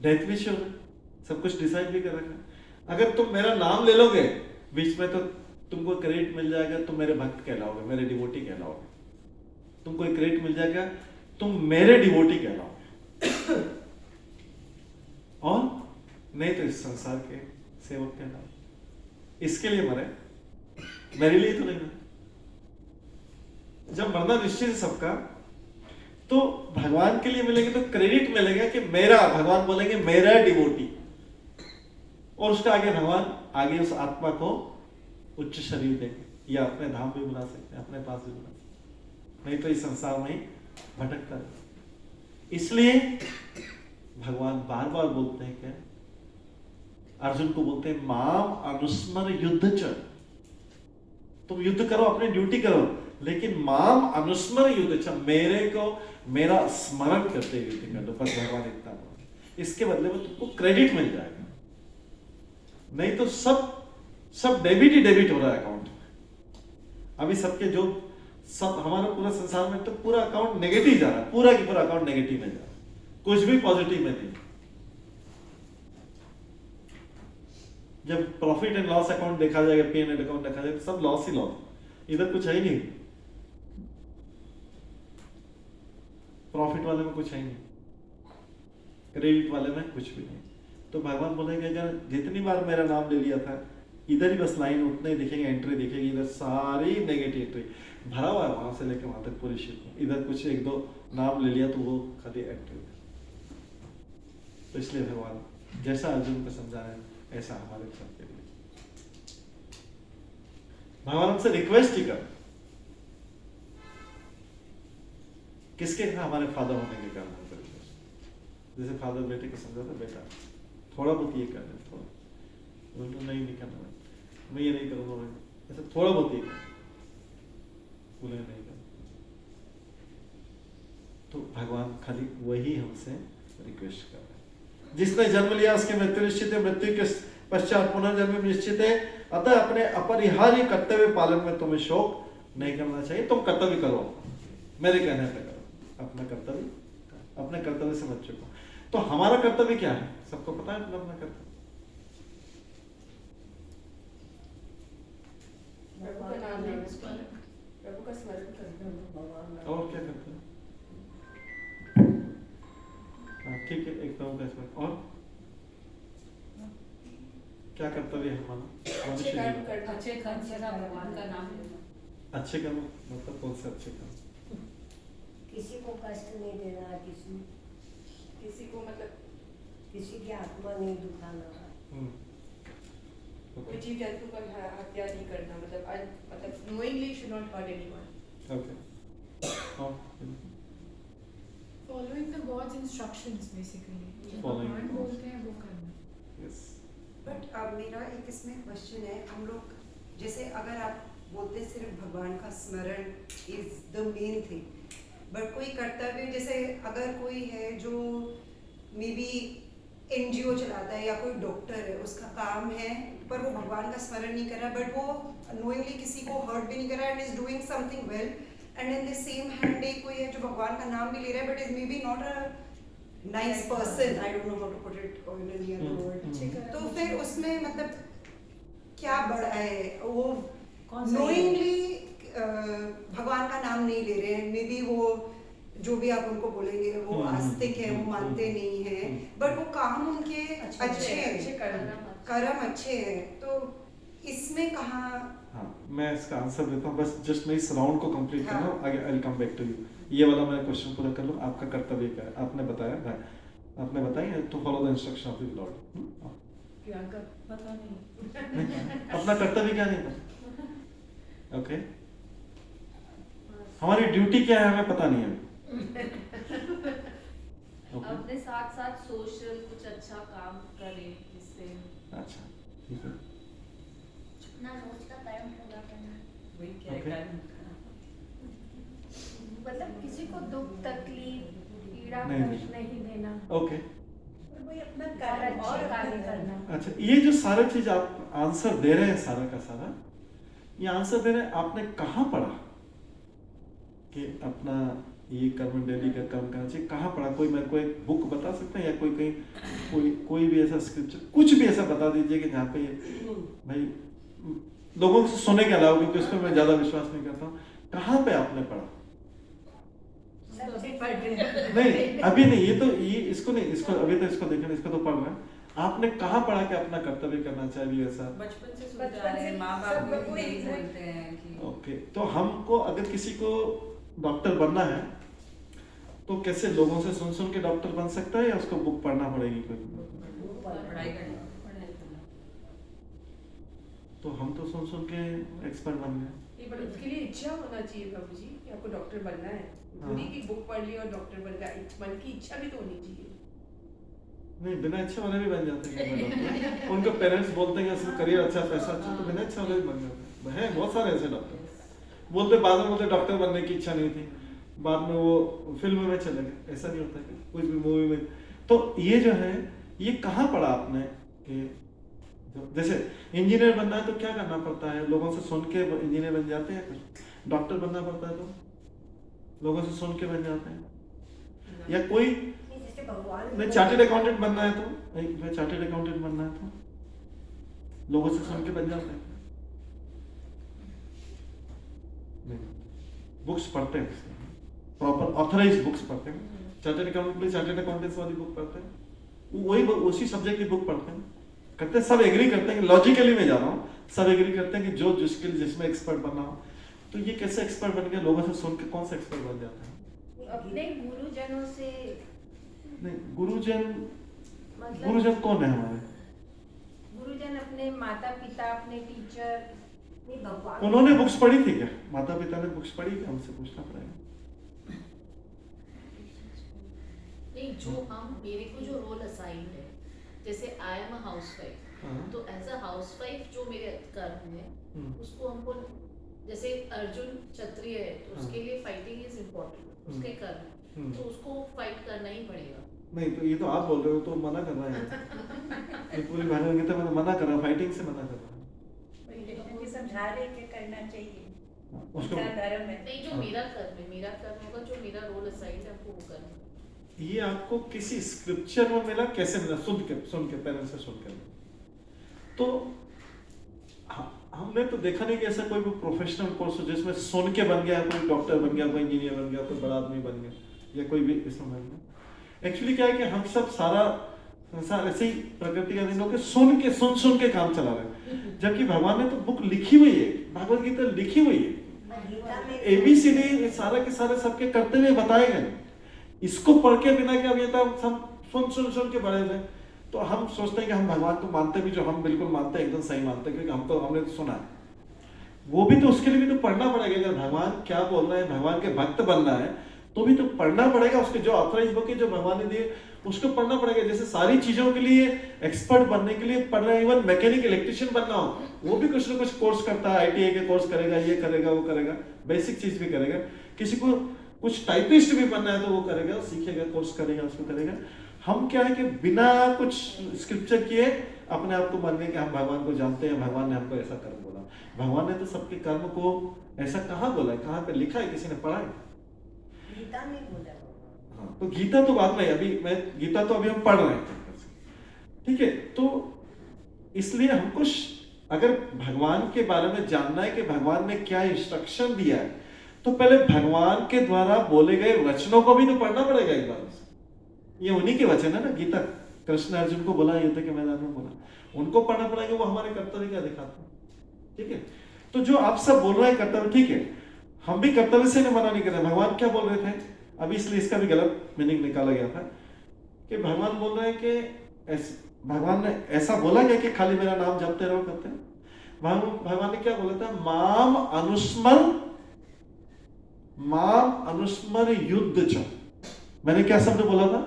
[SPEAKER 1] डेथ भी श्योर है, सब कुछ डिसाइड भी कर रखा है। अगर तुम मेरा नाम ले लोगे बीच में तो तुमको क्रेडिट मिल जाएगा, तुम मेरे भक्त कहलाओगे, मेरे डिवोटी कहलाओगे। तुमको एक क्रेडिट मिल जाएगा, तुम मेरे डिवोटी कहलाओगे, और नहीं तो इस संसार के सेवक कहलाओगे। इसके लिए मरे, मेरे लिए तो नहीं मरे। जब मरना निश्चित है सबका, तो भगवान के लिए मिलेंगे तो क्रेडिट मिलेगा कि मेरा, भगवान बोलेंगे मेरा डिवोटी, और उसका आगे भगवान आगे उस आत्मा को उच्च शरीर देंगे, या अपने धाम भी बुला सकते हैं, अपने पास भी बुला सकते हैं, नहीं तो इस संसार में ही भटकता है। इसलिए भगवान बार बार बोलते हैं क्या, अर्जुन को बोलते हैं माम अनुस्मर युद्ध च, तुम युद्ध करो, अपनी ड्यूटी करो, लेकिन माम अनुस्मर युद्ध च, मेरे को मेरा स्मरण करते युद्ध कर लो। बस भगवान इतना बोल, इसके बदले में तुमको क्रेडिट मिल जाएगा, नहीं तो सब डेबिट ही डेबिट हो रहा है अकाउंट में। अभी सबके जो सब हमारे पूरा संसार में तो पूरा अकाउंट नेगेटिव जा रहा है, पूरा की पूरा अकाउंट नेगेटिव में जा रहा है, कुछ भी पॉजिटिव में नहीं। जब प्रॉफिट एंड लॉस अकाउंट देखा जाएगा, पे एंड अकाउंट देखा जाएगा, सब लॉस ही लॉस, इधर कुछ है ही नहीं। प्रॉफिट वाले में कुछ है ही नहीं, क्रेडिट वाले में कुछ भी नहीं। तो भगवान बोलेंगे अगर जितनी बार मेरा नाम ले लिया था, इधर ही बस लाइन उतने दिखेंगे, एंट्री दिखेगी, इधर सारी नेगेटिव एंट्री भरा हुआ है, वहां से लेकर वहां तक पूरी शीट में। इधर कुछ एक दो नाम ले लिया तो वो खाली एंट्री। तो इसलिए भगवान जैसा अर्जुन को समझा है ऐसा हमारे सबके लिए भगवान हमसे रिक्वेस्ट ही कर, किसके हमारे फादर होने के कारण हमसे रिक्वेस्ट। जैसे फादर बेटे को समझाता, बेटा थोड़ा बहुत ये कर दे, थोड़ा नहीं करना, मैं ये नहीं करूंगा, मैं ऐसा थोड़ा बहुत ये कर, बोले नहीं कर। तो भगवान खाली वही हमसे रिक्वेस्ट कर रहे हैं। जिसने जन्म लिया उसकी मृत्यु निश्चित है, मृत्यु के पश्चात पुनर्जन्म निश्चित है, अतः अपने अपरिहार्य कर्तव्य पालन में तुम्हें शोक नहीं करना चाहिए। तुम कर्तव्य करो, मेरे कहने पे करो, अपना कर्तव्य, अपने कर्तव्य से मत चूको। तो हमारा कर्तव्य क्या है, सबको पता है अपना कर्तव्य।
[SPEAKER 6] प्रभु का नाम लेना, प्रभु का स्मरण करना, भगवान
[SPEAKER 1] और क्या करते हैं? ठीक है, एक प्रभु का स्मरण, और क्या कर्तव्य है हमारा?
[SPEAKER 6] अच्छे कर्म करना,
[SPEAKER 5] अच्छे कर्म करना, भगवान का नाम लेना।
[SPEAKER 1] अच्छे कर्म मतलब कौन से अच्छे कर्म?
[SPEAKER 7] किसी को कष्ट नहीं देना,
[SPEAKER 6] किसी को मतलब
[SPEAKER 7] किसी की आत्मा नहीं दुखाना,
[SPEAKER 6] कोई जीव जंतु का हत्या नहीं करना, मतलब knowingly should not hurt anyone.
[SPEAKER 1] Okay.
[SPEAKER 8] Following the God's instructions basically. जो
[SPEAKER 1] Following
[SPEAKER 8] भगवान
[SPEAKER 1] the God's-
[SPEAKER 8] बोलते हैं वो करना।
[SPEAKER 1] Yes.
[SPEAKER 9] बट मेरा एक इसमें क्वेश्चन है, हम लोग जैसे अगर आप बोलते हैं सिर्फ भगवान का स्मरण is the main thing, but कोई कर्तव्य जैसे अगर कोई है जो मे बी एनजीओ चलाता है या कोई डॉक्टर है, उसका काम है पर वो भगवान का स्मरण नहीं कर रहा, बट वो नोइंगली किसी को हर्ट भी नहीं कर रहा and is doing something well, and in the same hand एक कोई है जो भगवान का नाम भी ले रहा है but is may be not a nice person, I don't know how to put it in any other word. तो फिर उसमें मतलब क्या बड़ा है, वो नोइंगली भगवान का नाम नहीं ले रहे हैं, मे बी वो जो भी आप उनको बोलेंगे वो आस्तिक है, वो मानते नहीं है, बट वो काम उनके अच्छे हैं, कर्म अच्छे हैं, तो इसमें कहाँ?
[SPEAKER 1] हाँ, मैं इसका आंसर देता हूँ, बस जस्ट मैं इस राउंड को कंप्लीट कर लूँ, आगे I will come back to you. ये वाला मैं क्वेश्चन पूरा कर लूँ। आपका कर्तव्य क्या है? आपने बताया, आपने बताया to follow the instruction of the lord.
[SPEAKER 6] Priyanka
[SPEAKER 2] पता नहीं।
[SPEAKER 1] अपना कर्तव्य क्या नहीं पता? ओके, हमारी ड्यूटी क्या है हमें पता नहीं है। ओके,
[SPEAKER 3] अपने साथ साथ सोशल कुछ अच्छा काम करें जिससे
[SPEAKER 1] अच्छा ठीक है।
[SPEAKER 4] अपना रोज का कर्म पूरा करना,
[SPEAKER 5] वही क्या
[SPEAKER 1] Okay.
[SPEAKER 5] कर्म
[SPEAKER 8] मतलब किसी को दुख तकलीफ पीड़ा
[SPEAKER 1] नहीं,
[SPEAKER 8] कष्ट नहीं देना,
[SPEAKER 1] ओके,
[SPEAKER 7] और वही अपना
[SPEAKER 8] और
[SPEAKER 7] कर्म
[SPEAKER 8] अच्छे कार्य करना।
[SPEAKER 1] अच्छा, ये जो सारे चीज आप आंसर दे रहे हैं सारा का सारा, ये आंसर दे रहे हैं, आपने कहाँ पढ़ा कि अपना ये कर्म डेली का कर्म करना चाहिए? कहाँ पढ़ा? कोई मेरे को एक बुक बता सकता है या कोई कहीं कोई भी ऐसा स्क्रिप्चर कुछ भी ऐसा बता दीजिए कि जहाँ पे ये भाई लोगों से सुनने के अलावा, क्योंकि उस पर मैं ज्यादा विश्वास नहीं करता हूँ, कहाँ पे आपने पढ़ा? नहीं अभी नहीं, ये इसको नहीं, इसको अभी तो इसको देखें, इसको तो पढ़ रहे हैं। आपने कहाँ पढ़ा कि अपना कर्तव्य करना चाहिए वैसा?
[SPEAKER 5] बचपन से सुनते आ रहे हैं, माँ बाप भी यही बोलते हैं कि
[SPEAKER 1] ओके, तो हमको अगर किसी को डॉक्टर बनना है तो कैसे लोगों से सुन के डॉक्टर बन सकता है या उसको बुक पढ़ना पड़ेगी कोई?
[SPEAKER 5] पढ़ाई करना।
[SPEAKER 1] तो हम तो सुन के एक्सपर्ट बन गए।
[SPEAKER 6] ये पर उसके लिए इच्छा होना चाहिए प्रभु जी कि आपको डॉक्टर बनना है।
[SPEAKER 1] हाँ।
[SPEAKER 6] थोड़ी की बुक पढ़ ली और डॉक्टर बन गया, मन की इच्छा भी तो होनी चाहिए।
[SPEAKER 1] नहीं, बिना इच्छा वाले भी बन जाते हैं उनके पेरेंट्स बोलते हैं कि उसमें करियर अच्छा, पैसा अच्छा, तो बिना इच्छा वाले भी बन जाते हैं। बहुत सारे ऐसे डॉक्टर बोलते, बाद में बोलते डॉक्टर बनने की इच्छा नहीं थी, बाद में वो फिल्म में चले गए। ऐसा नहीं होता कि कुछ भी मूवी में। तो ये जो है, ये कहाँ पढ़ा आपने कि जैसे इंजीनियर बनना है तो क्या करना पड़ता है? लोगों से सुन के इंजीनियर बन जाते हैं? कुछ डॉक्टर बनना पड़ता है तो लोगों से सुन के बन जाते हैं? या कोई
[SPEAKER 7] जैसे भगवान
[SPEAKER 1] नहीं, चार्टेड अकाउंटेंट बनना है तो मैं चार्टेड अकाउंटेंट बनना है तो लोगों से सुन के बन जाते हैं? नहीं, बुक्स पढ़ते हैं, प्रॉपर ऑथराइज्ड बुक्स पढ़ते हैं। चार्टेड अकाउंटेंट भी चार्टेड अकाउंटेंट्स वाली बुक पढ़ते हैं, वही उसी सब्जेक्ट की बुक पढ़ते हैं, करते हैं। सब एग्री करते हैं, लॉजिकली में जा रहा हूँ, सब एग्री करते हैं कि जो जिसमें एक्सपर्ट बनना हो। तो ये कैसे एक्सपर्ट बन गया? लोगों से सुन के कौन सा एक्सपर्ट बन जाता है?
[SPEAKER 4] अपने गुरुजनों से।
[SPEAKER 1] नहीं, गुरुजन
[SPEAKER 4] मतलब
[SPEAKER 1] कौन है हमारे?
[SPEAKER 4] गुरुजन अपने माता पिता, अपने टीचर।
[SPEAKER 7] नहीं, भगवान
[SPEAKER 1] उन्होंने बुक्स पढ़ी थी क्या? माता पिता ने बुक्स पढ़ी क्या? हमसे पूछना पड़ेगा।
[SPEAKER 3] नहीं, जो हम मेरे को जो रोल असाइन है, जैसे आई एम अ हाउसवाइफ,
[SPEAKER 1] हाँ।
[SPEAKER 3] तो एज अ हाउसवाइफ जो मेरे कर्म है उसको हमको, जैसे अर्जुन क्षत्रिय है तो उसके लिए फाइटिंग इज इम्पोर्टेंट, उसके कर्म है, तो उसको फाइट करना ही पड़ेगा।
[SPEAKER 1] नहीं, तो ये तो आप बोल रहे हो, तो मना कर रहा है। ये पूरी भगवद गीता में मना कर रहा है, फाइटिंग से मना कर रहा है।
[SPEAKER 7] समझा रहे कि करना चाहिए,
[SPEAKER 1] उसको
[SPEAKER 7] धर्म है।
[SPEAKER 3] नहीं, जो मेरा कर्म है, मेरा कर्म होगा, जो मेरा रोल असाइन है हमको वो करना है।
[SPEAKER 1] ये आपको किसी स्क्रिप्चर में मिला? कैसे मिला? सुन के पेरेंट्स से सुन के। तो हमने तो देखा नहीं कि ऐसा कोई भी प्रोफेशनल कोर्स हो जिसमें सुन के बन गया, कोई डॉक्टर बन गया, कोई इंजीनियर बन गया, कोई बड़ा आदमी बन गया, या कोई भी इसमें बन गया। एक्चुअली क्या है कि हम सब सारा संसार ऐसे ही प्रकृति का दिन होकर सुन के काम चला रहे हैं, जबकि भगवान ने तो बुक लिखी हुई है, भगवद गीता लिखी हुई है, ABCD सारा के सारे सबके करते हुए बताए गए। इसको पढ़ के बिना कि अब ये तो हम सुन के बड़े हुए, तो हम सोचते हैं कि हम भगवान को मानते भी, जो हम बिल्कुल मानते हैं, एकदम सही मानते हैं, क्योंकि हमने तो सुना है। वो भी तो उसके लिए भी तो पढ़ना पड़ेगा। अगर भगवान क्या बोल रहे हैं, भगवान के भक्त बनना है तो भी तो पढ़ना पड़ेगा। उसके जो ऑथराइज बुक है, जो भगवान ने दिए, उसको पढ़ना पड़ेगा। जैसे सारी चीजों के लिए एक्सपर्ट बनने के लिए पढ़ रहे हैं, इवन मैकेनिक इलेक्ट्रिशियन बनना हो, वो भी कुछ ना कुछ कोर्स करता है, ITI के कोर्स करेगा, ये करेगा, वो करेगा, बेसिक चीज भी करेगा। किसी को कुछ टाइपिस्ट भी बनना है तो वो करेगा, सीखेगा, कोर्स करेगा, उसको करेगा। हम क्या है कि बिना कुछ स्क्रिप्चर किए अपने आप को मानने के हम भगवान को जानते हैं, भगवान ने हमको ऐसा कर्म बोला। भगवान ने तो सबके कर्म को ऐसा कहाँ बोला है, कहाँ पे लिखा है, किसी ने पढ़ा है?
[SPEAKER 7] गीता में बोला।
[SPEAKER 1] हाँ, तो गीता तो बाद में, अभी गीता तो अभी हम पढ़ रहे हैं, ठीक है। तो इसलिए हमको अगर भगवान के बारे में जानना है कि भगवान ने क्या इंस्ट्रक्शन दिया है, तो पहले भगवान के द्वारा बोले गए वचनों को भी तो पढ़ना पड़ेगा एक बार। ये उन्हीं के वचन है ना, गीता कृष्ण अर्जुन को बोला, युद्ध के मैदान में बोला, उनको पढ़ना पड़ेगा। वो हमारे कर्तव्य क्या दिखाते हैं, ठीक है। तो जो आप सब बोल रहे हैं कर्तव्य, ठीक है, हम भी कर्तव्य से मना नहीं कर रहे। भगवान क्या बोल रहे थे अभी, इसलिए इसका भी गलत मीनिंग निकाला गया था कि भगवान बोल रहे हैं कि भगवान ने ऐसा बोला गया कि खाली मेरा नाम जपते रहो, करते हैं। भगवान ने क्या बोला था? माम अनुस्मर युद्ध च। मैंने क्या शब्द बोला था?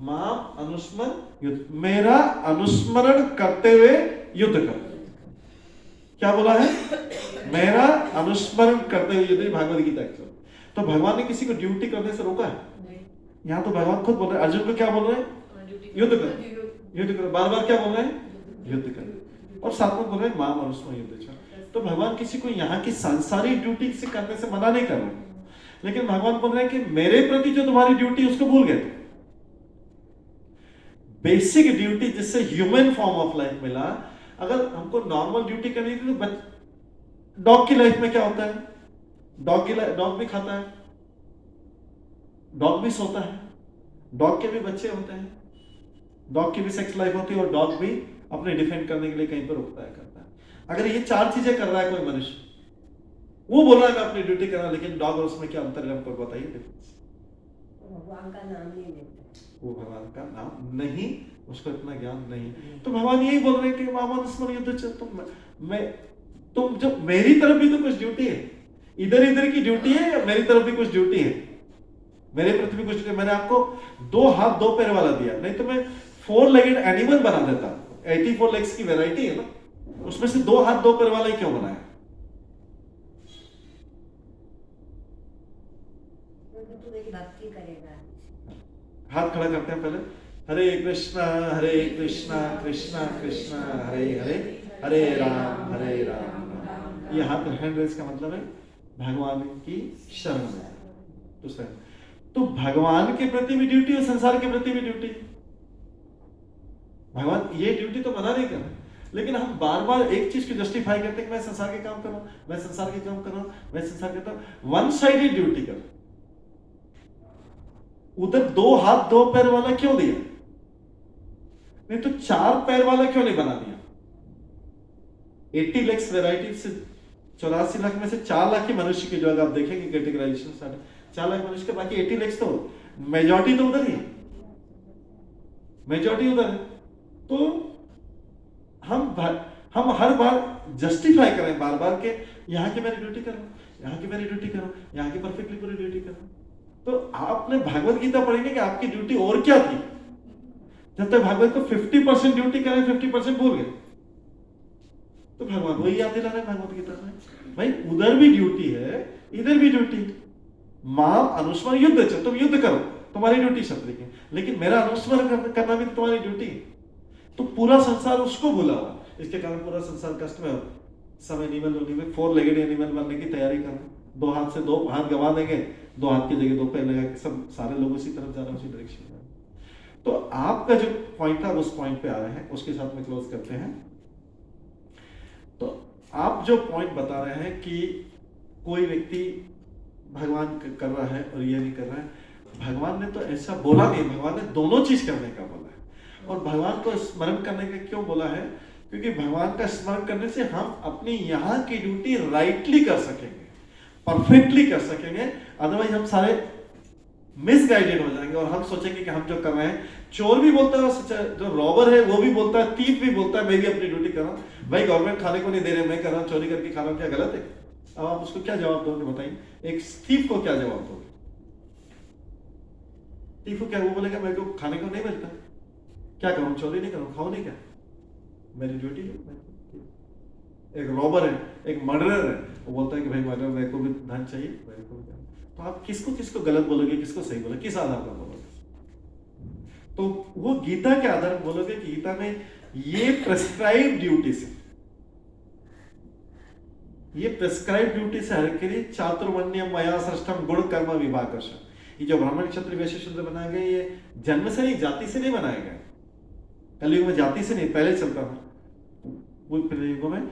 [SPEAKER 1] माम अनुस्मर युद्ध, मेरा अनुस्मरण करते हुए युद्ध कर। क्या बोला है? मेरा अनुस्मरण करते हुए युद्ध, भागवत गीता। तो भगवान ने किसी को ड्यूटी करने से रोका है? यहाँ तो भगवान खुद बोल रहे हैं, अर्जुन को क्या बोल रहे हैं? युद्ध करो, युद्ध करो। बार बार क्या बोल रहे हैं? युद्ध करो। और साथ में बोल रहे हैं माम अनुस्मर युद्ध च। तो भगवान किसी को यहाँ की सांसारिक ड्यूटी से करने से मना नहीं कर रहे, लेकिन भगवान बोल रहे हैं कि मेरे प्रति जो तुम्हारी ड्यूटी उसको भूल गए। बेसिक ड्यूटी जिससे ह्यूमन फॉर्म ऑफ लाइफ मिला, अगर हमको नॉर्मल ड्यूटी करनी थी तो डॉग की लाइफ में क्या होता है? डॉग भी खाता है, डॉग भी सोता है, डॉग के भी बच्चे होते हैं, डॉग की भी सेक्स लाइफ होती है और डॉग भी अपने डिफेंड करने के लिए कहीं पर रुकता है, करता है। अगर ये 4 चीजें कर रहा है कोई मनुष्य, वो बोल रहा है मैं अपनी ड्यूटी कर रहा हूं, लेकिन डॉग और उसमें क्या अंतर है हमको बताइए डिफरेंस।
[SPEAKER 7] भगवान का नाम नहीं लेते,
[SPEAKER 1] वो भगवान का नाम नहीं, उसको इतना ज्ञान नहीं। तो भगवान यही बोल रहे हैं कि मामन स्मरण युद्ध, तुम जब मेरी तरफ भी तो कुछ ड्यूटी है, इधर की ड्यूटी है या मेरी तरफ भी कुछ ड्यूटी है, मेरे प्रति भी कुछ ड्यूटी। मैंने आपको 2 हाथ 2 पैर वाला दिया, नहीं तो मैं 4 लेगेड एनिमल बना देता। 84 लेग्स की वैरायटी है ना, उसमें से 2 हाथ 2 पैर वाला ही क्यों बनाया?
[SPEAKER 7] क्योंकि तू मेरी भक्ति करेगा।
[SPEAKER 1] हाथ खड़ा करते हैं पहले, हरे कृष्णा कृष्णा कृष्णा हरे हरे, हरे राम। ये हाथ हैंड रेज का मतलब है भगवान की शरण में। तो भगवान के प्रति भी ड्यूटी और संसार के प्रति भी ड्यूटी। भगवान ये ड्यूटी तो मना नहीं कर रहे, लेकिन हम बार बार एक चीज को जस्टिफाई करते हैं कि मैं संसार के काम कर रहा हूं, मैं संसार के काम कर रहा हूं, मैं संसार करता हूं। वन साइडेड ड्यूटी कर, उधर 2 हाथ 2 पैर वाला क्यों दिया? नहीं तो 4 पैर वाला क्यों नहीं बना दिया? 80 लेग्स वैरायटी से 84 लाख में से 4 लाख की मनुष्य की जो अगर आप देखेंगे कैटेगराइजेशन 4 लाख मनुष्य के, बाकी 80 लेग्स तो मेजॉरिटी तो उधर ही है, मेजॉरिटी उधर है। तो हम हर बार जस्टिफाई करें बार बार के यहाँ की मैंने ड्यूटी कर रहा हूँ, यहाँ की मैंने ड्यूटी कर रहा हूँ, यहाँ की परफेक्टली पूरी ड्यूटी कर रहा हूँ। तो आपने भागवत गीता पढ़ेंगे कि आपकी ड्यूटी और क्या थी। जब तक भागवत को 50% ड्यूटी करें 50% भूल गए, तो भगवान वही याद दिला रहे हैं भागवत गीता में, भाई उधर भी ड्यूटी है, इधर भी ड्यूटी। माम अनुस्मरण युद्ध, तुम युद्ध करो, तुम्हारी ड्यूटी क्षत्रिय की, लेकिन मेरा अनुस्मरण करना भी तुम्हारी ड्यूटी। तो पूरा संसार उसको भूला हुआ, इसके कारण पूरा संसार कष्ट में हो। सब एनिमल होने में 4 लेगेड एनिमल बनने की तैयारी कर, 2 हाथ से 2 हाथ गवा देंगे, 2 हाथ की जगह 2 पैर लगा के सब सारे लोग उसी तरफ जा रहे हैं, उसी डायरेक्शन में। तो आपका जो पॉइंट था उस पॉइंट पे आ रहे हैं, उसके साथ में क्लोज करते हैं। तो आप जो पॉइंट बता रहे हैं कि कोई व्यक्ति भगवान कर रहा है और ये नहीं कर रहा है, भगवान ने तो ऐसा बोला नहीं, भगवान ने दोनों चीज करने का बोला है। और भगवान को स्मरण करने का क्यों बोला है? क्योंकि भगवान का स्मरण करने से हम अपनी यहाँ की ड्यूटी राइटली कर सकेंगे, परफेक्टली कर सकेंगे। अदरवाइज हम सारे मिसगाइडेड हो जाएंगे और हम सोचेंगे कि हम जो कर रहे हैं, चोर भी बोलता है, जो रॉबर है वो भी बोलता है, थीफ भी बोलता है मैं भी अपनी ड्यूटी कर रहा हूँ। भाई गवर्नमेंट खाने को नहीं दे रहे, मैं कर रहा हूँ, चोरी करके खा रहा हूँ, क्या गलत है? अब आप उसको क्या जवाब दोगे बताइए? एक थीफ को क्या जवाब दोगे? थीफ को क्या वो बोलेगा मेरे को खाने को नहीं मिलता, क्या करूँ, चोरी नहीं करूँ, खाओ नहीं, क्या मेरी ड्यूटी है। एक रॉबर है, एक मर्डरर है, वो बोलता है कि भाई मर्डर मेरे को भी धन चाहिए, मेरे को भी। तो आप किसको गलत बोलोगे, किसको सही बोलोगे, किस आधार पर बोलोगे? तो वो गीता के आधार पर बोलोगे कि गीता में ये प्रेस्क्राइब ड्यूटी से, ये प्रेस्क्राइब ड्यूटी से हर के लिए चातुर्वर्ण्यम मया सृष्टम गुण कर्म विभागर्षण। ये जो ब्राह्मण क्षत्रिय वैश्य शूद्र बनाए गए, ये जन्म से नहीं, जाति से नहीं बनाए गए। कलयुग में जाति से नहीं, पहले चलता था, युगों में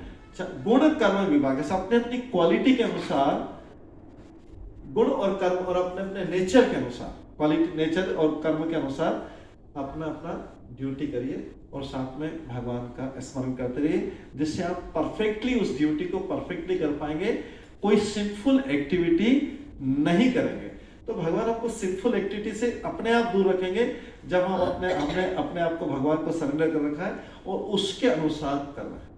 [SPEAKER 1] गुण कर्म विभाग है, अपने अपनी क्वालिटी के अनुसार गुण और कर्म और अपने अपने नेचर के अनुसार, क्वालिटी नेचर और कर्म के अनुसार अपना अपना ड्यूटी करिए और साथ में भगवान का स्मरण करते रहिए, जिससे आप परफेक्टली उस ड्यूटी को परफेक्टली कर पाएंगे, कोई सिंफुल एक्टिविटी नहीं करेंगे। तो भगवान आपको सिंफुल एक्टिविटी से अपने आप दूर रखेंगे जब हमने अपने आप को भगवान को सरेंडर कर रखा है और उसके अनुसार कर रहे हैं।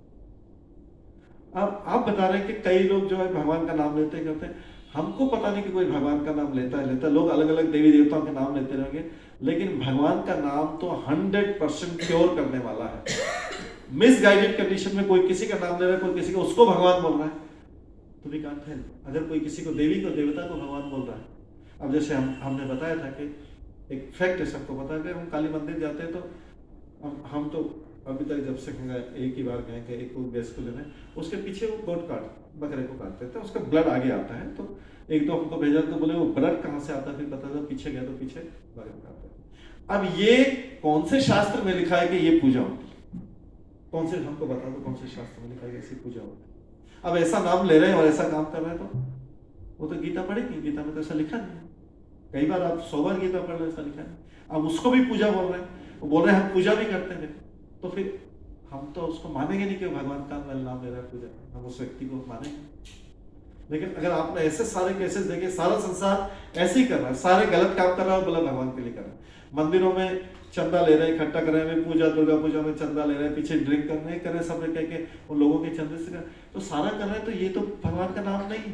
[SPEAKER 1] अब आप बता रहे हैं कि कई लोग जो है भगवान का नाम लेते करते हैं, हमको पता नहीं कि कोई भगवान का नाम लेता है, लोग अलग अलग देवी देवताओं के नाम लेते रहेंगे, लेकिन भगवान का नाम तो 100% क्योर करने वाला है। मिसगाइडेड कंडीशन में कोई किसी का नाम ले रहा है, कोई किसी को उसको भगवान बोल रहा है, तो वी कांट हेल्प। अगर कोई किसी को देवी को देवता को भगवान बोल रहा है, अब जैसे हमने बताया था कि एक फैक्ट है, सबको पता है कि हम काली मंदिर जाते हैं तो हम तो अभी तक जब से एक ही बार गए कि एक को गैस को लेना है, उसके पीछे वो बकरे को काटते थे, उसका ब्लड आगे आता है। तो एक दो हमको भेजा तो बोले वो ब्लड कहाँ से आता है, फिर पता चला पीछे गया तो पीछे बकरे काटते हैं। अब ये कौन से शास्त्र में लिखा है कि ये पूजा होती है? कौन से, हमको बता दो कौन से शास्त्र में लिखा है कि ऐसी पूजा होती है? अब ऐसा नाम ले रहे हैं और ऐसा काम कर रहे हैं तो वो तो गीता पढ़ेगी, गीता में तो ऐसा लिखा नहीं है। कई बार आप 100 बार गीता पढ़ रहे, ऐसा लिखा नहीं। अब उसको भी पूजा बोल रहे हैं, वो बोल रहे हैं हम पूजा भी करते हैं, तो फिर हम तो उसको मानेंगे नहीं कि भगवान का नाम ले रहा है पूजा, हम उस व्यक्ति को मानेंगे। लेकिन अगर आपने ऐसे सारे केसेस देखे, सारा संसार ऐसे ही कर रहा है, सारे गलत काम कर रहा है, बोला भगवान के लिए कर रहा है। मंदिरों में चंदा ले रहे हैं, इकट्ठा कर रहे हैं, पूजा दुर्गा पूजा में चंदा ले रहे हैं, पीछे ड्रिंक कर रहे हैं, सब कह के उन लोगों के चंदे से तो सारा कर रहे हैं, तो ये तो भगवान का नाम नहीं।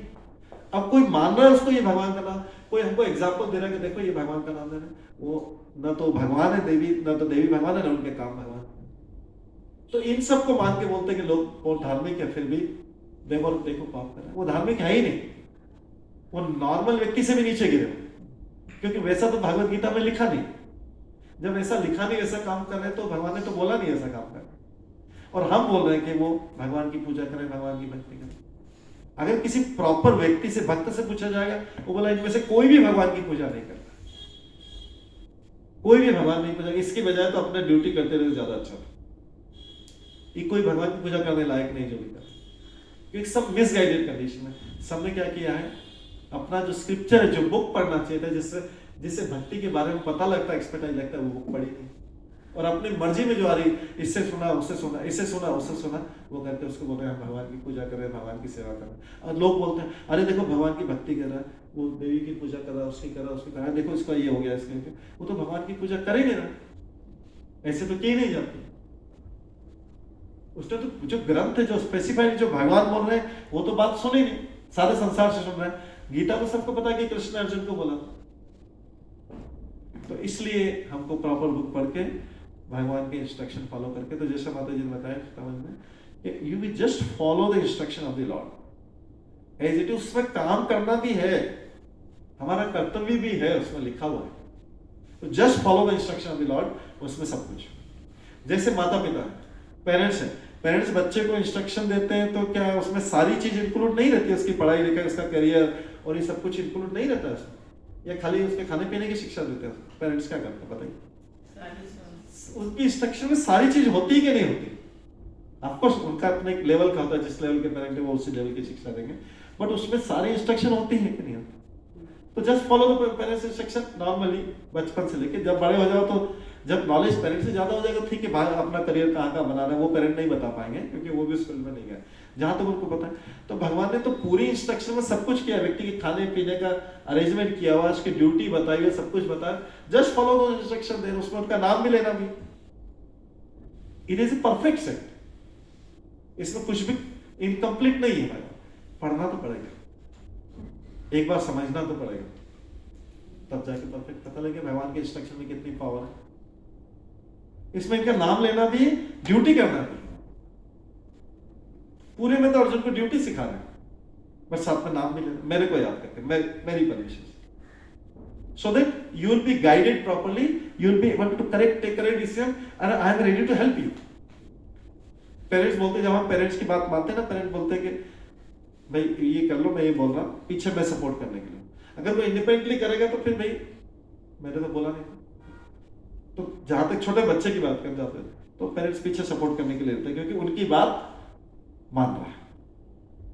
[SPEAKER 1] अब कोई मान रहा है उसको ये भगवान का नाम, कोई हमको एग्जाम्पल दे रहा है कि देखो ये भगवान का नाम दे रहे हैं, वो न तो भगवान है देवी, न तो देवी भगवान है, न उनके काम भगवान। तो इन सब को मान के बोलते हैं कि लोग बहुत धार्मिक है, फिर भी देखो पाप कर रहे हैं। वो धार्मिक है ही नहीं, वो नॉर्मल व्यक्ति से भी नीचे गिरे, क्योंकि वैसा तो भगवत गीता में लिखा नहीं। जब ऐसा लिखा नहीं, ऐसा काम कर रहे हैं, तो भगवान ने तो बोला नहीं ऐसा काम कर, और हम बोल रहे हैं कि वो भगवान की पूजा करें, भगवान की भक्ति करें। अगर किसी प्रॉपर व्यक्ति से, भक्त से पूछा जाएगा, वो बोला इनमें से कोई भी भगवान की पूजा नहीं करता, कोई भी भगवान नहीं पूजा, इसकी बजाय तो अपना ड्यूटी करते रहे ज्यादा अच्छा था। ये कोई भगवान की पूजा करने लायक नहीं जो भी कर, क्योंकि सब मिसगाइडेड कंडीशन में। सबने क्या किया है, अपना जो स्क्रिप्चर है, जो बुक पढ़ना चाहिए था, जिससे भक्ति के बारे में पता लगता है, एक्सपर्टाइज लगता है, वो बुक पढ़ी नहीं, और अपनी मर्जी में जो आ रही, इससे सुना उससे सुना, इससे सुना उससे सुना, वो करते उसको बोल रहे हैं भगवान की पूजा कर रहे हैं, भगवान की सेवा कर रहे हैं। और लोग बोलते हैं अरे देखो भगवान की भक्ति कर रहा है, वो देवी की पूजा कर रहा है, उसकी कर रहा है, उसकी कर रहा है, देखो इसका ये हो गया, इसके वो तो भगवान की पूजा कर ही नहीं रहा, ऐसे तो की नहीं जाती। उसने तो जो ग्रंथ है, जो स्पेसिफाइड, जो भगवान बोल रहे हैं, वो तो बात सुनी नहीं, सारे संसार से सुन रहे हैं। गीता में सबको पता है कि कृष्ण अर्जुन को बोला, तो इसलिए हमको प्रॉपर बुक पढ़ के भगवान के इंस्ट्रक्शन फॉलो करके, तो जैसे माता जी ने बताया समझ में, you will just follow the instruction of the lord as it is. उसमें काम करना भी है, हमारा कर्तव्य भी है, उसमें लिखा हुआ है, तो just follow the instruction of the lord, उसमें सब कुछ। जैसे माता पिता है, पेरेंट्स है, पेरेंट्स बच्चे को इंस्ट्रक्शन देते हैं, तो क्या उसमें सारी चीज इंक्लूड नहीं रहती, उसकी पढ़ाई लिखाई, उसका करियर और ये सब कुछ इंक्लूड नहीं रहता है, या खाली उसके खाने पीने की शिक्षा देते हैं? पेरेंट्स क्या करते हैं बताइए? उनकी इंस्ट्रक्शन में सारी चीज होती कि नहीं होती? ऑफकोर्स उनका अपने एक लेवल का होता है, जिस लेवल के पेरेंट है वो उसी लेवल की शिक्षा देंगे, बट उसमें सारी इंस्ट्रक्शन होती है कि नहीं होती? तो just follow the parents instruction normally, बचपन से लेके जब बड़े हो जाओ, तो जब नॉलेज पेरेंट्स से ज्यादा हो जाएगा, ठीक है भाई अपना करियर कहाँ का बनाना है वो पेरेंट नहीं बता पाएंगे, क्योंकि वो भी उस फील्ड में नहीं गए, जहां तक उनको पता है। तो भगवान ने तो पूरी इंस्ट्रक्शन में सब कुछ किया, व्यक्ति के खाने पीने का अरेंजमेंट किया हुआ, उसकी ड्यूटी बताई हुई, सब कुछ बताया, जस्ट फॉलो दो इंस्ट्रक्शन दे, उसमें उनका नाम भी लेना भी। It is a perfect set, इसमें कुछ भी इनकम्प्लीट नहीं है भाई। पढ़ना तो पड़ेगा, एक बार समझना तो पड़ेगा, तब जाके परफेक्ट पता लगे भगवान के इंस्ट्रक्शन में कितनी पावर है। इसमें इनका नाम लेना भी, ड्यूटी करना भी। पूरे में तो अर्जुन को ड्यूटी सिखा रहे हैं, बट साथ में नाम भी लेना, मेरे को याद करके, मेरी permission, so that you will be guided properly, you will be able to take correct decision, and I am ready to help you. Parents बोलते, जब हम पेरेंट्स की बात मानते हैं ना, पेरेंट्स बोलते हैं कि भाई ये कर लो, मैं ये बोल रहा हूँ, पीछे मैं सपोर्ट करने के लिए। अगर कोई इंडिपेंडेंटली करेगा तो फिर भाई मैंने तो बोला नहीं। तो जहां तक छोटे बच्चे की बात कर जाते हैं, तो पेरेंट्स पीछे सपोर्ट करने के लिए रहते हैं, क्योंकि उनकी बात मान रहा है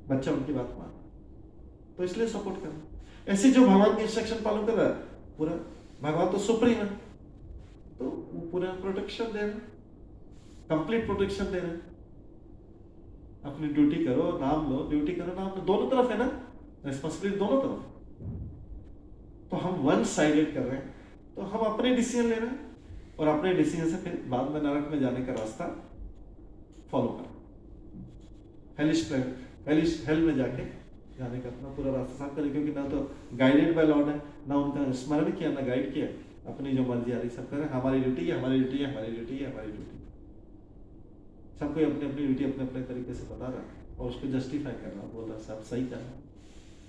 [SPEAKER 1] बच्चा, उनकी बात मान रहा है, तो इसलिए सपोर्ट करना। ऐसे जो भगवान के इंस्ट्रक्शन फॉलो कर रहा है, पूरा भगवान तो सुप्रीम है, तो वो पूरा प्रोटेक्शन दे रहे हैं, कंप्लीट प्रोटेक्शन दे रहे हैं। अपनी ड्यूटी करो, नाम लो, ड्यूटी करो, नाम लो, दोनों तरफ है ना, रिस्पॉन्सिबिलिटी दोनों तरफ। तो हम वन साइडेड कर रहे हैं, तो हम अपने डिसीजन ले रहे हैं, और अपने डिसीजन से फिर बाद में नरक में जाने का रास्ता फॉलो करें, हेल में जाके जाने का अपना पूरा रास्ता साफ करें, क्योंकि ना तो गाइडेड बाय लॉर्ड है, ना उनका स्मरण किया, ना गाइड किया, अपनी जो मर्जी आ रही सब करें। हमारी ड्यूटी है, हमारी ड्यूटी है, हमारी ड्यूटी है, हमारी ड्यूटी। सबको अपनी अपनी ड्यूटी अपने अपने तरीके से बता रहा है, और उसको जस्टिफाई कर रहा है, बोल रहा सब सही कर रहा है,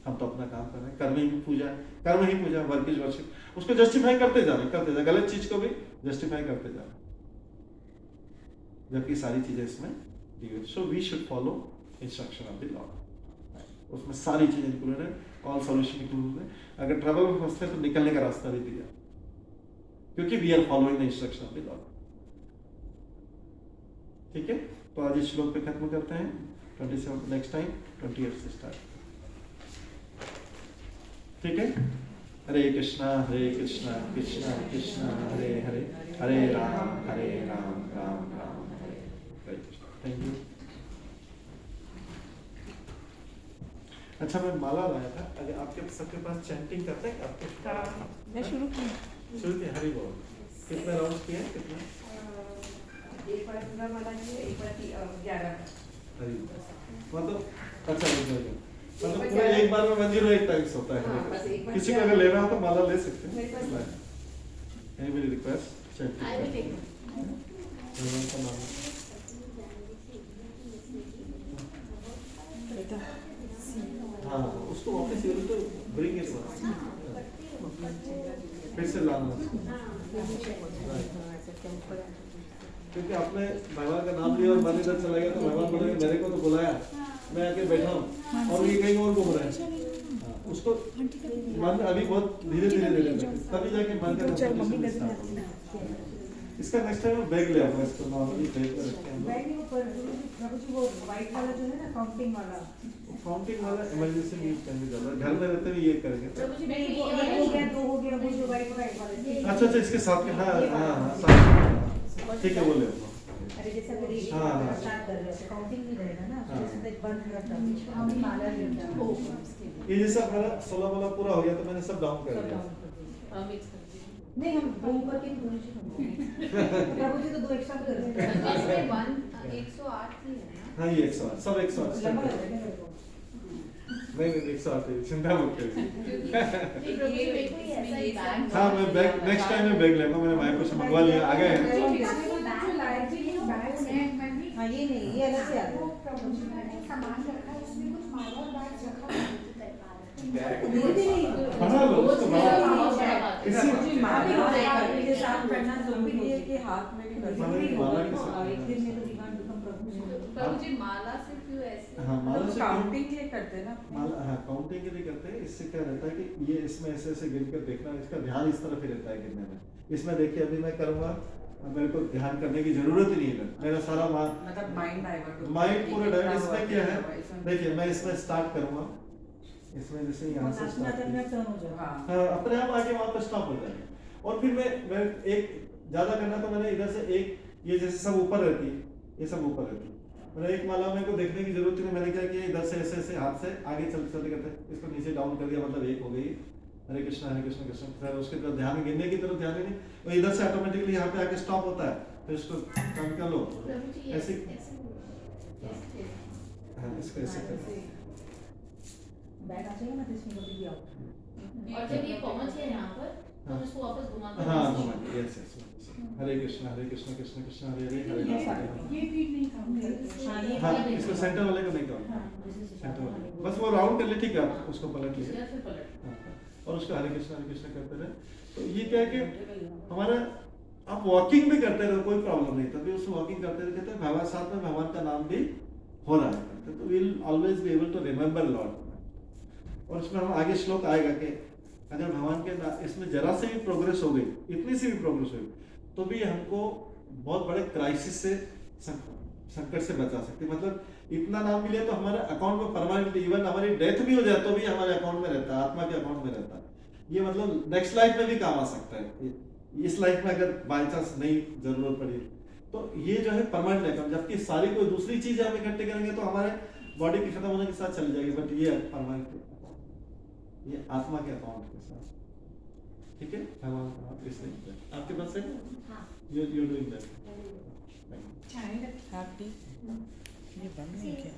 [SPEAKER 1] हम तो अपना काम कर रहे हैं, कर्म ही पूजा, कर्म ही पूजा, वर्क इज वर्शिप, उसको जस्टिफाई करते जा रहे, गलत चीज को भी जस्टिफाई करते जा रहे। जबकि सारी चीजें इसमें दी हुई। So we should follow instruction of the lord, उसमें सारी चीजें इंक्लूडेड है, ऑल सॉल्यूशन इंक्लूडेड है। अगर ट्रबल में फंसते हैं तो निकलने का रास्ता भी दिया, क्योंकि we are following the instruction of the lord. ठीक है, तो आज इस श्लोक पे खत्म करते हैं। 27 नेक्स्ट टाइम 28 से स्टार्ट। ठीक है, हरे कृष्णा कृष्णा कृष्णा हरे हरे, हरे राम राम राम हरे हरे। Thank you. अच्छा, मैं माला लाया था, अगर आपके सबके पास चैंटिंग करते हैं आपके?
[SPEAKER 6] मैं शुरू की
[SPEAKER 1] हरि बोल। कितने राउंड्स किए हैं? कितने?
[SPEAKER 6] एक बार पूरा वाला किया, एक बार 11
[SPEAKER 1] हरि मतलब अच्छा मतलब पूरा एक बार में 108 टाइम्स होता है।
[SPEAKER 6] हाँ, बस एक बार
[SPEAKER 1] किसी को अगर लेना हो तो माला ले सकते हैं।
[SPEAKER 6] मेरे पास
[SPEAKER 1] anybody request chanting.
[SPEAKER 3] I will take
[SPEAKER 1] भगवान का नाम। हाँ, उसको वापस ये तो ब्रिंग इट फिर से लाना उसको। क्योंकि आपने भगवान का नाम लिया और मन इधर चला गया तो भगवान बोलेंगे मेरे को तो बुलाया, मैं आके बैठा हूँ और ये कहीं और घूम रहा है। उसको मन अभी बहुत धीरे धीरे तभी जाके मन का इसका नेक्स्ट टाइम बैग ले आऊंगा, इसको नॉर्मली बैग में रखते हैं।
[SPEAKER 8] बैग नहीं, ऊपर प्रभु जी वो वाइट वाला जो है ना काउंटिंग वाला
[SPEAKER 1] इमरजेंसी यूज करने ज्यादा घर में रहते हुए ये करेंगे।
[SPEAKER 3] प्रभु जी
[SPEAKER 8] नहीं, वो
[SPEAKER 3] मेरे
[SPEAKER 8] एक हो गया, दो हो गया, वो जो वाइट वाले
[SPEAKER 1] अच्छा इसके साथ में हाँ साथ में ठीक है, वो ले आऊंगा।
[SPEAKER 8] अरे जैसे अगर एक
[SPEAKER 1] हाँ, हाँ।
[SPEAKER 8] स्टार्ट कर रहे हैं काउंटिंग नहीं रहेगा ना,
[SPEAKER 1] हाँ।
[SPEAKER 8] जैसे तो एक बंद रखता हूँ हम माला लेता हूँ
[SPEAKER 1] ये जैसा मेरा 16 वाला पूरा हो गया तो मैंने सब डाउन कर दिया।
[SPEAKER 3] मिक्स कर दीजिए।
[SPEAKER 8] नहीं, हम दो ऊपर के दो नीचे प्रभु जी तो दो एक्स्ट्रा कर रहे हैं।
[SPEAKER 3] इसमें 108 ही है ना?
[SPEAKER 1] हाँ ये 108 सब 108
[SPEAKER 8] लंबा लग रहा है मेरे को।
[SPEAKER 1] नहीं 108 है, चिंता मत करिए।
[SPEAKER 3] क्योंकि
[SPEAKER 1] हाँ मैं बैग नेक्स्ट टाइम में बैग लेगा, मैंने भाई कुछ मंगवा लिया आ गए हैं।
[SPEAKER 8] हाँ ये नहीं, ये अलग से आता है।
[SPEAKER 1] बना लो उसको बना इसी
[SPEAKER 3] प्रभु जी माला से क्यों ऐसे?
[SPEAKER 1] हाँ माला से
[SPEAKER 6] काउंटिंग के लिए करते हैं ना।
[SPEAKER 1] माला हाँ काउंटिंग के लिए करते हैं। इससे क्या रहता है कि ये इसमें ऐसे ऐसे गिन कर देखना, इसका ध्यान इस तरफ ही रहता है गिनने में। इसमें देखिए अभी मैं करूँगा, मेरे को ध्यान करने की जरूरत ही नहीं है, मेरा सारा
[SPEAKER 6] मतलब माइंड डाइवर्ट
[SPEAKER 1] माइंड पूरा डाइवर्ट। इसमें क्या है देखिए, मैं इसमें स्टार्ट करूँगा, इसमें जैसे यहाँ से स्टार्ट हाँ अपने आप आके वहाँ पर स्टॉप हो जाएगा। और फिर मैं एक ज्यादा करना तो मैंने इधर से एक ये जैसे सब ऊपर रहती है, ये सब ऊपर रहती है, मैंने एक माला मेरे को देखने की जरूरत नहीं। मैंने क्या किया, इधर से ऐसे ऐसे हाथ से आगे चलते चलते करते इसको नीचे डाउन कर दिया, मतलब एक हो गई। हरे कृष्णा कृष्ण कृष्ण, उसके तरफ ध्यान गिनने की तरफ ध्यान ही नहीं, और इधर से ऑटोमेटिकली यहाँ पे आके स्टॉप होता है। फिर इसको कम कर लो ऐसे, हाँ इसको ऐसे कर
[SPEAKER 8] बैग आ जाएगा ना तो इसमें कभी भी आओ।
[SPEAKER 3] और जब ये पहुंच गया यहाँ पर तो हम इसको वापस घुमा कर
[SPEAKER 1] हाँ घुमाइए, यस यस। हरे कृष्ण कृष्ण कृष्ण हरे हरे, हरे राम हरे राम।
[SPEAKER 8] ये फीड नहीं खाऊंगा।
[SPEAKER 1] हाँ इसको सेंटर वाले को नहीं करो, सेंटर वाले बस वो राउंड कर ले, ठीक है उसको पलट लिया।
[SPEAKER 3] फिर पलट।
[SPEAKER 1] हाँ, और उसका हरे कृष्ण करते रहे। तो ये क्या है कि हमारा आप वॉकिंग भी करते रहो, कोई प्रॉब्लम नहीं, तभी उस वॉकिंग करते रहे कहते हैं भगवान साथ में भगवान का नाम भी हो रहा है, तो will always be able to remember lord. और उसमें हम आगे श्लोक आएगा कि अगर भगवान के इसमें जरा से भी प्रोग्रेस हो गई, इतनी सी भी प्रोग्रेस हो गई, तो भी हमको बहुत बड़े क्राइसिस से संकट से बचा सकती है। मतलब इतना नाम मिले तो हमारे अकाउंट में परमानेंट, इवन हमारी डेथ भी हो जाए तो भी हमारे अकाउंट में रहता है, आत्मा के अकाउंट में रहता है। ये मतलब नेक्स्ट लाइफ में भी काम आ सकता है। इस लाइफ में अगर बाई चांस नहीं जरूरत पड़ी तो ये जो है परमानेंट अकाउंट, जबकि सारी कोई दूसरी चीज हम इकट्ठे करेंगे तो हमारे बॉडी के खत्म होने के साथ चली जाएगी, बट ये परमानेंट, ये आत्मा के अकाउंट के साथ। ठीक है, भगवान इसलिए आपके पास है, यू डूइंग दैट।
[SPEAKER 8] चाय रखी।
[SPEAKER 6] ये बंद नहीं किया।